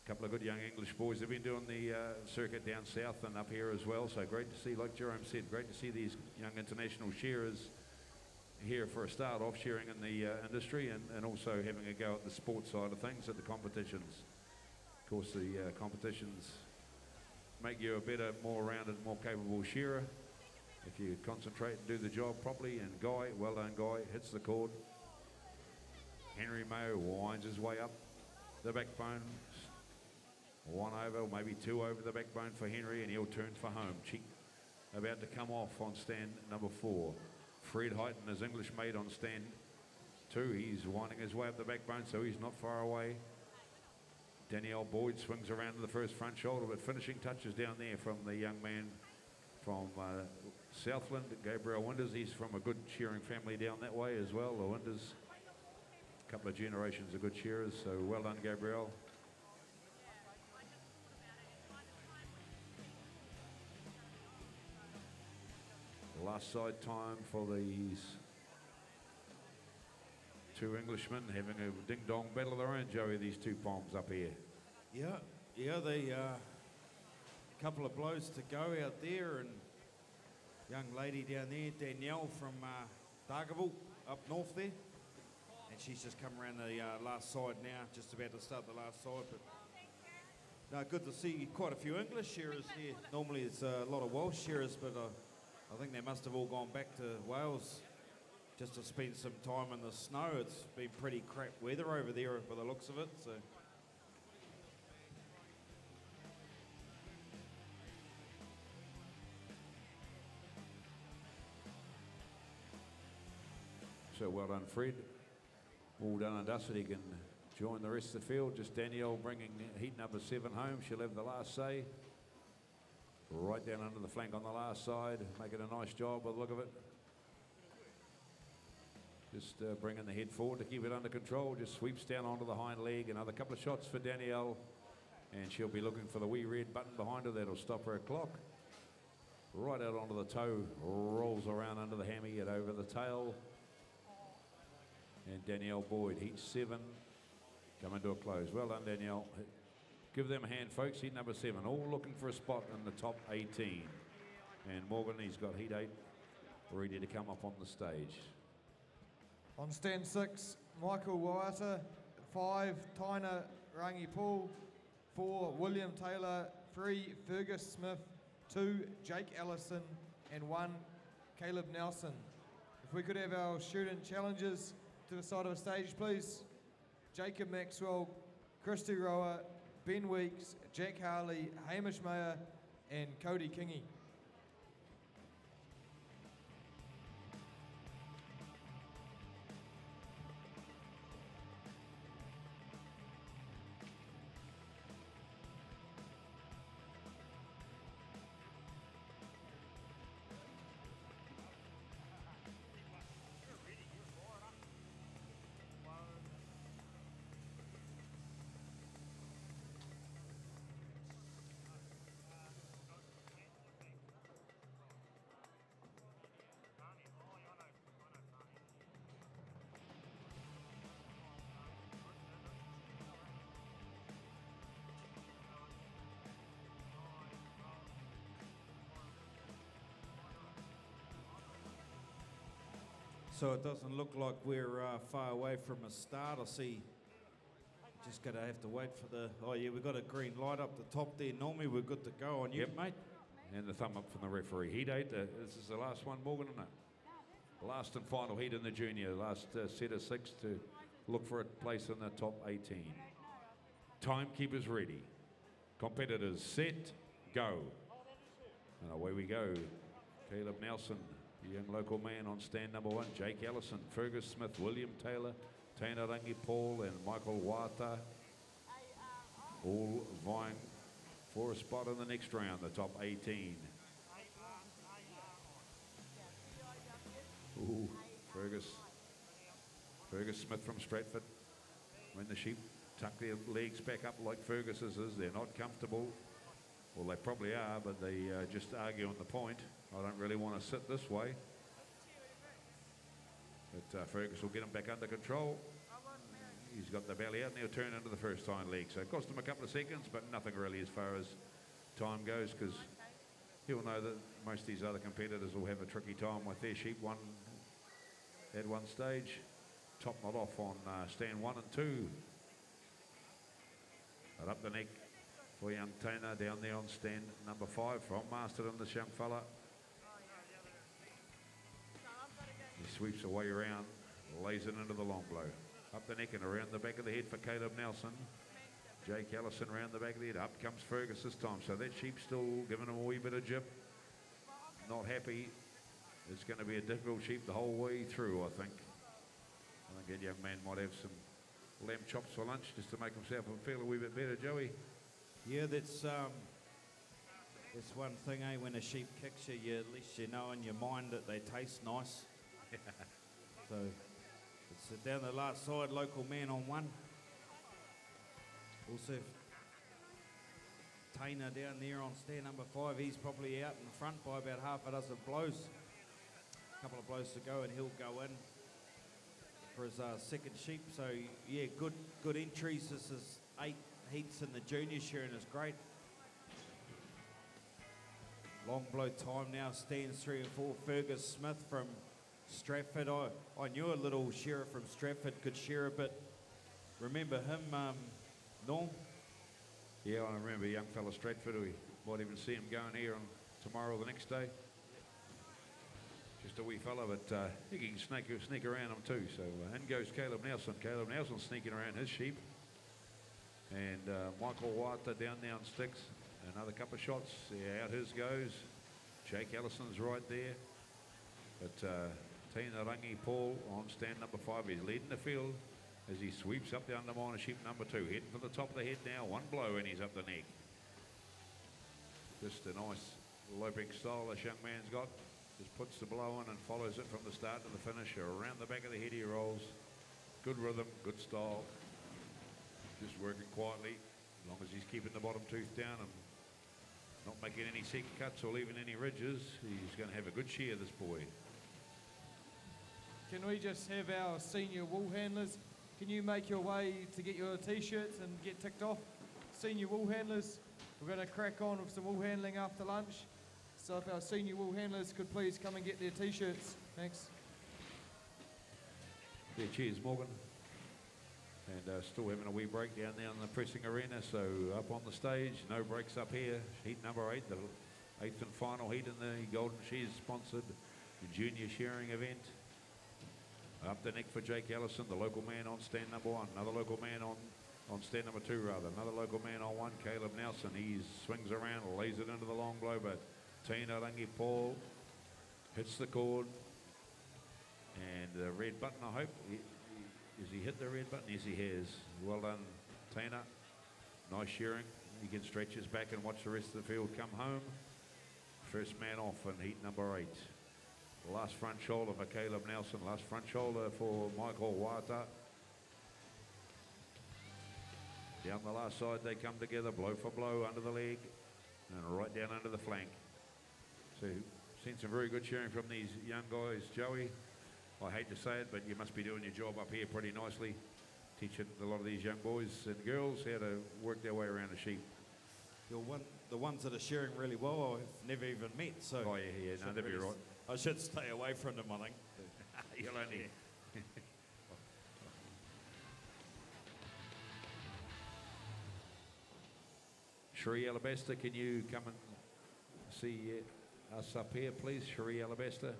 A couple of good young English boys have been doing the circuit down south and up here as well, so great to see, like Jerome said, great to see these young international shearers here for a start off, shearing in the industry, and also having a go at the sports side of things at the competitions. Of course, the competitions make you a better, more rounded, more capable shearer if you concentrate and do the job properly. And Guy, well done Guy, hits the cord. Henry Mayo winds his way up the backbone. 1 over, or maybe 2 over the backbone for Henry, and he'll turn for home. Cheek about to come off on stand number 4. Fred Heighton, his English mate, on stand 2. He's winding his way up the backbone, so he's not far away. Danielle Boyd swings around to the first front shoulder, but finishing touches down there from the young man from Southland, Gabriel Winters. He's from a good shearing family down that way as well, the Winters. A couple of generations of good shearers, so well done, Gabriel. Last side time for these 2 Englishmen having a ding-dong battle of their own, Joey, these 2 palms up here. Yeah, they couple of blows to go out there, and young lady down there, Danielle from Dargaville up north there, and she's just come around the last side now, just about to start the last side. But no, good to see quite a few English shearers here. Normally it's a lot of Welsh shearers, but I think they must have all gone back to Wales just to spend some time in the snow. It's been pretty crap weather over there by the looks of it. So well done, Fred. All done and dusted. He can join the rest of the field. Just Danielle bringing heat number 7 home. She'll have the last say. Right down under the flank on the last side, making a nice job by the look of it. Just bringing the head forward to keep it under control. Just sweeps down onto the hind leg. Another couple of shots for Danielle, and she'll be looking for the wee red button behind her. That'll stop her clock. Right out onto the toe, rolls around under the hammy and over the tail. and Danielle Boyd. Heat 7 coming to a close. Well done, Danielle. Give them a hand, folks. Heat number 7, all looking for a spot in the top 18. And Morgan, he's got heat 8 ready to come up on the stage. On stand 6, Michael Wairarapa. 5, Taina Rangi Paul. 4, William Taylor. 3, Fergus Smith. 2, Jake Ellison. And 1, Caleb Nelson. If we could have our student challengers to the side of the stage, please. Jacob Maxwell, Christy Rower, Ben Weeks, Jack Harley, Hamish Mayer, and Cody Kingy. So it doesn't look like we're far away from a start. I see. Just going to have to wait for the... Oh, yeah, we've got a green light up the top there. Normally, we're good to go on you, mate. And the thumb up from the referee. Heat 8, this is the last one, Morgan, isn't it? Last and final heat in the junior. Last set of 6 to look for a place in the top 18. Timekeepers ready. Competitors set, go. And away we go. Caleb Nelson, the young local man on stand number 1. Jake Ellison, Fergus Smith, William Taylor, Taina Rangi Paul and Michael Wairarapa. All vying for a spot in the next round, the top 18. Ooh, Fergus Smith from Stratford. When the sheep tuck their legs back up like Fergus's is, they're not comfortable. Well, they probably are, but they just argue on the point. I don't really want to sit this way. But Fergus will get him back under control. He's got the belly out and he'll turn into the first hind leg. So it cost him a couple of seconds, but nothing really as far as time goes, because he'll know that most of these other competitors will have a tricky time with their sheep at one stage. Top not off on stand 1 and 2. But up the neck for young Taina down there on stand number 5 from Masterton, this young fella. He sweeps away around, lays it into the long blow. Up the neck and around the back of the head for Caleb Nelson. Jake Ellison around the back of the head. Up comes Fergus this time. So that sheep's still giving him a wee bit of jip. Not happy. It's going to be a difficult sheep the whole way through, I think. I think that young man might have some lamb chops for lunch just to make himself feel a wee bit better, Joey. Yeah, that's one thing, eh? When a sheep kicks you, at least you know in your mind that they taste nice. So it's down the last side, local man on 1. Also, Taina down there on stand number 5. He's probably out in front by about half a dozen blows. A couple of blows to go and he'll go in for his second sheep. So yeah, good entries. This is 8 heats in the junior shearing is great. Long blow time now, stands 3 and 4. Fergus Smith from Stratford. I knew a little shearer from Stratford could shear a bit. Remember him, Norm? Yeah, I remember a young fella Stratford. We might even see him going here on tomorrow or the next day. Just a wee fella, but he can sneak around him too. So in goes Caleb Nelson. Caleb Nelson sneaking around his sheep. And Michael Wairarapa down there on sticks. Another couple of shots. Yeah, out his goes. Jake Ellison's right there. But Taina Rangi Paul on stand number 5. He's leading the field as he sweeps up the underminer sheep number 2. Heading for the top of the head now. 1 blow and he's up the neck. Just a nice loping style this young man's got. Just puts the blow in and follows it from the start to the finish. Around the back of the head he rolls. Good rhythm, good style. Just working quietly, as long as he's keeping the bottom tooth down and not making any second cuts or leaving any ridges. He's going to have a good shear, this boy. can we just have our senior wool handlers? Can you make your way to get your t-shirts and get ticked off? Senior wool handlers, we're going to crack on with some wool handling after lunch. So if our senior wool handlers could please come and get their t-shirts. Thanks. Yeah, cheers, Morgan. And still having a wee break down there in the pressing arena. So up on the stage, no breaks up here. Heat number 8, the 8th and final heat in the Golden Shears sponsored junior shearing event. Up the neck for Jake Allison, the local man on stand number 1. Another local man on stand number 2 rather. Another local man on 1, Caleb Nelson. He swings around, lays it into the long blow, but Tina Rangi Paul hits the cord. And the red button, I hope. Has he hit the red button? Yes, he has. Well done, Tina. Nice shearing. He can stretch his back and watch the rest of the field come home. First man off in heat number 8. Last front shoulder for Caleb Nelson. Last front shoulder for Michael Wairarapa. Down the last side they come together, blow for blow under the leg and right down under the flank. So seen some very good shearing from these young guys, Joey. I hate to say it, but you must be doing your job up here pretty nicely, teaching a lot of these young boys and girls how to work their way around a sheep. The ones that are shearing really well, I've never even met. So oh yeah, no, that'd be right. I should stay away from them, I think. You'll only. Sheree Alabaster, can you come and see us up here, please? Sheree Alabaster.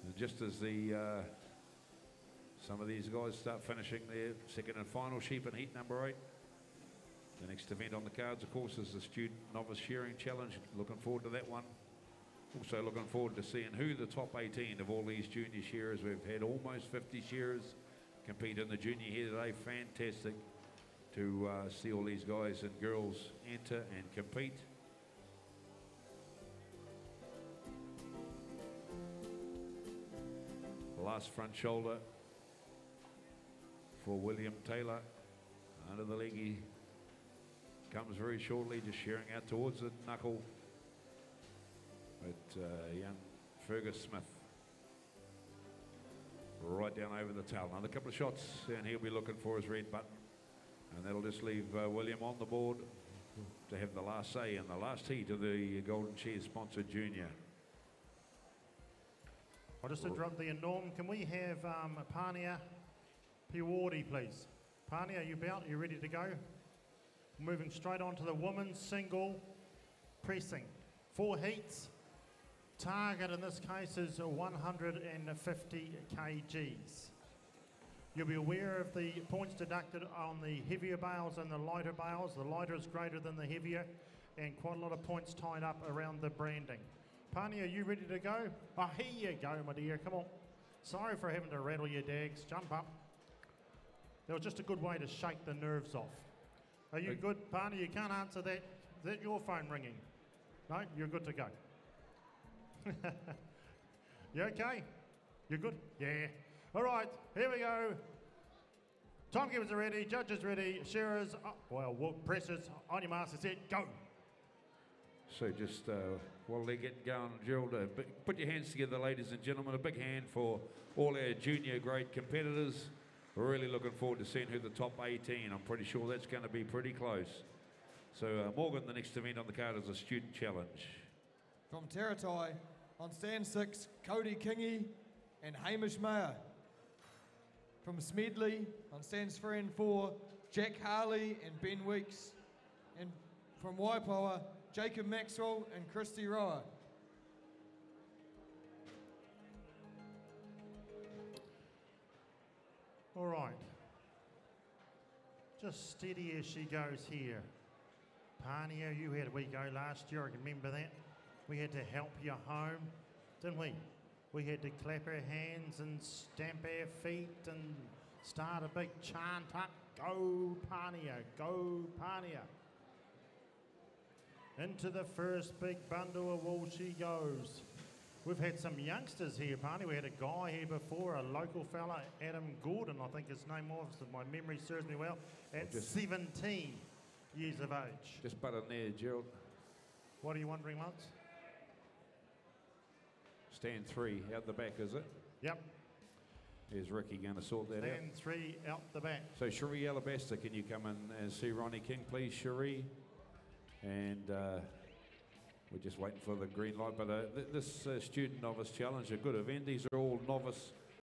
And just as the some of these guys start finishing their second and final sheep in heat number 8. The next event on the cards, of course, is the Student Novice Shearing Challenge. Looking forward to that one. Also looking forward to seeing who the top 18 of all these junior shearers. We've had almost 50 shearers compete in the junior here today. Fantastic to see all these guys and girls enter and compete. Last front shoulder for William Taylor. Under the leg he comes very shortly, just shearing out towards the knuckle. But young Fergus Smith right down over the tail. Another couple of shots and he'll be looking for his red button. And that'll just leave William on the board to have the last say in the last heat of the Golden Shears sponsored junior. I'll just interrupt the Norm. Can we have Pania Piwardi, please? Pania, are you about? Are you ready to go? Moving straight on to the women's single pressing. 4 heats. Target in this case is 150 kgs. You'll be aware of the points deducted on the heavier bales and the lighter bales. The lighter is greater than the heavier, and quite a lot of points tied up around the branding. Pani, are you ready to go? Oh, here you go, my dear. Come on. Sorry for having to rattle your dags. Jump up. That was just a good way to shake the nerves off. Are you good, Pani? You can't answer that. Is that your phone ringing? No? You're good to go. You okay? You good? Yeah. All right, here we go. Timekeepers are ready, judges ready, shearers, pressers, on your master set, go. So just while they're getting going, Gerald, put your hands together, ladies and gentlemen. A big hand for all our junior grade competitors. We're really looking forward to seeing who the top 18. I'm pretty sure that's going to be pretty close. So Morgan, the next event on the card is a student challenge. From Teratai, on stand 6, Cody Kingy and Hamish Mayer. From Smedley, on stands 3 and 4, Jack Harley and Ben Weeks. And from Waipoa, Jacob Maxwell and Christy Roa. All right. Just steady as she goes here. Pania, you had a wee go last year, I can remember that. We had to help you home, didn't we? We had to clap our hands and stamp our feet and start a big chant up. Go Pania, go Pania. Into the first big bundle of wool she goes. We've had some youngsters here, Pania. We had a guy here before, a local fella, Adam Gordon, I think his name was, if my memory serves me well, at 17 years of age. Just butt in there, Gerald. What are you wondering, Lance? Stand 3, out the back, is it? Yep. Is Ricky going to sort that out? Stand 3 out the back. So Cherie Alabaster, can you come in and see Ronnie King, please, Cherie? And we're just waiting for the green light. But this student novice challenge, a good event. These are all novice